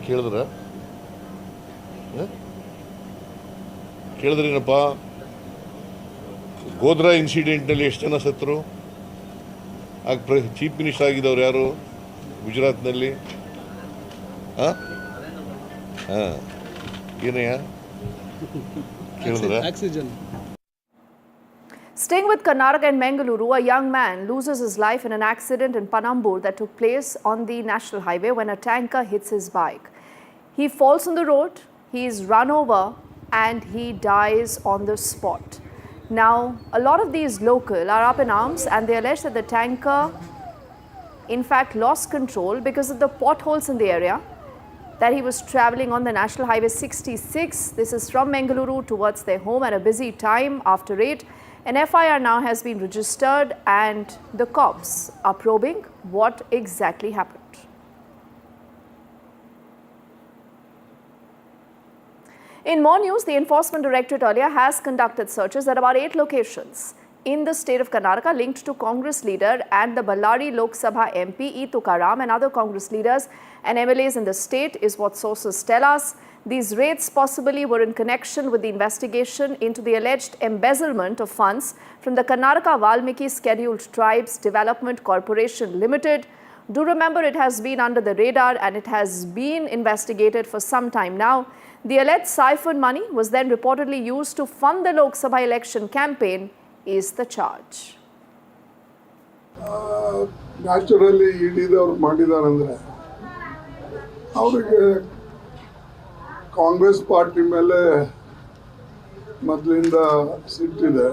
ಕೇಳಿದ್ರೇನಪ್ಪ? ಗೋಧ್ರಾ ಇನ್ಸಿಡೆಂಟ್ನಲ್ಲಿ ಎಷ್ಟು ಜನ ಸತ್ತರು? ಆಗ ಚೀಫ್ ಮಿನಿಸ್ಟರ್ ಆಗಿದ್ದವ್ರು ಯಾರು ಗುಜರಾತ್ನಲ್ಲಿ? ಏನಯ್ಯ ಕೇಳಿದ್ರ? Staying with Karnataka and Meghalaya, a young man loses his life in an accident in Panambur that took place on the national highway when a tanker hits his bike. He falls on the road, he is run over and he dies on the spot. Now, a lot of these local are up in arms and they allege that the tanker in fact lost control because of the potholes in the area that he was travelling on the National Highway 66. This is from Meghalaya towards their home at a busy time after 8. An FIR now has been registered and the cops are probing what exactly happened. In more news, the Enforcement Directorate earlier has conducted searches at about 8 locations in the state of Karnataka linked to Congress leader and the Ballari Lok Sabha MP E. Tukaram and other Congress leaders and MLAs in the state is what sources tell us. These raids possibly were in connection with the investigation into the alleged embezzlement of funds from the Karnataka Valmiki Scheduled Tribes Development Corporation Limited. Do remember, it has been under the radar and it has been investigated for some time now. The alleged siphon money was then reportedly used to fund the Lok Sabha election campaign is the charge. Naturally ಇಡಿದವ್ರು ಮಾಡಿದಾರಂದ್ರೆ ಅವರಿಗೆ Congress party ಮೇಲೆ ಮೊದಲಿಂದ ಸಿಟ್ಟಿದೆ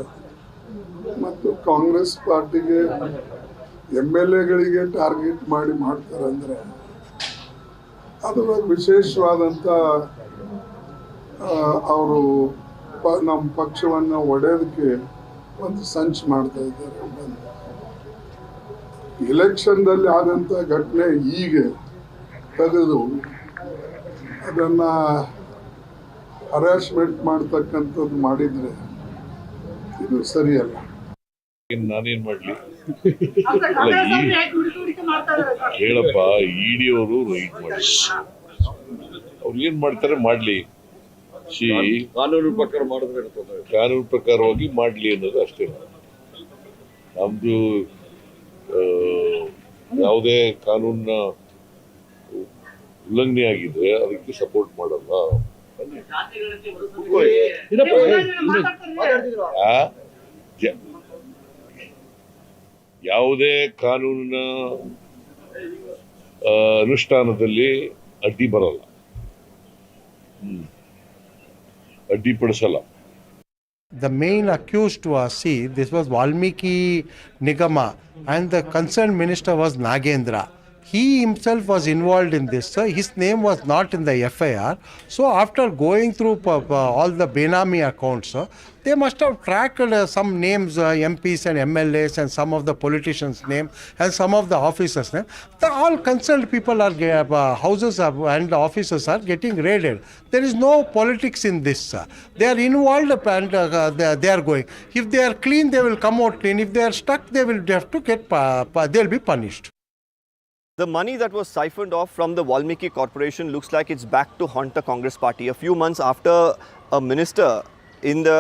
ಮತ್ತು ಕಾಂಗ್ರೆಸ್ ಪಾರ್ಟಿಗೆ MLAಗಳಿಗೆ target ಮಾಡ್ತಾರೆ ಅಂದರೆ ಅದರ ವಿಶೇಷವಾದಂಥ ಅವರು ನಮ್ಮ ಪಕ್ಷವನ್ನು ಒಡೆಯೋದಕ್ಕೆ ಒಂದು ಸಂಚು ಮಾಡ್ತಾ ಇದ್ದಾರೆ. ಎಲೆಕ್ಷನ್ದಲ್ಲಿ ಆದಂಥ ಘಟನೆ ಈಗ ತೆಗೆದು ಅದನ್ನು ಹರಾಸ್ಮೆಂಟ್ ಮಾಡ್ತಕ್ಕಂಥದ್ದು ಮಾಡಿದರೆ ಇದು ಸರಿಯಲ್ಲ. ನಾನೇನ್ ಮಾಡ್ಲಿ ಹೇಳಪ್ಪ, ಇಡಿ ಅವರು ರೈಟ್ ಮಾಡಿ ಅವ್ರು ಏನ್ ಮಾಡ್ತಾರೆ ಮಾಡ್ಲಿ, ಕಾನೂನು ಪ್ರಕಾರ ಮಾಡಿದ್ರೆ ಕಾನೂನು ಪ್ರಕಾರವಾಗಿ ಮಾಡ್ಲಿ ಅನ್ನೋದು ಅಷ್ಟೇ. ನಮ್ದು ಯಾವುದೇ ಕಾನೂನಿನ ಉಲ್ಲಂಘನೆ ಆಗಿದ್ರೆ ಅದಕ್ಕೆ ಸಪೋರ್ಟ್ ಮಾಡಲ್ಲ. ಯಾವುದೇ ಕಾನೂನಿನ ಅನುಷ್ಠಾನದಲ್ಲಿ ಅಡ್ಡಿ ಬರಲ್ಲ, ಅಡ್ಡಿಪಡಿಸಲ್ಲ. The main accused was, see, this was Valmiki Nigama and the concerned minister was Nagendra. He himself was involved in this. His name was not in the FIR. So after going through all the Benami accounts, they must have tracked some names, MPs and MLAs and some of the politicians' name and some of the officers' name. All concerned people are, houses and officers are getting raided. There is no politics in this. They are involved and they are going. If they are clean, they will come out clean. If they are stuck, they will have to get, they will be punished. The money that was siphoned off from the Valmiki Corporation looks like it's back to haunt the Congress party. A few months after a minister in the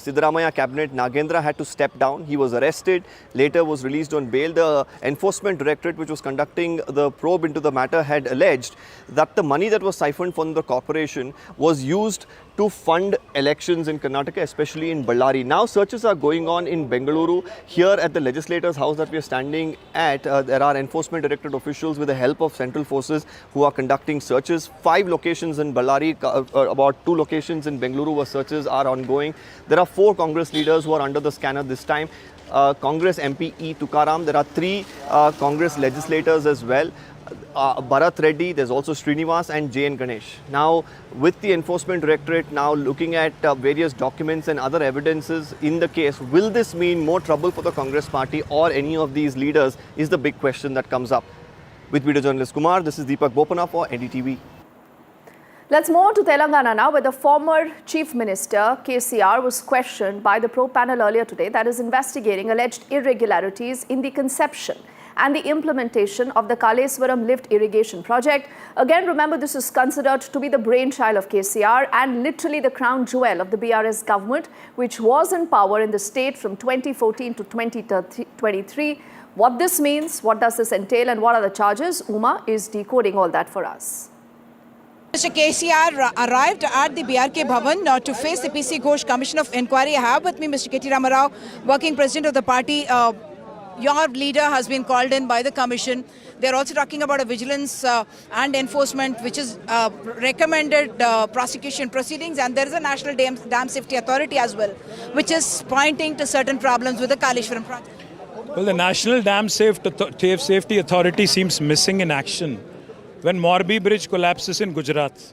Siddaramaiah cabinet, Nagendra, had to step down. He was arrested, later was released on bail. The Enforcement Directorate, which was conducting the probe into the matter, had alleged that the money that was siphoned from the corporation was used to fund elections in Karnataka, especially in Ballari. Now searches are going on in Bengaluru. Here at the legislator's house that we are standing at, there are Enforcement Directorate officials with the help of central forces who are conducting searches. 5 locations in Ballari, about 2 locations in Bengaluru where searches are ongoing. There are 4 Congress leaders who are under the scanner this time. Congress MP E. Tukaram. There are 3 Congress legislators as well. Bharat Reddy, there's also Srinivas and J.N. Ganesh. Now, with the Enforcement Directorate now looking at various documents and other evidences in the case, will this mean more trouble for the Congress party or any of these leaders is the big question that comes up. With video journalist Kumar, this is Deepak Bopana for NDTV. Let's move on to Telangana now, where the former Chief Minister KCR was questioned by the probe panel earlier today that is investigating alleged irregularities in the conception and the implementation of the Kaleswaram lift irrigation project. Again, remember, this is considered to be the brainchild of KCR and literally the crown jewel of the BRS government, which was in power in the state from 2014 to 2023. What this means, what does this entail, and what are the charges? Uma is decoding all that for us. Mr. KCR arrived at the BRK Bhavan to face the PC Ghosh Commission of Inquiry. I have with me Mr. K.T. Ramarao, working president of the party. Your leader has been called in by the commission. They're also talking about a vigilance and enforcement, which is recommended prosecution proceedings. And there is a National Dam Safety Authority as well, which is pointing to certain problems with the Kaleshwaram project. Well, the National Dam Safety Authority seems missing in action when Morbi Bridge collapses in Gujarat.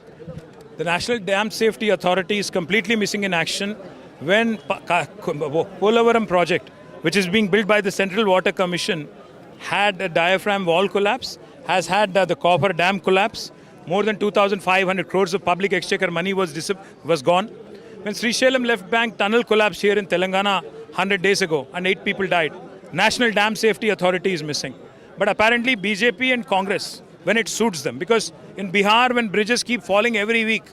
The National Dam Safety Authority is completely missing in action when Polavaram project, which is being built by the Central Water Commission, had a diaphragm wall collapse, has had the copper dam collapse. More than 2,500 crores of public exchequer money was gone. When Srisailam left bank tunnel collapsed here in Telangana 100 days ago and 8 people died, National Dam Safety Authority is missing. But apparently BJP and Congress, when it suits them, because in Bihar, when bridges keep falling every week,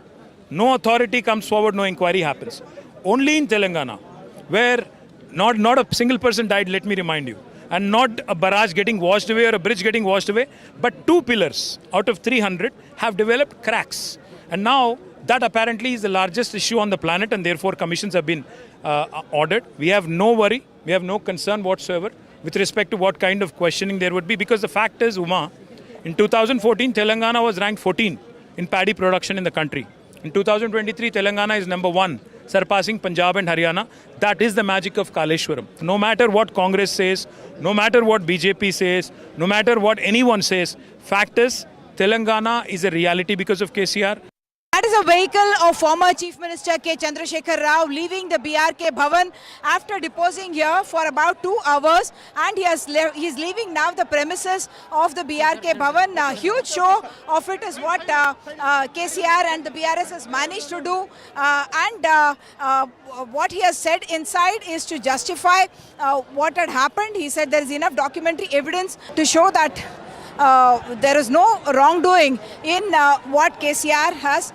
no authority comes forward, no inquiry happens. Only in Telangana, where not a single person died, let me remind you, and not a barrage getting washed away or a bridge getting washed away, but 2 pillars out of 300 have developed cracks. And now that apparently is the largest issue on the planet, and therefore commissions have been ordered. We have no worry, we have no concern whatsoever with respect to what kind of questioning there would be, because the fact is, Uma, In 2014, Telangana was ranked 14 in paddy production in the country. In 2023, Telangana is number 1, surpassing Punjab and Haryana. That is the magic of Kaleshwaram. No matter what Congress says, no matter what BJP says, no matter what anyone says, fact is, Telangana is a reality because of KCR. That is a vehicle of former Chief Minister K. Chandrasekhar Rao leaving the BRK Bhavan after deposing here for about 2 hours, and he's leaving now the premises of the BRK Bhavan. A huge show of it is what KCR and the BRS has managed to do, and what he has said inside is to justify what had happened. He said there is enough documentary evidence to show that there is no wrongdoing in what KCR has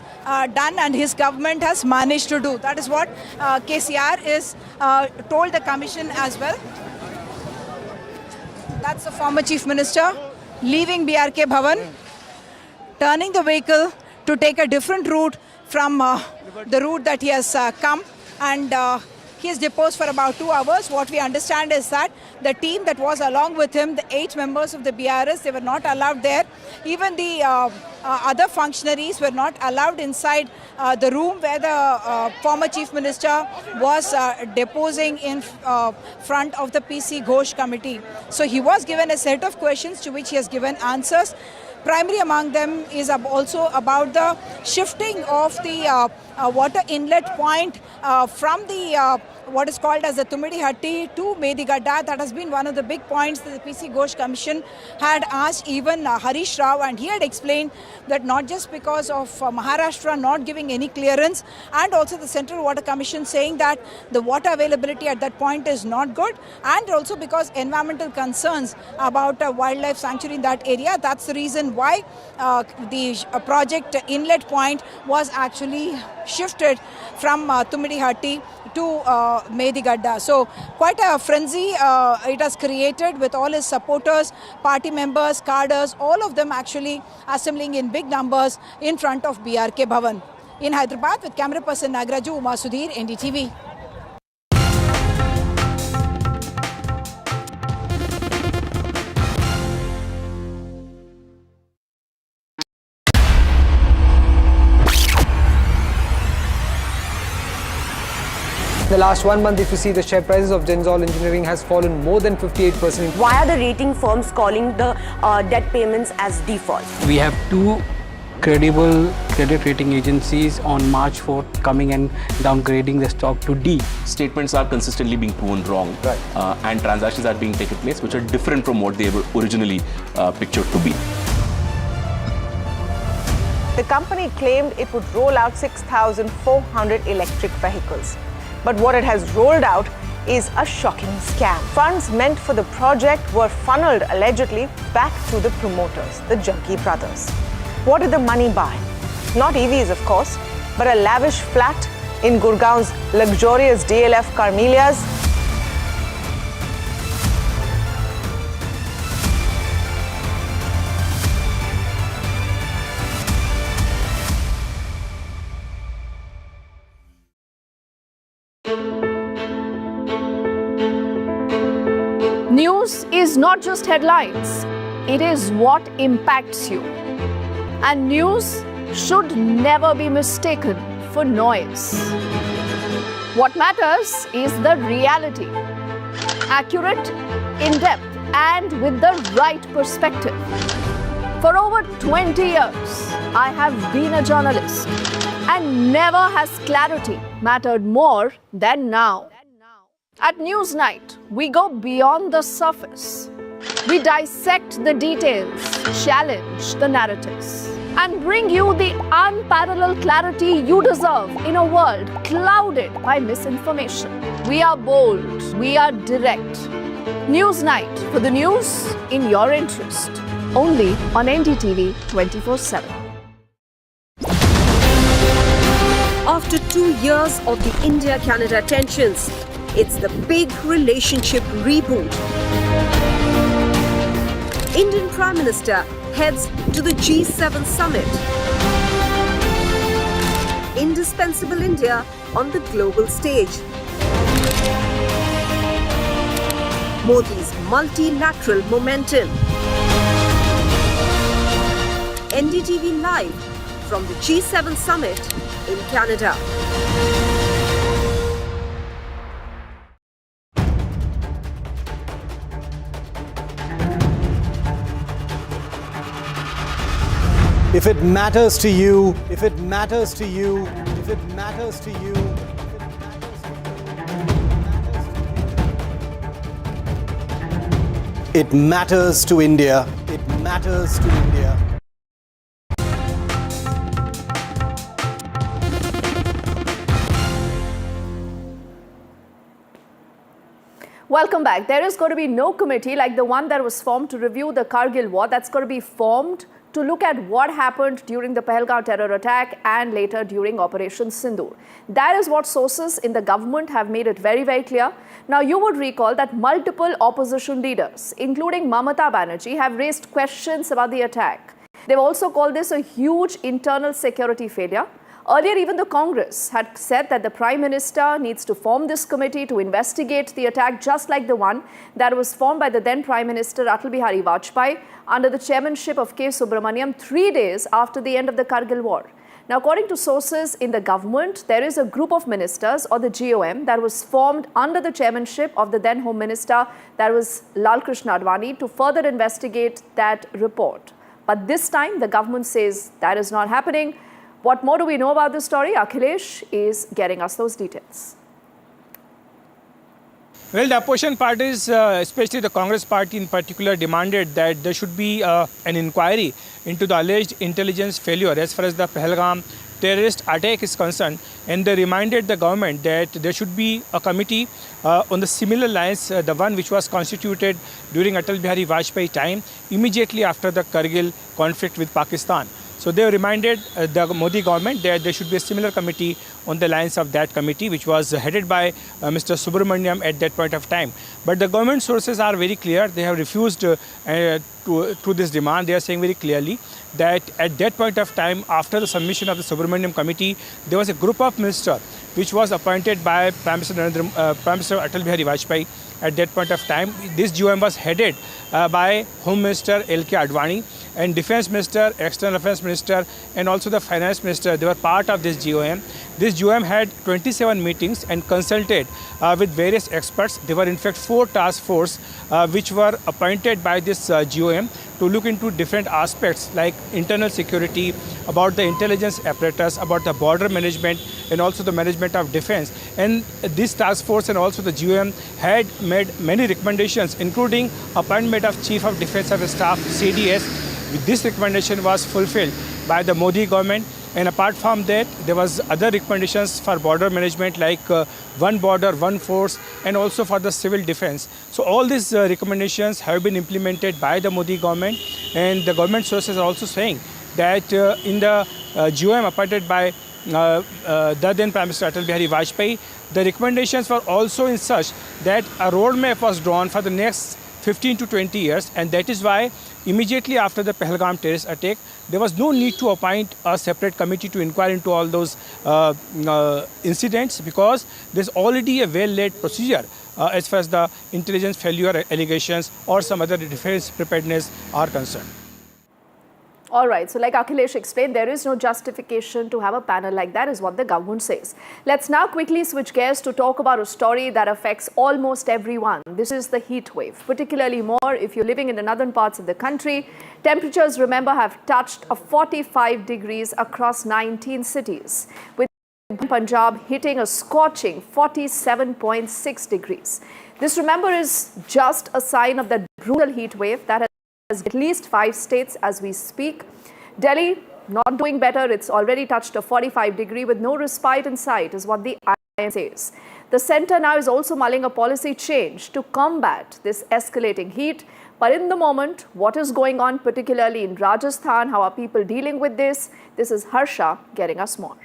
done and his government has managed to do. That is what KCR is told the commission as well. That's the former Chief Minister leaving BRK Bhavan, turning the vehicle to take a different route from the route that he has come, and he is deposed for about 2 hours. What we understand is that the team that was along with him, the 8 members of the BRS, they were not allowed there. Even the other functionaries were not allowed inside the room where the former Chief Minister was deposing in front of the PC Ghosh committee. So he was given a set of questions to which he has given answers. Primary among them is also about the shifting of the water inlet point from the what is called as the Tumidihatti to Medigadda. That has been one of the big points that the PC Ghosh Commission had asked even Harish Rao, and he had explained that not just because of Maharashtra not giving any clearance, and also the Central Water Commission saying that the water availability at that point is not good, and also because environmental concerns about a wildlife sanctuary in that area. That's the reason why the project inlet point was actually shifted from Tumidihatti to Medigadda. So quite a frenzy it has created with all his supporters, party members, cadres, all of them actually assembling in big numbers in front of BRK Bhavan. In Hyderabad with camera person Nagraju, Uma Sudhir, NDTV. The last 1 month, if you see, the share prices of Genzol Engineering has fallen more than 58%. Why are the rating firms calling the debt payments as default? We have 2 credible credit rating agencies on March 4th coming and downgrading the stock to D. Statements are consistently being proven wrong, and transactions are being taken place which are different from what they were originally pictured to be. The company claimed it would roll out 6,400 electric vehicles. But what it has rolled out is a shocking scam. Funds meant for the project were funneled allegedly back to the promoters, the Jaggi brothers. What did the money buy? Not EVs, of course, but a lavish flat in Gurgaon's luxurious DLF Carmelias. News is not just headlines, it is what impacts you. And news should never be mistaken for noise. What matters is the reality. Accurate, in-depth, and with the right perspective. For over 20 years, I have been a journalist, and never has clarity mattered more than now. At Newsnight, we go beyond the surface. We dissect the details, challenge the narratives, and bring you the unparalleled clarity you deserve in a world clouded by misinformation. We are bold, we are direct. Newsnight, for the news in your interest. Only on NDTV 24/7. After 2 years of the India-Canada tensions, it's the big relationship reboot. Indian Prime Minister heads to the G7 summit. Indispensable India on the global stage. Modi's multilateral momentum. NDTV live from the G7 summit in Canada. If it matters to you, if it matters to you, if it matters to you, it matters to India. It matters to India. Welcome back. There is going to be no committee like the one that was formed to review the Kargil war. That's going to be formed to look at what happened during the Pahalgam terror attack and later during Operation Sindoor. That is what sources in the government have made it very, very clear. Now, you would recall that multiple opposition leaders, including Mamata Banerjee, have raised questions about the attack. They've also called this a huge internal security failure. Earlier, even the Congress had said that the Prime Minister needs to form this committee to investigate the attack, just like the one that was formed by the then Prime Minister Atal Bihari Vajpayee under the chairmanship of K. Subramaniam 3 days after the end of the Kargil war. Now, according to sources in the government, there is a group of ministers, or the GOM, that was formed under the chairmanship of the then Home Minister, that was Lal Krishna Advani, to further investigate that report. But this time, the government says that is not happening. What more do we know about this story? Akhilesh is getting us those details. Well, the opposition parties, especially the Congress party in particular, demanded that there should be an inquiry into the alleged intelligence failure as far as the Pahalgam terrorist attack is concerned, and they reminded the government that there should be a committee on the similar lines, the one which was constituted during Atal Bihari Vajpayee time, immediately after the Kargil conflict with Pakistan. So they reminded the Modi government that there should be a similar committee on the lines of that committee, which was headed by Mr. Subramaniam at that point of time. But the government sources are very clear. They have refused to this demand. They are saying very clearly that at that point of time, after the submission of the Subramaniam committee, there was a group of ministers which was appointed by Prime Minister Atal Bihari Vajpayee at that point of time. This GOM was headed by Home Minister L.K. Advani, and Defence Minister, External Affairs Minister, and also the Finance Minister. They were part of this GOM. This GOM had 27 meetings and consulted with various experts. There were in fact 4 task force which were appointed by this GOM to look into different aspects like internal security, about the intelligence apparatus, about the border management, and also the management of defence. And this task force and also the GOM had made many recommendations, including appointment of Chief of Defence Staff, CDS. This recommendation was fulfilled by the Modi government, and apart from that, there was other recommendations for border management like one border, one force, and also for the civil defense. So all these recommendations have been implemented by the Modi government, and the government sources are also saying that in the GOM appointed by the then Prime Minister Atal Bihari Vajpayee, the recommendations were also in such that a roadmap was drawn for the next 15 to 20 years, and that is why immediately after the Pahalgam terrorist attack, there was no need to appoint a separate committee to inquire into all those incidents, because there's already a well-laid procedure as far as the intelligence failure allegations or some other defense preparedness are concerned. All right, so like Akhilesh explained, there is no justification to have a panel like that, is what the government says. Let's now quickly switch gears to talk about a story that affects almost everyone. This is the heat wave, particularly more if you're living in the northern parts of the country. Temperatures, remember, have touched 45 degrees across 19 cities, with Punjab hitting a scorching 47.6 degrees. This, remember, is just a sign of that brutal heat wave that has at least 5 states as we speak. Delhi not doing better. It's already touched a 45 degree with no respite in sight, is what the IIM says. The centre now is also mulling a policy change to combat this escalating heat. But in the moment, what is going on, particularly in Rajasthan? How are people dealing with this? This is Harsha getting us more.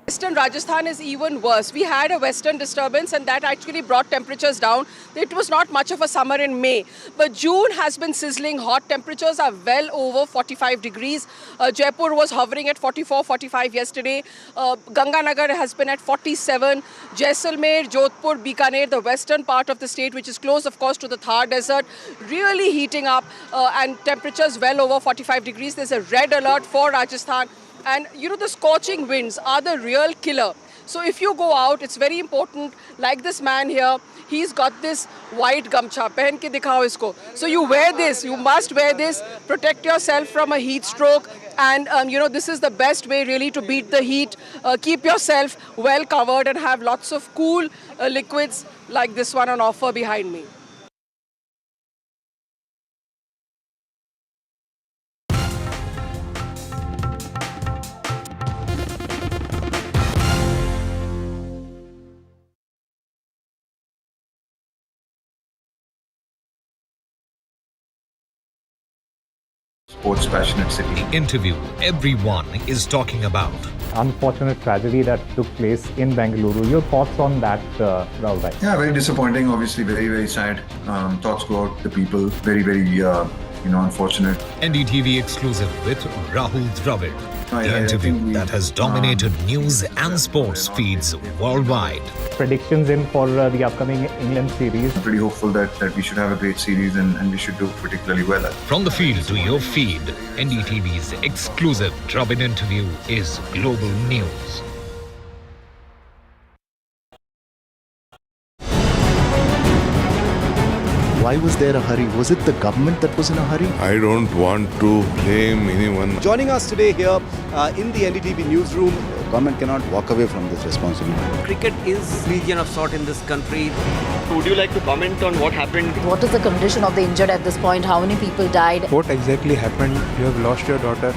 Western Rajasthan is even worse. We had a western disturbance and that actually brought temperatures down. It was not much of a summer in May, but June has been sizzling hot. Temperatures are well over 45 degrees. Jaipur was hovering at 44, 45 yesterday. Ganganagar has been at 47. Jaisalmer, Jodhpur, Bikaner, the western part of the state, which is close, of course, to the Thar Desert, really heating up and temperatures well over 45 degrees. There's a red alert for Rajasthan. And you know, the scorching winds are the real killer. So if you go out, it's very important, like this man here, he's got this white gamcha, pehen ke dikhao isko. So you wear this, you must wear this, protect yourself from a heat stroke. And you know, this is the best way really to beat the heat. Keep yourself well covered and have lots of cool liquids like this one on offer behind me. Sports passionate city. Interview everyone is talking about. Unfortunate tragedy that took place in Bengaluru. Your thoughts on that, Raghuvanshi? Yeah, very disappointing. Obviously, very, very sad. Thoughts go out to the people. Very, very, unfortunate. NDTV exclusive with Rahul Dravid. The interview that has dominated news and sports feeds worldwide. Predictions in for the upcoming England series. I'm pretty hopeful that we should have a great series and we should do particularly well. From the field to your feed, NDTV's exclusive Dravid interview is global news. Why was there a hurry? Was it the government that was in a hurry? I don't want to blame anyone. Joining us today here in the NDTV newsroom. Government cannot walk away from this responsibility. Cricket is region of sort in this country. Would you like to comment on what happened? What is the condition of the injured at this point? How many people died? What exactly happened? You have lost your daughter.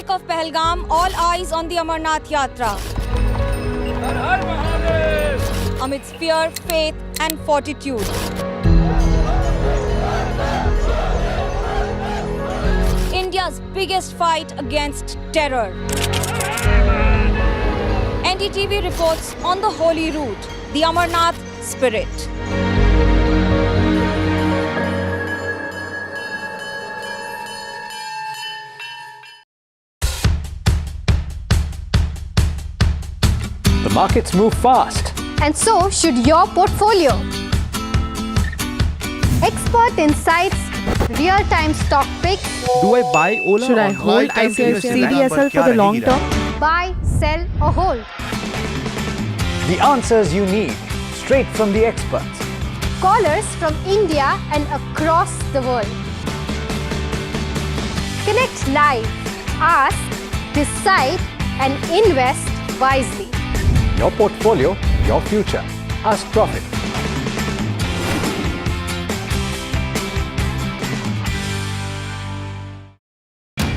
Of Pahalgam, all eyes on the Amarnath Yatra. Amidst fear, faith and fortitude. India's biggest fight against terror. NDTV reports on the holy route, the Amarnath spirit. The markets move fast. And so should your portfolio. Expert insights, real-time stock picks. Do I buy Ola? Should I hold CDSL for the long term? Buy, sell or hold. The answers you need, straight from the experts. Callers from India and across the world. Connect live, ask, decide and invest wisely. Your portfolio, your future. Ask Profit.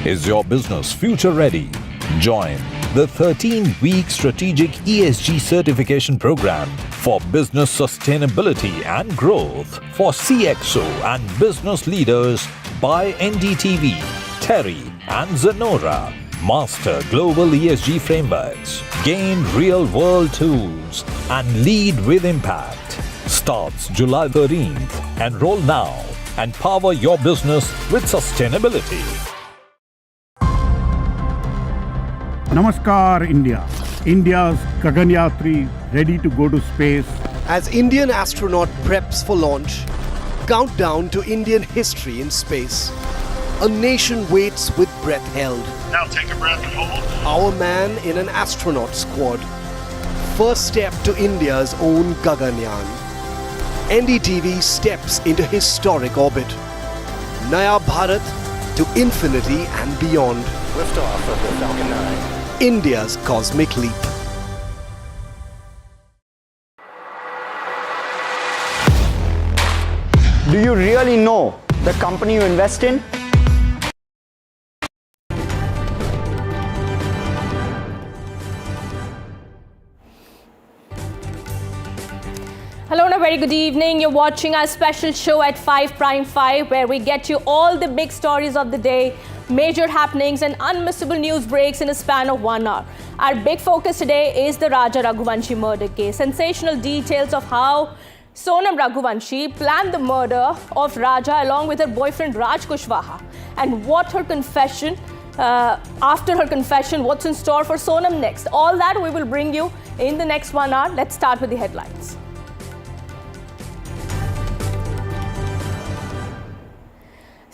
Is your business future ready? Join the 13-week strategic ESG certification program for business sustainability and growth for CXO and business leaders by NDTV, Terry and Zenora. Master global ESG frameworks, gain real-world tools, and lead with impact. Starts July 13th. Enroll now and power your business with sustainability. Namaskar, India. India's Gaganyatri ready to go to space. As Indian astronaut preps for launch, countdown to Indian history in space. A nation waits with breath held. Now take a breath and hold. Our man in an astronaut squad. First step to India's own Gaganyaan. NDTV steps into historic orbit. Naya Bharat to infinity and beyond. Liftoff of the Falcon 9. India's cosmic leap. Do you really know the company you invest in? very good evening. You're watching our special show at 5 Prime 5, where we get you all the big stories of the day, major happenings and unmissable news breaks in a span of 1 hour. Our big focus today is the Raja Raghuvanshi murder case. Sensational details of how Sonam Raghuvanshi planned the murder of Raja along with her boyfriend Raj Kushwaha, and what her confession, after her confession, what's in store for Sonam next. All that we will bring you in the next 1 hour. Let's start with the headlines.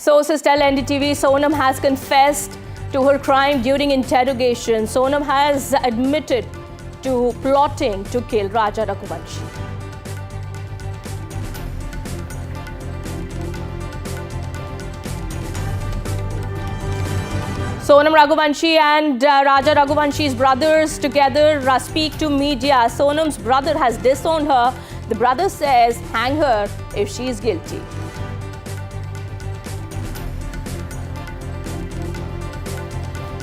Sources tell NDTV Sonam has confessed to her crime during interrogation. Sonam has admitted to plotting to kill Raja Raghuvanshi. Sonam Raghuvanshi and Raja Raghuvanshi's brothers together speak to media. Sonam's brother has disowned her. The brother says, hang her if she is guilty.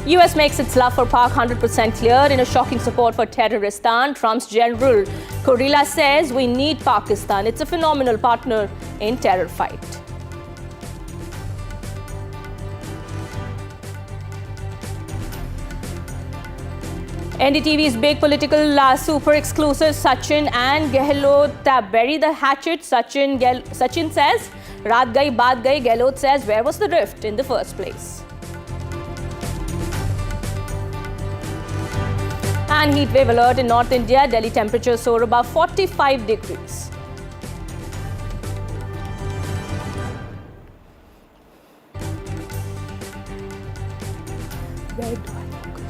US makes its love for Pak 100% clear in a shocking support for Terroristan. Trump's General Kurila says we need Pakistan. It's a phenomenal partner in terror fight. NDTV's big political super exclusive, Sachin and Gehlot bury the hatchet. Sachin says, Raat gayi, baat gayi. Gehlot says, where was the rift in the first place? And heat wave alert in North India. Delhi temperatures soar above 45 degrees. Where do I look?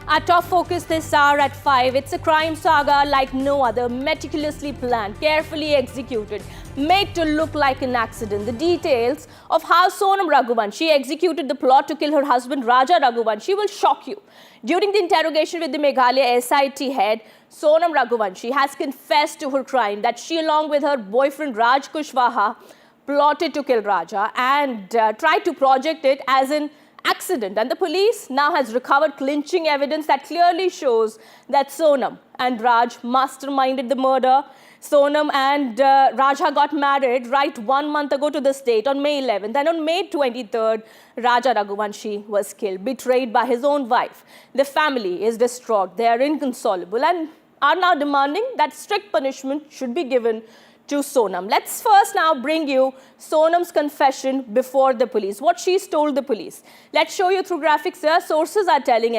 Our top focus this hour at 5. It's a crime saga like no other, meticulously planned, carefully executed, made to look like an accident. The details of how Sonam Raghuvanshi executed the plot to kill her husband Raja Raghuvanshi will shock you. During the interrogation with the Meghalaya SIT head, Sonam Raghuvanshi has confessed to her crime, that she, along with her boyfriend Raj Kushwaha, plotted to kill Raja and tried to project it as an accident. And the police now has recovered clinching evidence that clearly shows that Sonam and Raj masterminded the murder. Sonam and Raja got married right 1 month ago to this date on May 11th. And on May 23rd, Raja Raghuvanshi was killed, betrayed by his own wife. The family is distraught. They are inconsolable and are now demanding that strict punishment should be given to Sonam. Let's first now bring you Sonam's confession before the police, what she's told the police. Let's show you through graphics here. Sources are telling